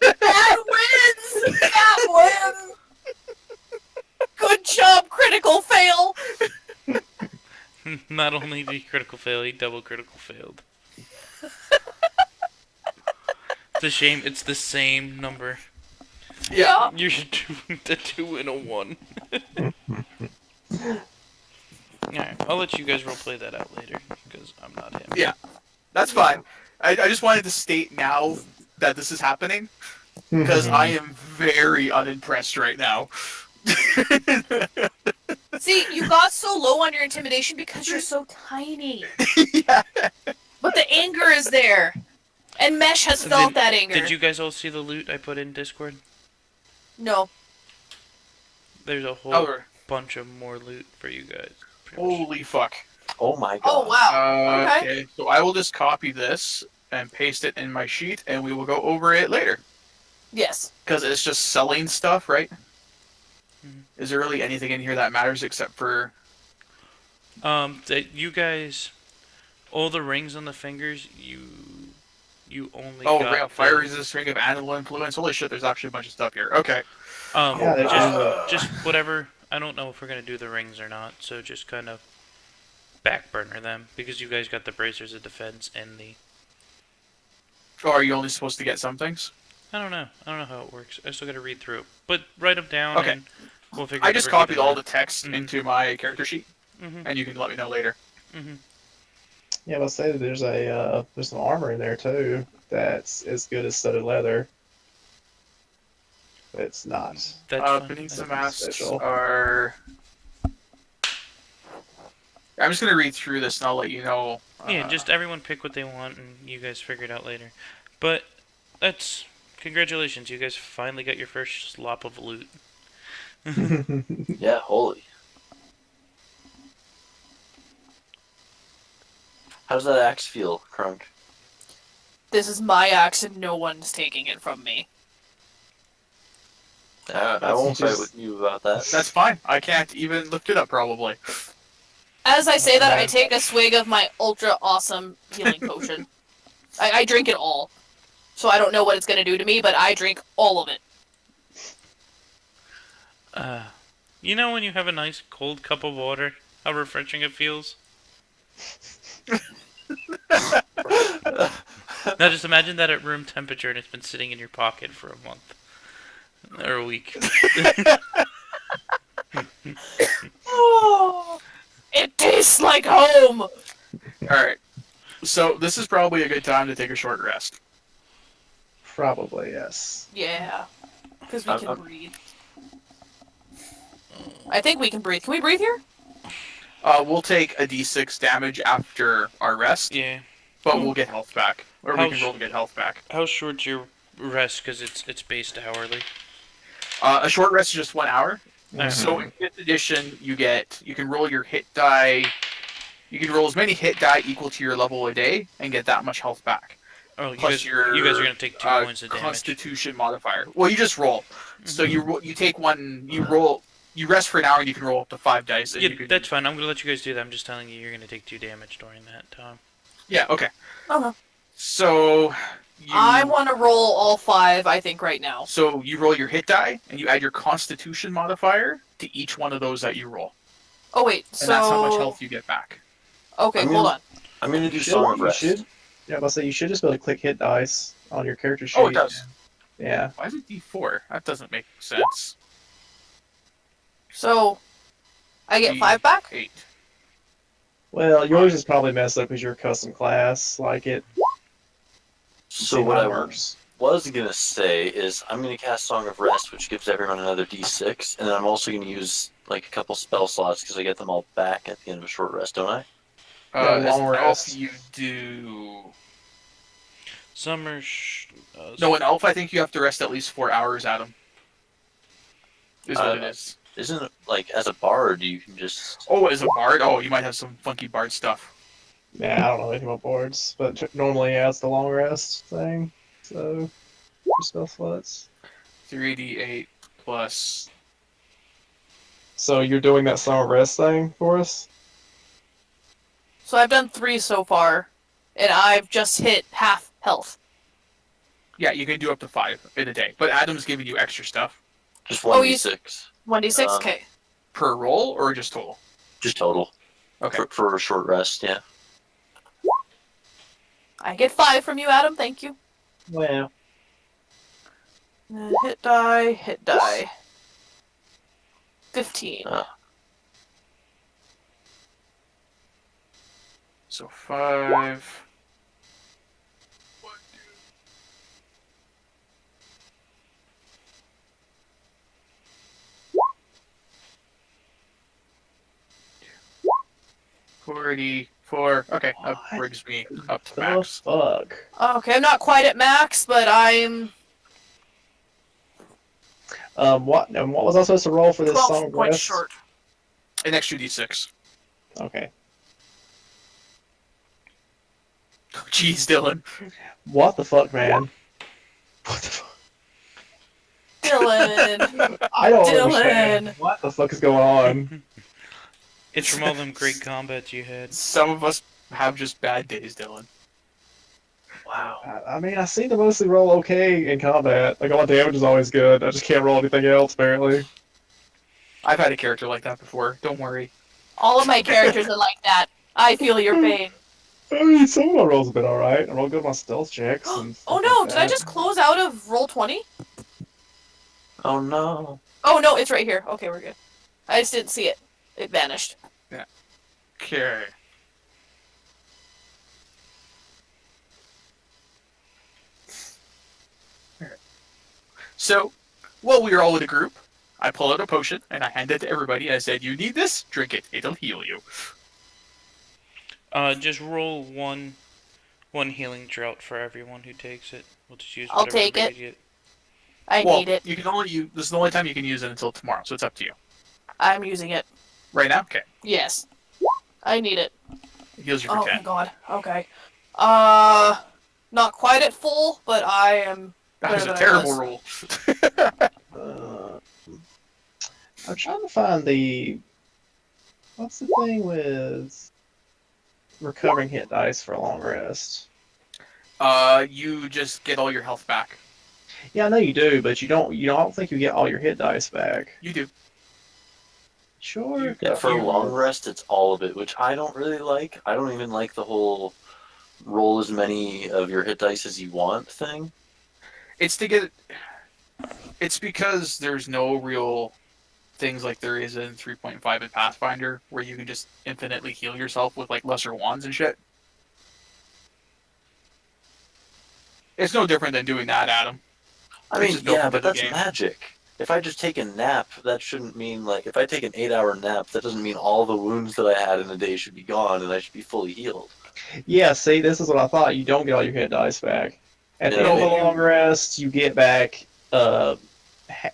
That wins! That wins! Good job, critical fail! Not only did he critical fail, he double critical failed. It's a shame. It's the same number. Yeah. You're doing a 2 and a 1. Alright, I'll let you guys roleplay that out later, because I'm not him. Yeah, that's fine. I just wanted to state now that this is happening because I am very unimpressed right now. See, you got so low on your intimidation because you're so tiny. Yeah. But the anger is there. And Mesh has felt that anger. Did you guys all see the loot I put in Discord? No. There's a whole Oh, bunch of more loot for you guys. pretty much. holy fuck. Oh my god. Oh, wow. Okay. Okay, so I will just copy this and paste it in my sheet, and we will go over it later. Yes. Because it's just selling stuff, right? Mhm. Is there really anything in here that matters except for... That you guys, all the rings on the fingers, you only Oh, got fire the, resist, ring of animal influence. Holy shit, there's actually a bunch of stuff here. Okay. Yeah, there's just whatever. I don't know if we're gonna do the rings or not, so just kind of back burner them because you guys got the bracers of defense and the. Or are you only supposed to get some things? I don't know. I don't know how it works. I still gotta read through it, but write them down Okay. and we'll figure. I just copied all the text Mhm. into my character sheet, Mhm. and you can let me know later. Mhm. Yeah, let's say that there's some armor in there too that's as good as studded leather. But it's not. That's fine. Beneath the Nothing masks special. are... I'm just gonna read through this and I'll let you know. Yeah, just everyone pick what they want and you guys figure it out later. But that's congratulations, you guys finally got your first slop of loot. Yeah, holy. How does that axe feel, Crunk? This is my axe and no one's taking it from me. I won't fight just- with you about that. That's fine. I can't even lift it up, probably. As I say that, I Okay. take a swig of my ultra awesome healing potion. I drink it all. So I don't know what it's gonna do to me, but I drink all of it. You know when you have a nice cold cup of water, how refreshing it feels? Now just imagine that at room temperature and it's been sitting in your pocket for a month. Or a week. Oh, it tastes like home! Alright. So, this is probably a good time to take a short rest. Probably, yes. Yeah. Because we I'm- can I'm- breathe. I think we can breathe. Can we breathe here? We'll take a d6 damage after our rest, Yeah. but we'll get health back. Or we How can sh- roll to get health back. How short's your rest? Because it's based hourly. A short rest is just 1 hour. Mhm. So in 5th edition, you can roll your hit die. You can roll as many hit die equal to your level a day and get that much health back. Oh, you Plus guys, your you guys are gonna take 2 points of damage. Constitution modifier. Well, you just roll. So you take one. You roll. You rest for an hour and you can roll up to 5 dice. And Yeah, you can, that's fine. I'm gonna let you guys do that. I'm just telling you, you're gonna take 2 damage during that time. Yeah. Okay. Uh-huh. So I want to roll all 5, I think, right now. So you roll your hit die and you add your Constitution modifier to each one of those that you roll, Oh, wait. and So... that's how much health you get back. Okay, I'm hold gonna- on. I'm gonna do You Song of you Rest. should. Yeah, I was about to say you should just be able to click hit dice on your character sheet. Oh, it does. Yeah. Why is it D4? That doesn't make sense. So, I get 5 back? 8. Well, yours is probably messed up because you're a custom class. Like it. So see what how I it works. was gonna say is I'm gonna cast Song of Rest, which gives everyone another D6, and then I'm also gonna use like a couple spell slots because I get them all back at the end of a short rest, don't I? Yeah, As long an elf, rest. you do. Summer. No, an elf. I think you have to rest at least 4 hours, Adam. Is what it Uh, is. Isn't it like as a bard you can just Oh, as a bard. Oh, you might have some funky bard stuff. Yeah, I don't know anything about boards, but normally yeah, it's the long rest thing. So, for spell slots. 3d8 plus. So you're doing that summer rest thing for us? So I've done 3 so far, and I've just hit half health. Yeah, you can do up to 5 in a day, but Adam's giving you extra stuff just Oh, 1d6 1d6? Um, Okay. per roll or just total. just total Okay. for a short rest. Yeah. I get 5 from you, Adam. Thank you. Well, Hit die, hit die. 15. So 5. $44. Okay, that What brings me up to the max. fuck? Okay, I'm not quite at max, but I'm What was I supposed to roll for this 12 song of points rest? short. An extra d6. Okay. Jeez, Dylan. What the fuck, man? What the fuck? Dylan. I don't Dylan. understand. What the fuck is going on? It's from all them great combats you had. Some of us have just bad days, Dylan. Wow. I mean, I seem to mostly roll okay in combat. Like, all my damage is always good. I just can't roll anything else, apparently. I've had a character like that before. Don't worry. All of my characters are like that. I feel your pain. I mean, some of my rolls have been alright. I roll good on my stealth checks and Oh stuff no, like did I that. just close out of Roll20? Oh no. Oh no, it's right here. Okay, we're good. I just didn't see it. It vanished. Okay. Alright. So, while we are all in a group, I pull out a potion and I hand it to everybody. I said, "You need this? Drink it. It'll heal you." Just roll one healing drought for everyone who takes it. We'll just use I'll whatever take it. grade you get. I Well, need it. you can only use. This is the only time you can use it until tomorrow, so it's up to you. I'm using it. Right now, okay. Yes. I need it. It heals you for Oh my 10. god. Okay. Not quite at full, but I am. That was better a than I terrible was. roll. I'm trying to find the. What's the thing with recovering hit dice for a long rest? You just get all your health back. Yeah, I know you do, but you don't. I don't think you get all your hit dice back. You do. Sure. Yeah, for a long rest, it's all of it, which I don't really like. I don't even like the whole roll as many of your hit dice as you want thing. It's to get. It's because there's no real things like there is in 3.5 in Pathfinder, where you can just infinitely heal yourself with like lesser wands and shit. It's no different than doing that, Adam. I It's mean, just built yeah, into but the that's game. magic. If I just take a nap, that shouldn't mean, like, if I take an 8-hour nap, that doesn't mean all the wounds that I had in a day should be gone and I should be fully healed. Yeah, see, this is what I thought. You don't get all your hit dice back. At the Yeah, end of but a you- long rest, you get back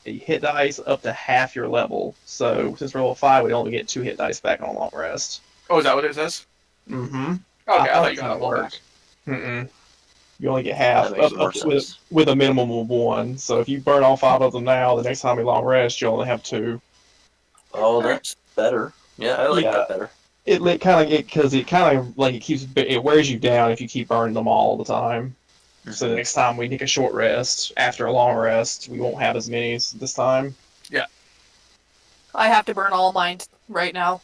hit dice up to half your level. So since we're level 5, we only get 2 hit dice back on a long rest. Oh, is that what it says? Mm-hmm. Okay, I thought you that's got how it it all works. back. Mm-mm. You only get half That makes up, more up with, sense. with a minimum of 1. So if you burn all 5 of them now, the next time you long rest, you only have 2. Oh, that's better. Yeah, I like Yeah. that better. It kind of because it kind of like it wears you down if you keep burning them all the time. So the next time we take a short rest after a long rest, we won't have as many as this time. I have to burn all mine right now.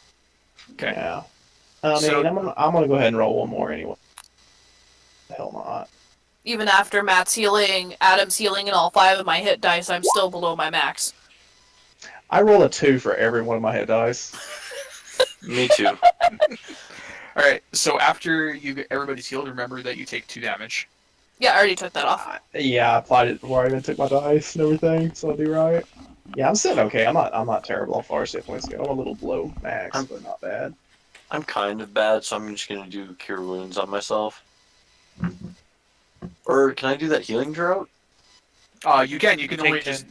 Okay. Yeah. I mean, So- I'm gonna go ahead and roll one more anyway. The hell not. Even after Matt's healing, Adam's healing, and all 5 of my hit dice, I'm still below my max. I roll a 2 for every one of my hit dice. Me too. All right. So after you get everybody's healed, remember that you take 2 damage. Yeah, I already took that off. Yeah, I applied it before I even took my dice and everything, so I'll do right. Yeah, I'm sitting okay. I'm not terrible on far save points go. I'm a little below max, but not bad. I'm kind of bad, so I'm just gonna do cure wounds on myself. Or can I do that healing drought? You can. You can Take only 10. just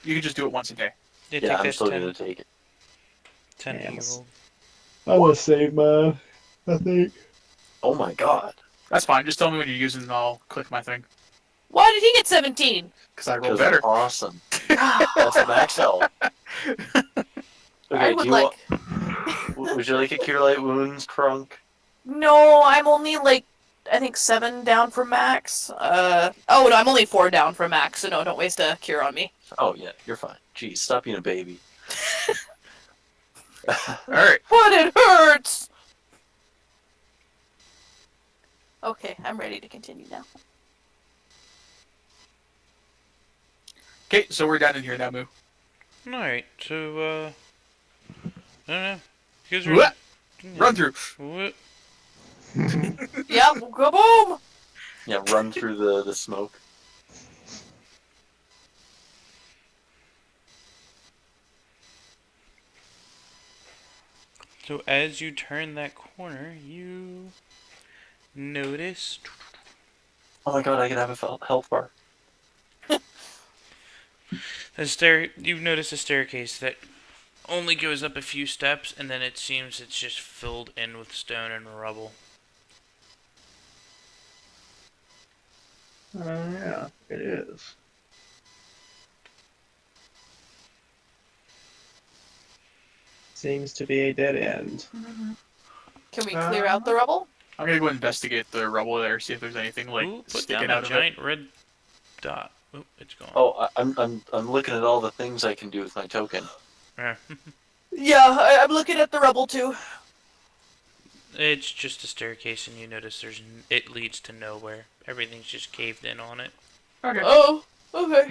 you can just do it once a day. Yeah, Yeah, take I'm that still 10, gonna take it. 10 Yeah, heal. I'm gonna save mine, I think. Oh my god. That's fine. Just tell me when you're using, and I'll click my thing. Why did he get 17? Because I roll Because better. I'm awesome. That's max health. I Okay, would do you like. would you like a cure light wounds, Crunk? No, I'm only like, I think 7 down from max. Oh no, I'm only 4 down from max, so no, don't waste a cure on me. Oh yeah, you're fine. Jeez, stop being a baby. All right. But it hurts! Okay, I'm ready to continue now. Okay. So we're down in here now, Moo. Alright, so, I don't know. You guys What? yeah. Run through. What? Yep, kaboom! Yeah, run through the smoke. So as you turn that corner, you notice Oh my god, I can have a health bar. you notice a staircase that only goes up a few steps, and then it seems it's just filled in with stone and rubble. Yeah, it is. seems to be a dead end. Can we clear out the rubble? I'm gonna go investigate the rubble there, see if there's anything like Who put sticking down out a of giant red dot? Oh, it's gone. Oh, I'm looking at all the things I can do with my token. Eh. Yeah, I'm looking at the rubble too. It's just a staircase, and you notice it leads to nowhere. Everything's just caved in on it. it. Okay. Oh, okay.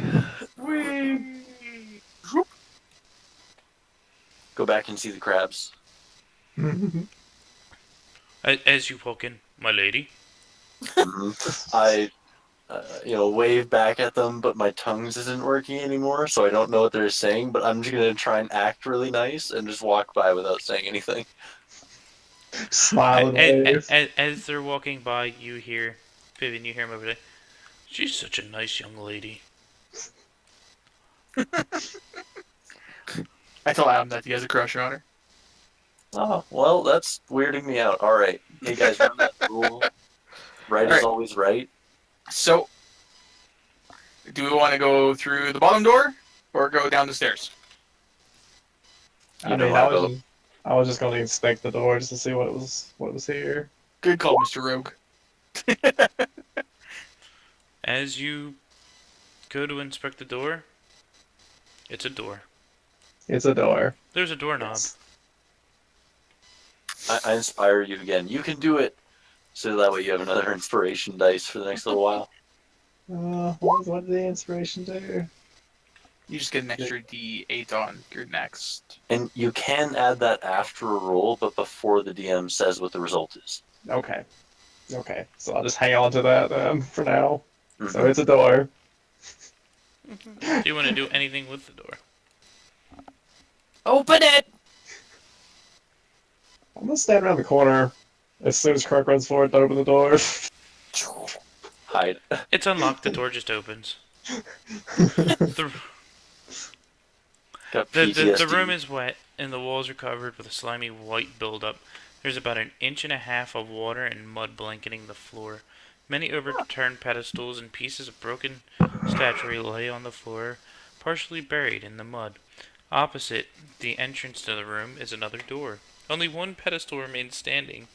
Go back and see the crabs. As you walk in, my lady. I, wave back at them, but my tongues isn't working anymore, so I don't know what they're saying. But I'm just gonna try and act really nice and just walk by without saying anything. Smile and wave. As they're walking by, you hear Vivian. You hear him over there. She's such a nice young lady. I tell Adam that he has a crush on her. Oh, well, that's weirding me out. All right, hey guys, remember that rule? Right All is right. always right. So, do we want to go through the bottom door or go down the stairs? You know how to go. I was just going to inspect the door just to see what was here. Good call, Mr. Rogue. As you go to inspect the door, it's a door. It's a door. There's a doorknob. Yes. I inspire you again. You can do it. So that way you have another inspiration dice for the next little while. What did the inspiration do? You just get an extra D8 on your next. And you can add that after a roll, but before the DM says what the result is. Okay. Okay. So I'll just hang on to that for now. Mhm. So it's a door. Do you want to do anything with the door? Open it! I'm gonna stand around the corner as soon as Kirk runs forward to open the door. Hide. It's unlocked. The door just opens. The Got The PTSD. room is wet, and the walls are covered with a slimy white buildup. There's about 1.5 inches of water and mud blanketing the floor. Many overturned pedestals and pieces of broken statuary lay on the floor, partially buried in the mud. Opposite the entrance to the room is another door. Only one pedestal remains standing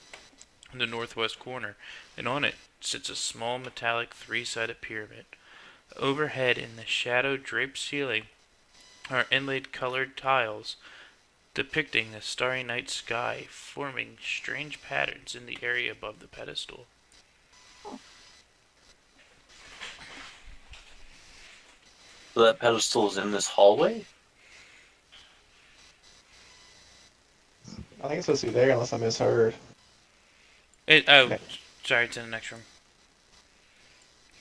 in the northwest corner, and on it sits a small metallic three-sided pyramid. Overhead in the shadow-draped ceiling are inlaid colored tiles depicting a starry night sky, forming strange patterns in the area above the pedestal. So that pedestal is in this hallway? I think it's supposed to be there unless I misheard. Oh, sorry, it's in the next room.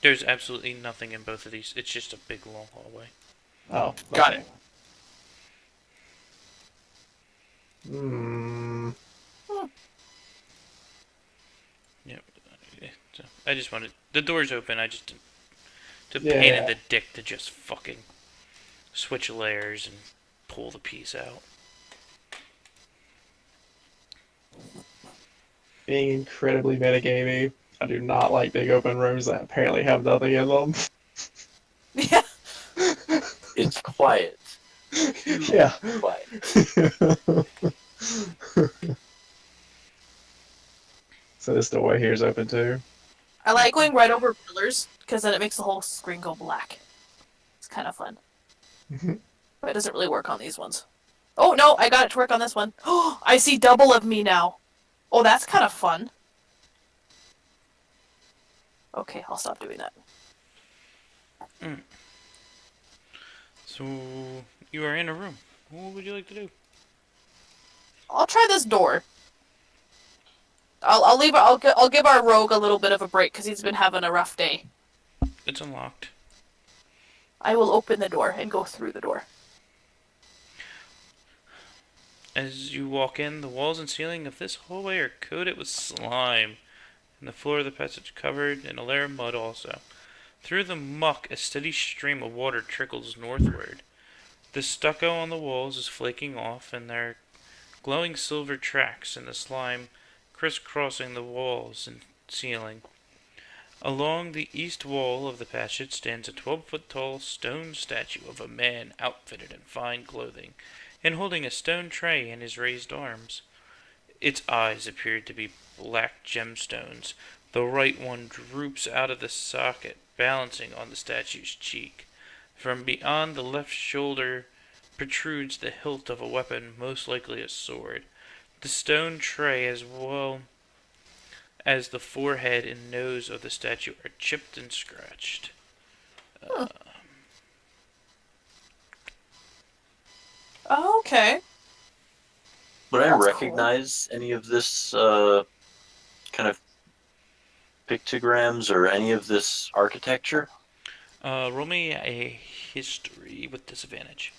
There's absolutely nothing in both of these. It's just a big long hallway. Oh, Got okay. it. Yep. So I just wanted the door's open. I just to Yeah. pain in the dick to just fucking switch layers and pull the piece out. Being incredibly metagamey, I do not like big open rooms that apparently have nothing in them. Yeah. It's quiet. Yeah. Quiet. So this doorway here is open too. I like going right over pillars, because then it makes the whole screen go black. It's kind of fun. But it doesn't really work on these ones. Oh, no, I got it to work on this one. Oh, I see double of me now. Oh, that's kind of fun. Okay, I'll stop doing that. So you are in a room. What would you like to do? I'll try this door. I'll leave. I'll give our rogue a little bit of a break because he's been having a rough day. It's unlocked. I will open the door and go through the door. As you walk in, the walls and ceiling of this hallway are coated with slime, and the floor of the passage covered in a layer of mud also. Through the muck, a steady stream of water trickles northward. The stucco on the walls is flaking off, and there are glowing silver tracks in the slime crisscrossing the walls and ceiling. Along the east wall of the passage stands a 12-foot tall stone statue of a man outfitted in fine clothing. and holding a stone tray in his raised arms. Its eyes appeared to be black gemstones. The right one droops out of the socket, balancing on the statue's cheek. From beyond the left shoulder protrudes the hilt of a weapon, most likely a sword. The stone tray, as well as the forehead and nose of the statue, are chipped and scratched. Okay. Would I That's recognize any of this kind of pictograms or any of this architecture? Roll me a history with disadvantage.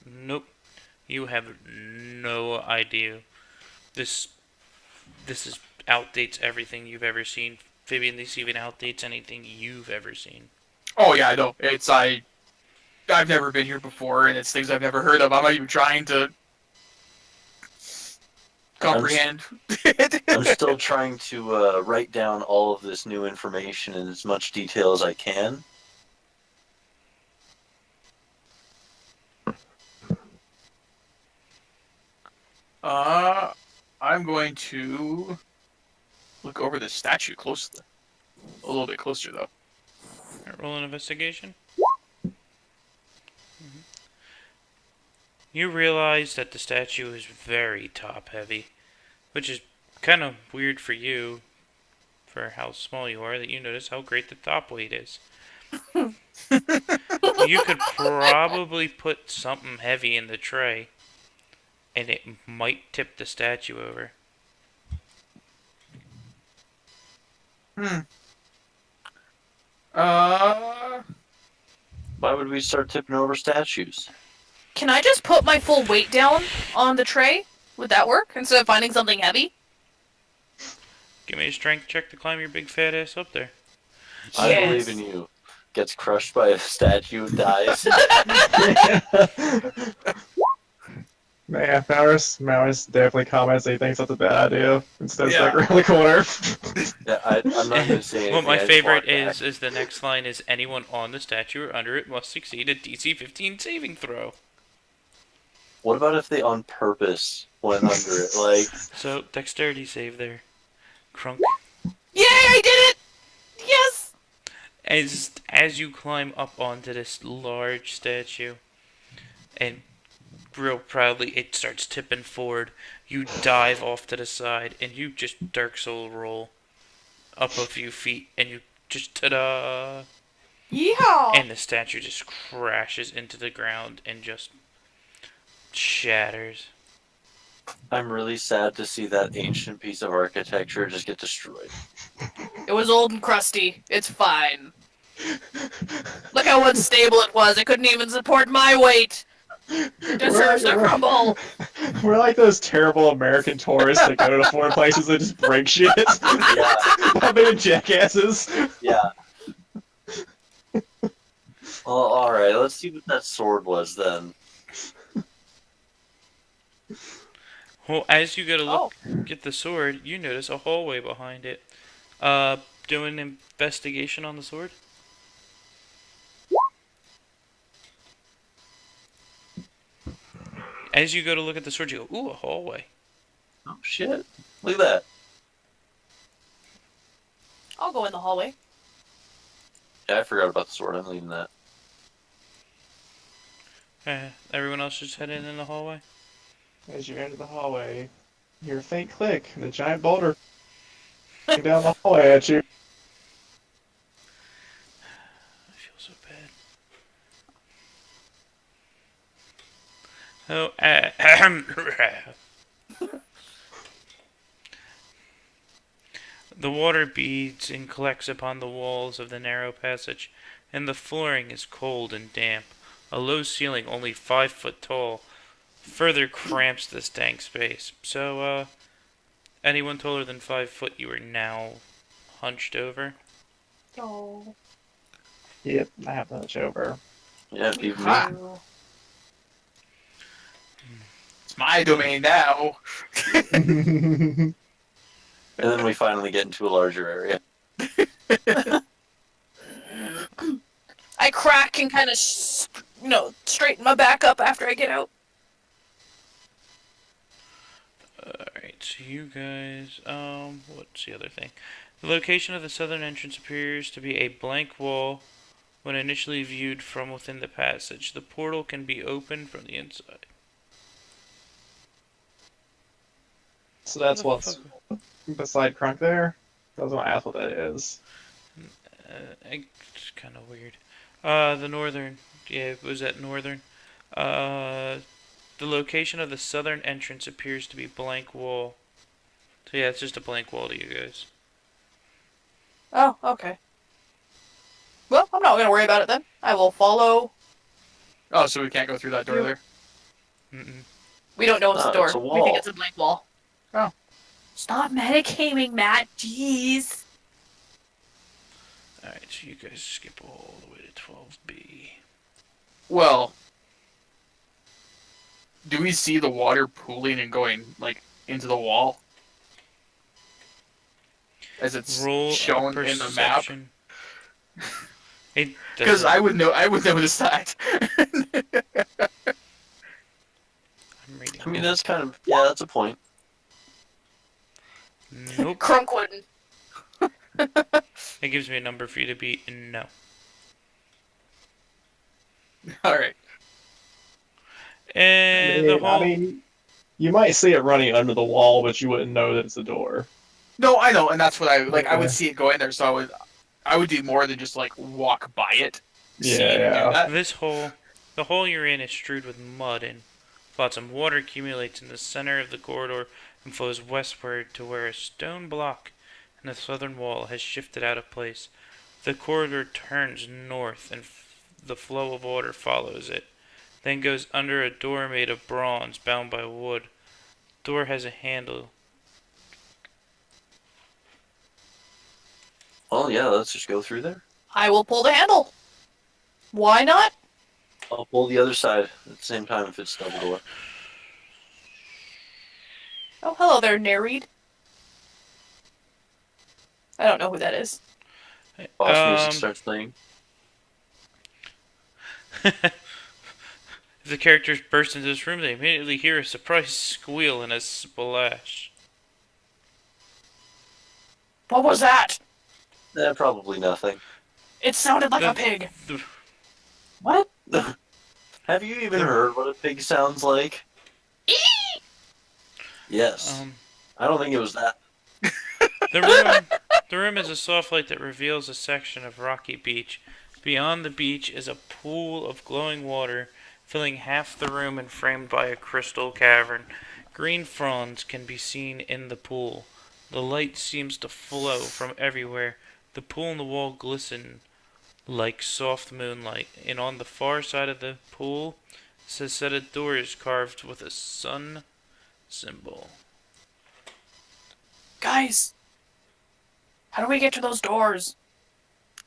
Nope. You have no idea. This is outdates everything you've ever seen. Fabian, this even outdates anything you've ever seen. Oh yeah, I know. I've never been here before, and it's things I've never heard of. I'm not even trying to comprehend. I'm still trying to write down all of this new information in as much detail as I can. I'm going to look over the statue closely. A little bit closer, though. Alright, roll an investigation. You realize that the statue is very top heavy, which is kind of weird for you, for how small you are, that you notice how great the top weight is. You could probably put something heavy in the tray, and it might tip the statue over. Why would we start tipping over statues? Can I just put my full weight down on the tray? Would that work? Instead of finding something heavy? Give me a strength check to climb your big fat ass up there. I Yes. believe in you. Gets crushed by a statue, dies. Man, Maris definitely comments that he thinks that's a bad idea instead of Yeah. stuck around the corner. Yeah, I'm not going to say anything. Well, my I just favorite walk back. is the next line is anyone on the statue or under it must succeed a DC 15 saving throw. What about if they on purpose went under it? Like, So, dexterity save there. Crunk. Yay, I did it! Yes! As you climb up onto this large statue, and real proudly it starts tipping forward, you dive off to the side, and you just Dark Soul roll up a few feet, and you just ta-da! Yeehaw! And the statue just crashes into the ground and just shatters. I'm really sad to see that ancient piece of architecture just get destroyed. It was old and crusty. It's fine. Look how unstable it was. It couldn't even support my weight. It deserves to crumble. We're like those terrible American tourists that go to foreign places and just break shit. Yeah, I've been jackasses. yeah. Well, alright, let's see what that sword was then. Well, as you go to look at the sword, you notice a hallway behind it. Do an investigation on the sword. As you go to look at the sword, you go, ooh, a hallway. Oh shit. Look at that. I'll go in the hallway. Yeah, I forgot about the sword. I'm leaving that. Everyone else just heading in the hallway? As you enter the hallway, you hear a faint click and a giant boulder coming down the hallway at you. I feel so bad. Oh, the water beads and collects upon the walls of the narrow passage, and the flooring is cold and damp. A low ceiling, only 5 foot tall, further cramps this dank space. So, anyone taller than 5 foot, you are now hunched over. Oh. Yep, I have that over. Yeah, even me. Ah. It's my domain now. And then we finally get into a larger area. I crack can kind of, straighten my back up after I get out. Alright, so you guys, what's the other thing? The location of the southern entrance appears to be a blank wall when initially viewed from within the passage. The portal can be opened from the inside. So that's What the what's beside Crunk there. I was gonna ask what that is. It's kind of weird. The northern, yeah, was that northern? The location of the southern entrance appears to be blank wall. So yeah, it's just a blank wall to you guys. Oh, okay. Well, I'm not gonna worry about it then. I will follow. Oh, so we can't go through that door there? Mm-mm. We don't know it's a door. It's a We think wall. it's a blank wall. Oh. Stop medicating, Matt. Jeez. Alright, so you guys skip all the way to 12B. Well, do we see the water pooling and going, like, into the wall? As it's Roll shown a in the map? perception. It Because doesn't. I would notice that. I'm reading. I mean, that's kind of that's a point. Nope. Crunk wouldn't. It gives me a number for you to beat, and no. Alright. And the whole. You might see it running under the wall, but you wouldn't know that it's a door. No, I know, and that's what I like. I would Okay. see it go in there, so I would do more than just like walk by it. Yeah, see it and yeah. do that. This hole, the hole you're in is strewed with mud and flotsam. Water accumulates in the center of the corridor and flows westward to where a stone block in the southern wall has shifted out of place. The corridor turns north and the flow of water follows it, then goes under a door made of bronze bound by wood. Door has a handle. Well, yeah, let's just go through there. I will pull the handle. Why not? I'll pull the other side at the same time if it's double door. Oh, hello there, Nereid. I don't know who that is. Boss music starts playing. If the characters burst into this room, they immediately hear a surprised squeal and a splash. What was that? Probably nothing. It sounded like The- a pig. the- What? Have you even heard what a pig sounds like? Yes. I don't think it was that. The room is a soft light that reveals a section of rocky beach. Beyond the beach is a pool of glowing water, filling half the room and framed by a crystal cavern. Green fronds can be seen in the pool. The light seems to flow from everywhere. The pool and the wall glisten like soft moonlight, and on the far side of the pool is a set of doors carved with a sun symbol. Guys, how do we get to those doors?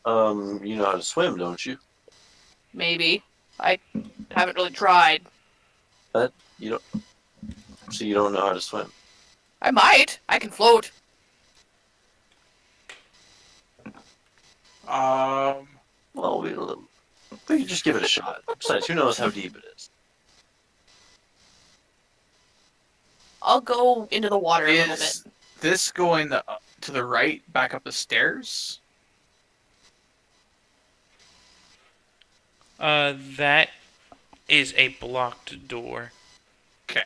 You know how to swim, don't you? Maybe. I haven't really tried. You don't. So you don't know how to swim. I might. I can float. Well, we could just give it a shot. Besides, who knows how deep it is? I'll go into the water a little bit. Is this going to the right, back up the stairs? That is a blocked door. Okay.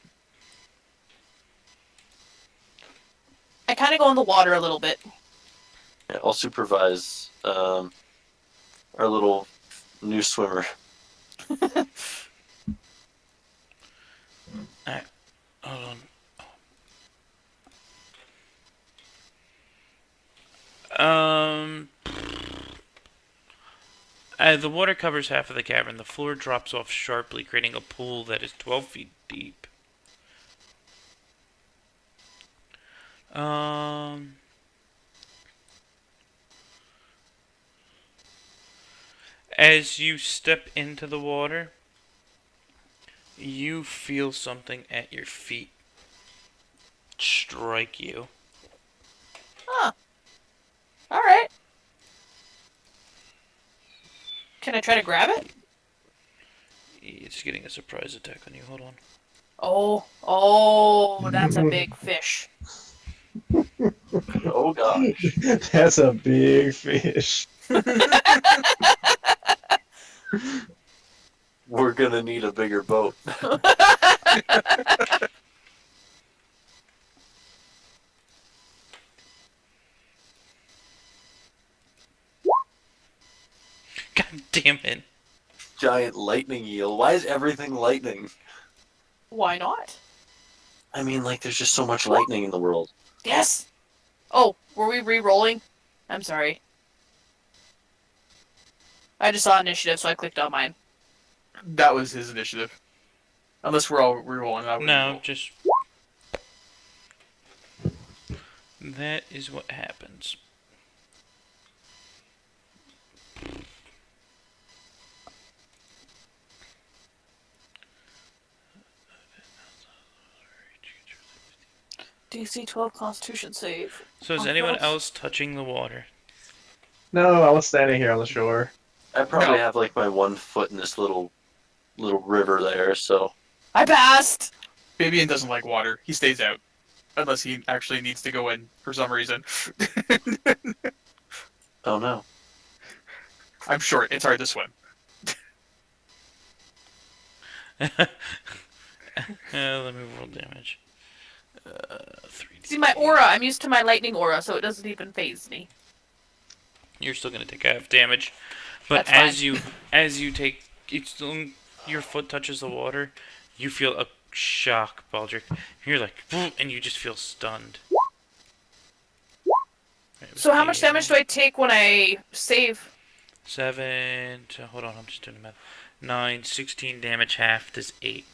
I kind of go in the water a little bit. Yeah, I'll supervise our little new swimmer. Hold on. The water covers half of the cavern. The floor drops off sharply, creating a pool that is 12 feet deep. As you step into the water, you feel something at your feet strike you. Huh. Alright. Can I try to grab it? it's getting a surprise attack on you. Hold on. Oh, that's a big fish. Oh gosh. That's a big fish. We're gonna need a bigger boat. God damn it. Giant lightning eel. Why is everything lightning? Why not? I mean, like, there's just so much lightning in the world. Yes. Oh, were we re-rolling? I'm sorry. I just saw initiative, so I clicked on mine. That was his initiative. Unless we're all rerolling. I would No, re-roll. just. That is what happens. DC 12 Constitution save. So is Oh, anyone gross. else touching the water? No, I was standing here on the shore. I probably No. have like my 1 foot in this little river there, so I passed. Fabian doesn't like water. He stays out. Unless he actually needs to go in for some reason. oh no. I'm short. It's hard to swim. Let me roll damage. 3d. See my aura. I'm used to my lightning aura, so it doesn't even phase me. You're still gonna take half damage, but That's as you take, it's still, your foot touches the water, you feel a shock, Baldric. You're like, and you just feel stunned. So how much damage do I take when I save? 7, hold on, I'm just doing the math. 9, 16 damage, half is 8.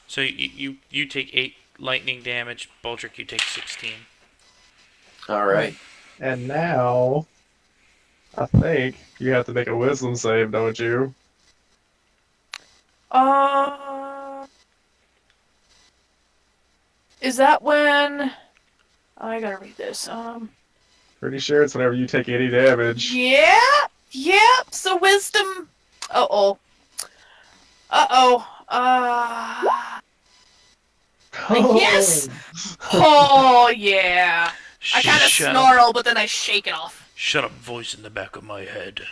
So you take 8 lightning damage, Baldric, you take 16. Alright. And now, I think you have to make a wisdom save, don't you? Is that when? I gotta read this. Pretty sure it's whenever you take any damage. Yeah. Yep. So wisdom. Uh-oh. Uh-oh. Yes! Oh, yeah. I kind of Shut up. snarl, but then I shake it off. Shut up, voice in the back of my head.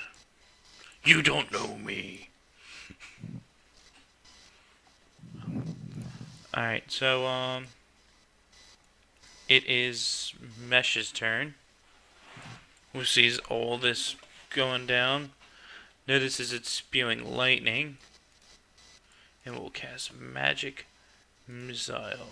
You don't know me. Alright, so, it is Mesh's turn, who sees all this going down, notices it's spewing lightning, and will cast Magic Missile.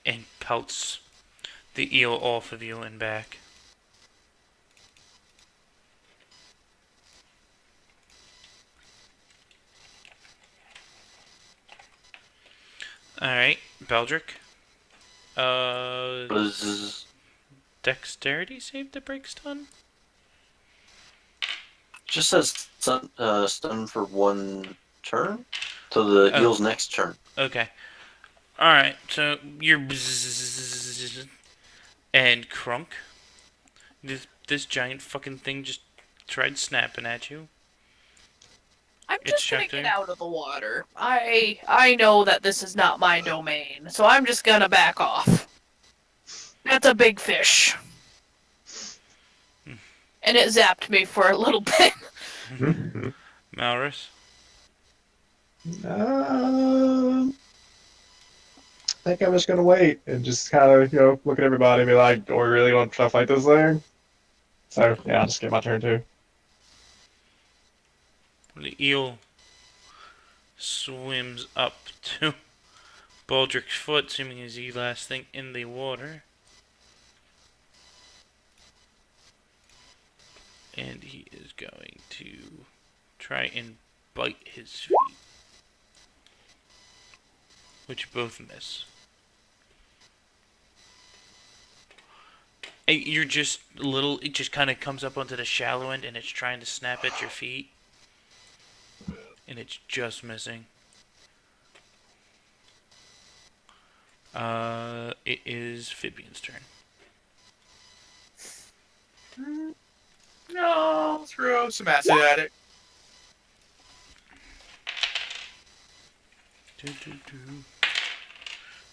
And pelts the eel off of you and back. Alright, Beldrick. Buzz. Dexterity save to break stun? Just says stun for 1 turn? To the Oh. eel's next turn. Okay. Alright, so you're and Crunk. This giant fucking thing just tried snapping at you. I'm It's just gonna checked get in. out of the water. I know that this is not my domain, so I'm just gonna back off. That's a big fish. And it zapped me for a little bit. Malrus. I think I'm just gonna wait and just kind of, look at everybody and be like, do we really want to try to fight this thing? So, yeah, I'll just get my turn too. The eel swims up to Baldric's foot, assuming he's the last thing in the water. And he is going to try and bite his feet. Which both miss. And you're just little, it just kind of comes up onto the shallow end and it's trying to snap at your feet. And it's just missing. It is Fibian's turn. No, throw some acid at it.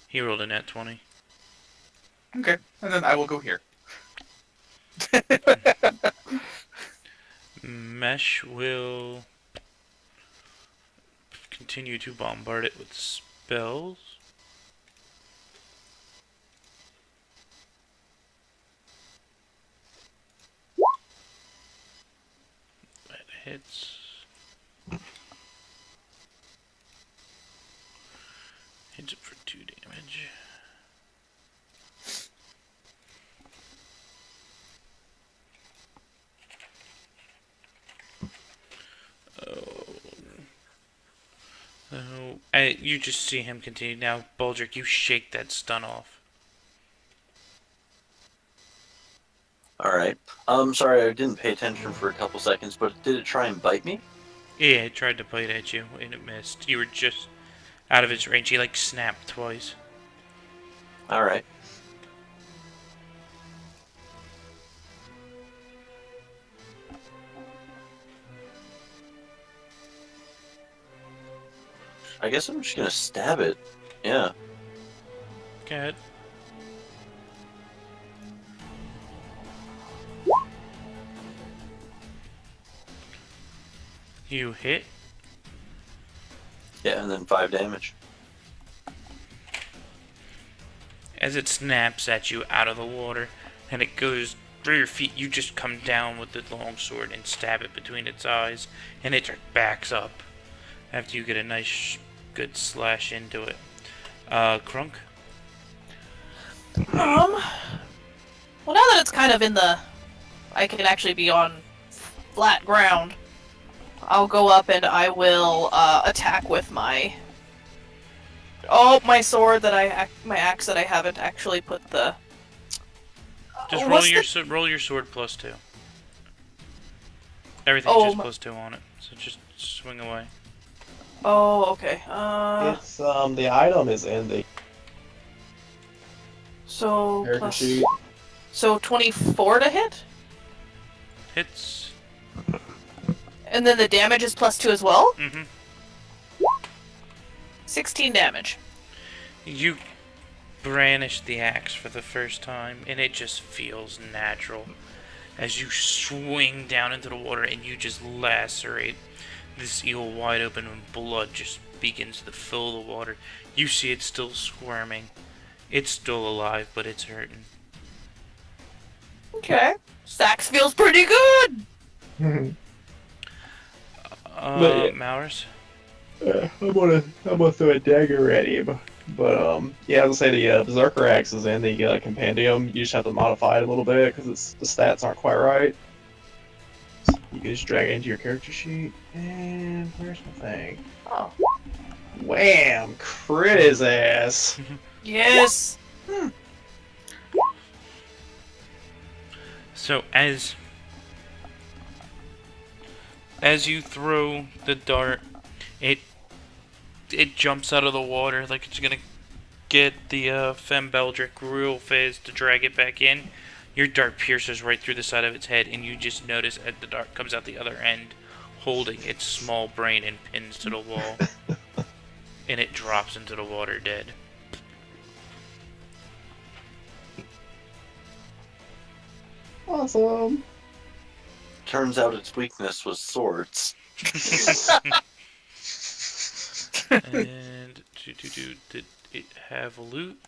He rolled a nat 20. Okay, and then I will go here. Mesh will continue to bombard it with spells. That hits. Hits it for 2 damage. You just see him continue. Now, Baldric, you shake that stun off. Alright. Sorry, I didn't pay attention for a couple seconds, but did it try and bite me? Yeah, it tried to bite at you, and it missed. You were just out of its range. He, like, snapped twice. Alright. I guess I'm just gonna stab it. Yeah. Go ahead. You hit. Yeah, and then 5 damage. As it snaps at you out of the water, and it goes through your feet, you just come down with the long sword and stab it between its eyes, and it backs up after you get a nice, good slash into it. Crunk? Well, now that it's kind of in the... I can actually be on flat ground. I'll go up and I will attack with my... Oh, my sword that my axe that I haven't actually put the... Just what's roll your sword +2. Everything's just +2 on it, so just swing away. Oh, okay. It's the item is in the So character plus... sheet. So 24 to hit? Hits. And then the damage is +2 as well? Mm-hmm. 16 damage. You brandish the axe for the first time, and it just feels natural as you swing down into the water and you just lacerate this eel wide open, and blood just begins to fill the water. You see it still squirming. It's still alive, but it's hurting. Okay. Sax feels pretty good! But yeah. Mowers? I'm gonna throw a dagger at him. But yeah, as I say, the Berserker Axe is in the compendium. You just have to modify it a little bit because the stats aren't quite right. So you can just drag it into your character sheet. And where's my thing? Oh. Wham! Crit his ass. Yes! So as you throw the dart, it jumps out of the water like it's gonna get the Femme Beldrick real fast to drag it back in. Your dart pierces right through the side of its head, and you just notice as the dart comes out the other end, holding its small brain and pins to the wall, and it drops into the water dead. Awesome. Turns out its weakness was swords. And did it have loot?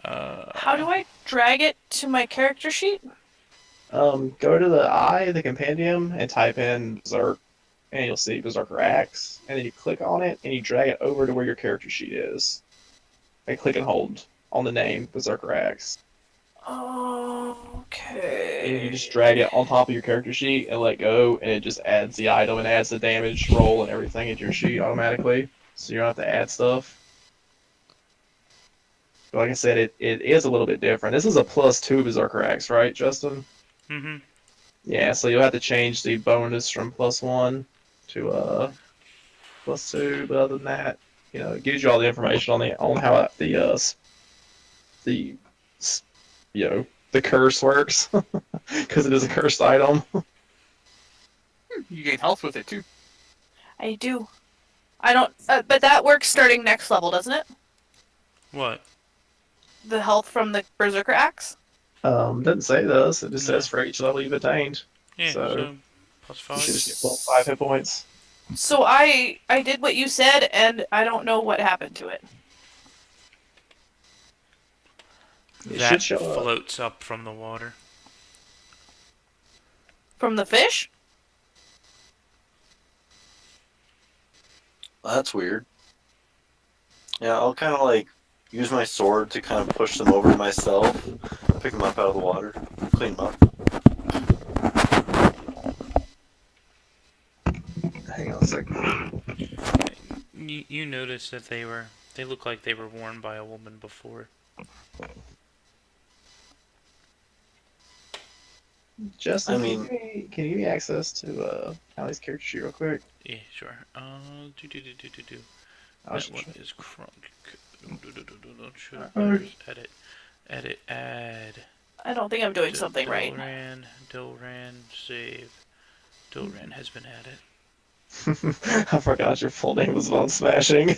How do I drag it to my character sheet? Go to the eye of the compendium and type in Berserk, and you'll see Berserker Axe. And then you click on it, and you drag it over to where your character sheet is. And click and hold on the name Berserker Axe. Okay. And you just drag it on top of your character sheet and let go, and it just adds the item and adds the damage roll and everything into your sheet automatically. So you don't have to add stuff. But like I said, it is a little bit different. This is a +2 Berserker Axe, right, Justin? Mm-hmm. Yeah, so you'll have to change the bonus from +1 to +2, but other than that, it gives you all the information on how the the curse works, because it is a cursed item. You gain health with it too. I do. I don't. But that works starting next level, doesn't it? What? The health from the Berserker Axe. Doesn't say this. It just No. says for each level you've attained. Yeah, So, so plus You should 5. just get plus 5 hit points. So I did what you said, and I don't know what happened to it. It That should show up. floats up from the water. From the fish? That's weird. Yeah, I'll kind of like use my sword to kind of push them over to myself, pick them up out of the water, clean them up. Hang on a second. You noticed that they look like they were worn by a woman before. Justin, I mean- can you give me access to Allie's character sheet real quick? Yeah, sure. I'll That just- one is Crunk. Should Alright. edit, add. I don't think I'm doing something right. Dilran, save. Dilran has been added. I forgot your full name was Von Smashing.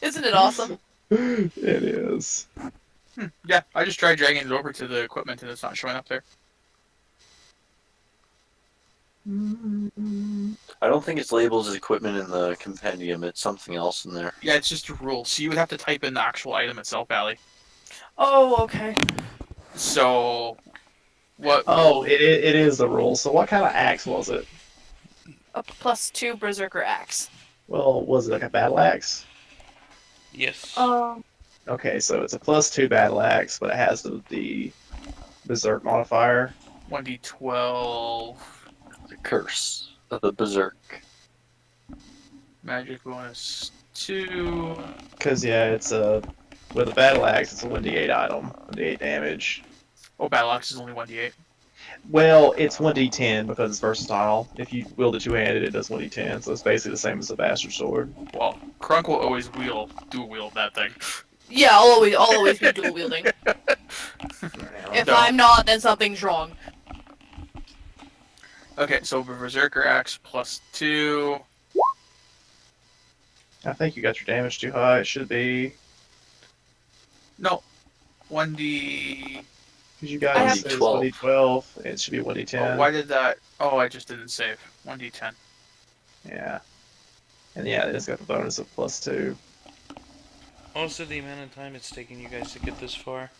Isn't it awesome? It is. Yeah, I just tried dragging it over to the equipment and it's not showing up there. I don't think it's labeled as equipment in the compendium. It's something else in there. Yeah, it's just a rule. So you would have to type in the actual item itself, Allie. Oh, okay. So, what? Oh, it is the rule. So what kind of axe was it? A +2 Berserker Axe. Well, was it like a battle axe? Yes. Okay, so it's a +2 battle axe, but it has the berserk modifier. 1d12 The curse of the berserk. magic bonus 2. Because yeah, it's with a battle axe, it's a 1d8 item, 1d8 damage. Oh, battle axe is only 1d8. Well, it's 1d10 because it's versatile. If you wield it two-handed, it does 1d10, so it's basically the same as the bastard sword. Well, Crunk will always dual wield that thing. Yeah, I'll always be dual wielding. If No. I'm not, then something's wrong. Okay, so Berserker Axe +2. I think you got your damage too high. It should be No, 1d. because you I guys have- said it's 1d12. It should be 1d10. Oh, why did that? Oh, I just didn't save. 1d10. Yeah, and yeah, it's got the bonus of +2. Also, the amount of time it's taking you guys to get this far,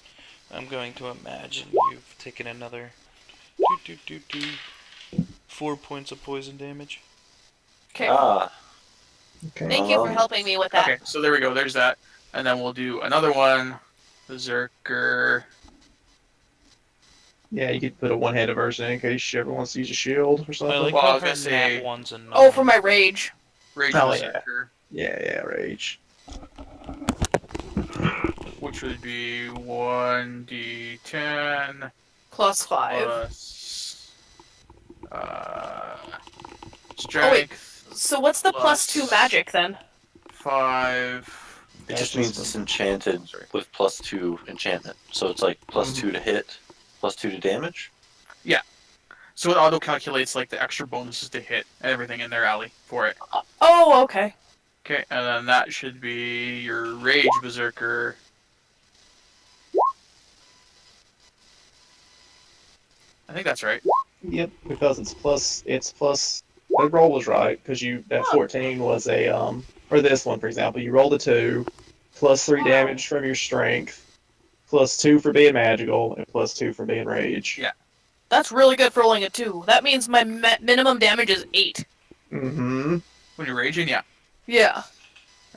I'm going to imagine you've taken another 4 points of poison damage. Okay. Ah, Okay. Thank you for helping me with that. Okay, so there we go. There's that. And then we'll do another one. Berserker. Yeah, you could put a one-handed version in case you ever wants to use a shield or I something. like Well, I how was her gonna say- nat ones and Oh, for my rage. Rage Oh, yeah. Berserker. Yeah, rage. Which would be 1d10 +5. plus strength So what's the +2 magic then? 5. it just means it's enchanted with +2 enchantment. So it's like +2 to hit, +2 to damage. So it auto calculates like the extra bonuses to hit and everything in their alley for it. Oh, okay. Okay, and then that should be your Rage Berserker. I think that's right. Yep, because it's plus. The roll was right because that 14 was a or this one for example, you rolled a 2, +3 damage from your strength, +2 for being magical, and +2 for being rage. Yeah. That's really good for rolling a 2. That means my minimum damage is 8. Mm-hmm. When you're raging, yeah. Yeah.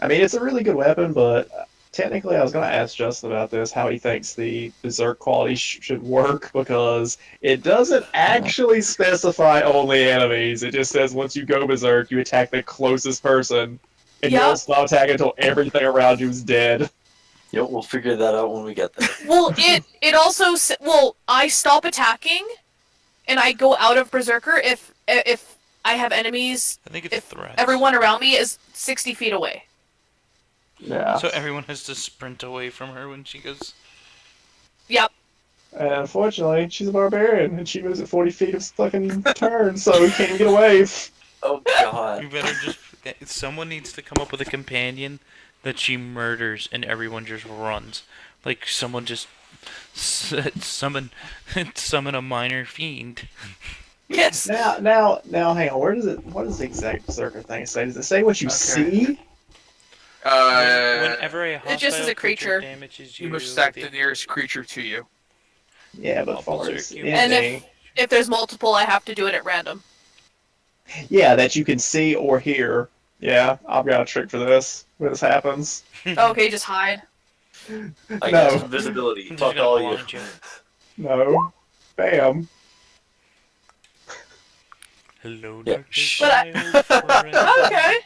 I mean, it's a really good weapon, but technically, I was going to ask Justin about this, how he thinks the berserk quality should work, because it doesn't actually specify only enemies. It just says once you go berserk, you attack the closest person, and you Yeah. don't stop attacking until everything around you is dead. Yep, we'll figure that out when we get there. Well, it also I stop attacking, and I go out of Berserker if I have enemies. I think it's If threats. everyone around me is 60 feet away. Yeah. So everyone has to sprint away from her when she goes. Yep. And unfortunately, she's a barbarian, and she moves at 40 feet of fucking turn, so we can't even get away. Oh god. You better just. Someone needs to come up with a companion that she murders and everyone just runs. Like someone just summon a minor fiend. Yes. Now, hang on. What does the exact circle thing say? Does it say what you Okay. see? Whenever a hostile It just is a creature. damages You you, must stack with the nearest creature to you. Yeah, but I'll far berserk as you. And anything, if there's multiple, I have to do it at random. yeah, that you can see or hear. Yeah, I've got a trick for this. When this happens, Okay, just hide. I No. guess invisibility. I'm just Fuck gonna all you. blind you. no, bam. Hello, Yeah. darkness, But my old friend. Okay.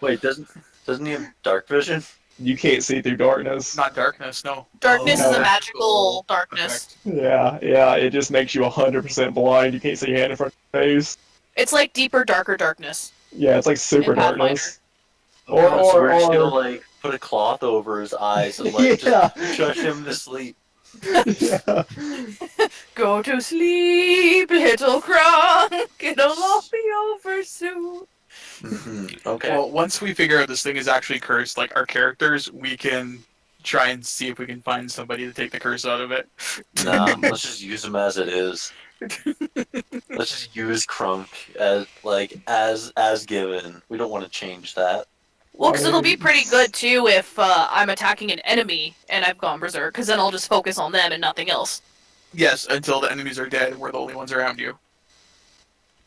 Wait, doesn't he have dark vision? You can't see through darkness. Not darkness, no. Darkness Oh. is a magical darkness. Effect. Yeah, it just makes you 100% blind. You can't see your hand in front of your face. It's like deeper, darker darkness. Yeah, it's like super In Pathfinder. darkness. So we're just gonna like put a cloth over his eyes and like Yeah. just shush him to sleep. Yeah. Go to sleep, little Kronk. It'll all be over soon. Okay. Well, once we figure out this thing is actually cursed, like our characters, we can try and see if we can find somebody to take the curse out of it. Nah, let's just use him as it is. Let's just use Crunk as given. We don't want to change that. Well, because it'll be pretty good too if I'm attacking an enemy and I've gone berserk, because then I'll just focus on them and nothing else. Yes, until the enemies are dead, we're the only ones around you.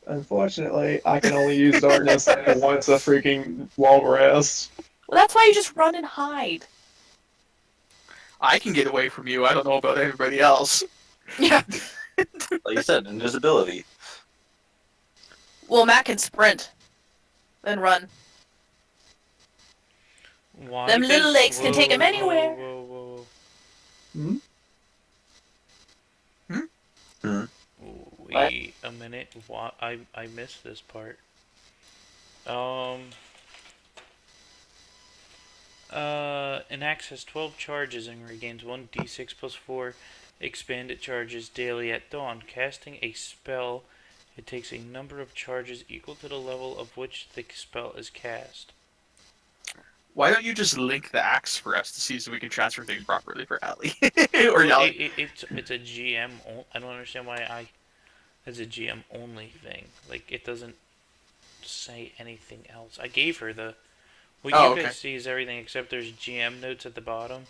Unfortunately, I can only use darkness once a freaking long rest. Well, that's why you just run and hide. I can get away from you. I don't know about everybody else. Yeah. Like you said, invisibility. Well, Matt can sprint, then run. Why Them little does- legs can take him whoa, anywhere. Whoa, whoa, Hmm? Hmm? whoa. Wait a minute. What? I missed this part. An axe has 12 charges and regains 1d6 plus 4 expanded charges daily at dawn. Casting a spell, it takes a number of charges equal to the level of which the spell is cast. Why don't you just link the axe for us to see so we can transfer things properly for Allie? Or Well, Yali. it's a GM. I don't understand why it's a GM only thing. Like it doesn't say anything else. I gave her the. What Oh, you okay. guys see is everything except there's GM notes at the bottom.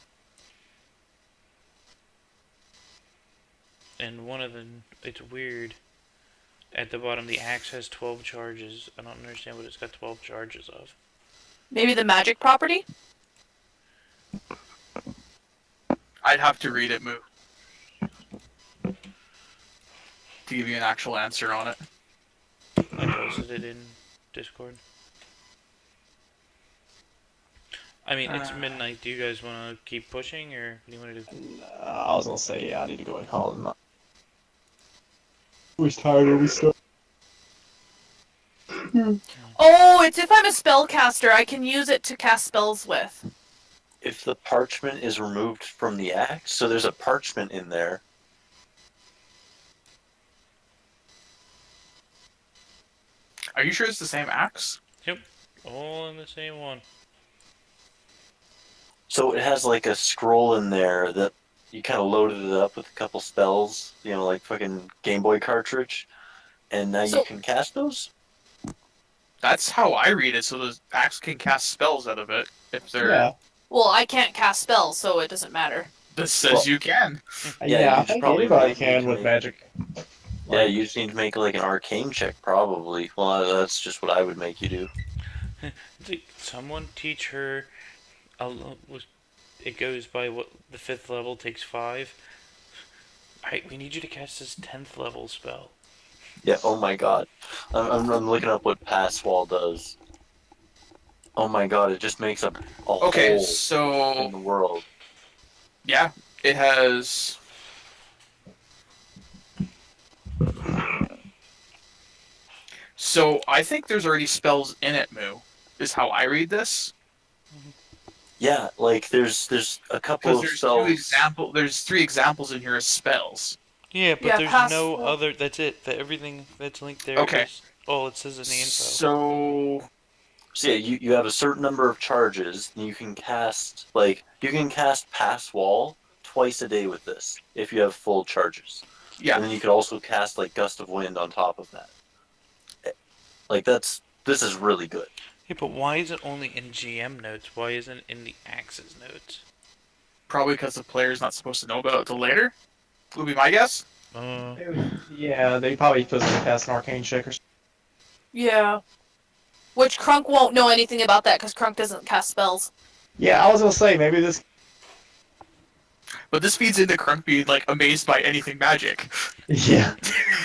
And one of them, it's weird. At the bottom, the axe has 12 charges. I don't understand what it's got 12 charges of. Maybe the magic property? I'd have to read it, Moo. To give you an actual answer on it. I posted it in Discord. I mean, it's midnight. Do you guys want to keep pushing, or what do you want to do? I was gonna say, yeah, I need to go and call him. Who's tired of we stuff? Oh, it's if I'm a spellcaster, I can use it to cast spells with. If the parchment is removed from the axe, so there's a parchment in there. Are you sure it's the same axe? All in the same one. So it has like a scroll in there that you kind of loaded it up with a couple spells, you know, like fucking Game Boy cartridge, and now So- you can cast those. That's how I read it, so the axe can cast spells out of it. If they're... Yeah, Well, I can't cast spells, so it doesn't matter. This says Well- you can. Yeah, yeah, you I just think probably anybody need can to with make- magic. Yeah, you just need to make like an arcane check, probably. Well, that's just what I would make you do. Someone teach her. It goes by what the 5th level takes 5. Alright, we need you to cast this 10th level spell. Yeah. Oh my god, I'm looking up what Pass Wall does. Oh my god, it just makes a Okay, hole in so... the world. Yeah, it has... So I think there's already spells in it, Moo. Is how I read this. Yeah, like there's a couple Because of there's spells. there's 3 examples in here of spells. Yeah, but Yeah, there's pass no the- other. That's it. That everything that's linked there Okay. is all it says in the info. So So yeah, you have a certain number of charges, and you can cast Pass Wall twice a day with this if you have full charges. And yeah, then you could also cast like Gust of Wind on top of that. Like this is really good. Yeah, but why is it only in GM notes? Why isn't it in the Axis notes? probably because the player's not supposed to know about it till later. Would be my guess. Yeah, they probably supposed to cast an arcane check or something. Yeah. Which Krunk won't know anything about that because Krunk doesn't cast spells. Yeah, I was gonna say maybe this. But this feeds into Krunk being like amazed by anything magic. Yeah.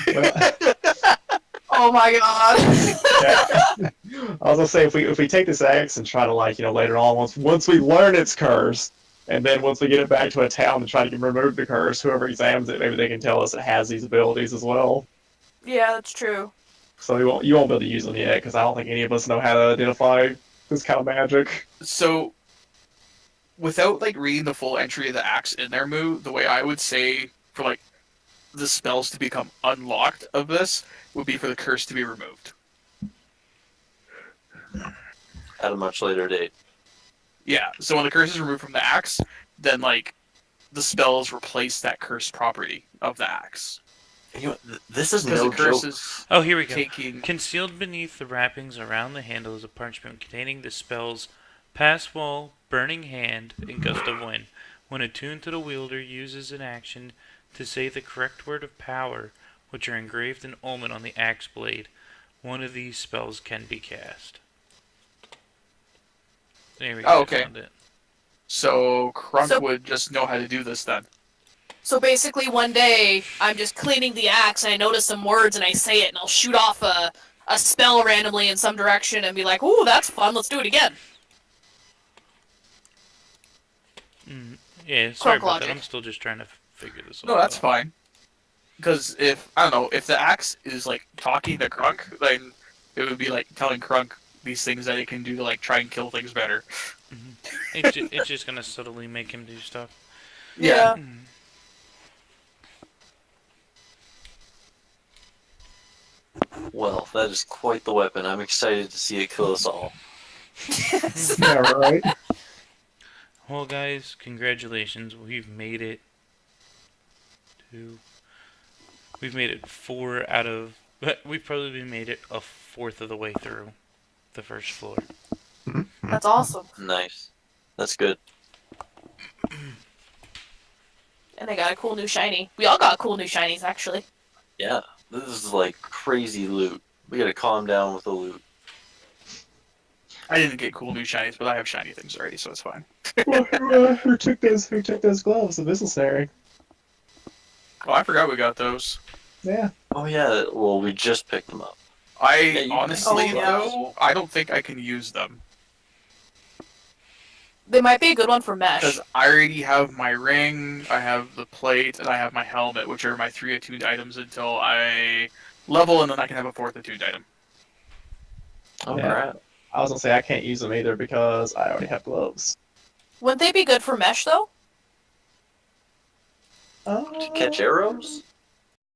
Well, Oh my god. yeah. I was gonna say if we take this axe and try to later on once we learn it's cursed, and then once we get it back to a town and try to remove the curse, whoever examines it, maybe they can tell us it has these abilities as well. Yeah, that's true. So you won't be able to use them yet because I don't think any of us know how to identify this kind of magic. So, without like reading the full entry of the axe in there, Moo, the way I would say for like the spells to become unlocked of this would be for the curse to be removed. At a much later date. Yeah. So when the curse is removed from the axe, then like the spells replace that cursed property of the axe. You know, this is Because no the curse joke. is Oh, here we go. taking. Concealed beneath the wrappings around the handle is a parchment containing the spells Pass Wall, Burning Hand, and Gust of Wind. When attuned to the wielder, uses an action to say the correct word of power, which are engraved in omen on the axe blade. One of these spells can be cast. There we go. Oh, I okay. found it. So Krunk So- would just know how to do this then. So basically, one day I'm just cleaning the axe and I notice some words and I say it and I'll shoot off a spell randomly in some direction and be like, "Ooh, that's fun. Let's do it again." Yeah, sorry Krunk about that. logic. I'm still just trying to figure this out. No, that's fine. Because if I don't know, if the axe is like talking to Krunk, then it would be like telling Krunk these things that it can do to like try and kill things better. It's just gonna subtly make him do stuff. Yeah. Well, that is quite the weapon. I'm excited to see it kill us all. Yeah, right. Well, guys, congratulations. We've made it to. We've made it 4 out of. We've probably made it a fourth of the way through the first floor. That's awesome. Nice. That's good. And they got a cool new shiny. We all got cool new shinies, actually. Yeah. This is like crazy loot. We gotta calm down with the loot. I didn't get cool new shinies, but I have shiny things already, so it's fine. Well, who took those gloves? The Mistletoe. Oh, I forgot we got those. Yeah. Oh yeah, well we just picked them up. I you- honestly Oh, yeah. though, I don't think I can use them They might be a good one for mesh. because I already have my ring, I have the plate, and I have my helmet, which are my 3 attuned items until I level, and then I can have a 4th attuned item. Oh Yeah. crap. I was gonna say I can't use them either because I already have gloves. Wouldn't they be good for mesh, though? To catch arrows?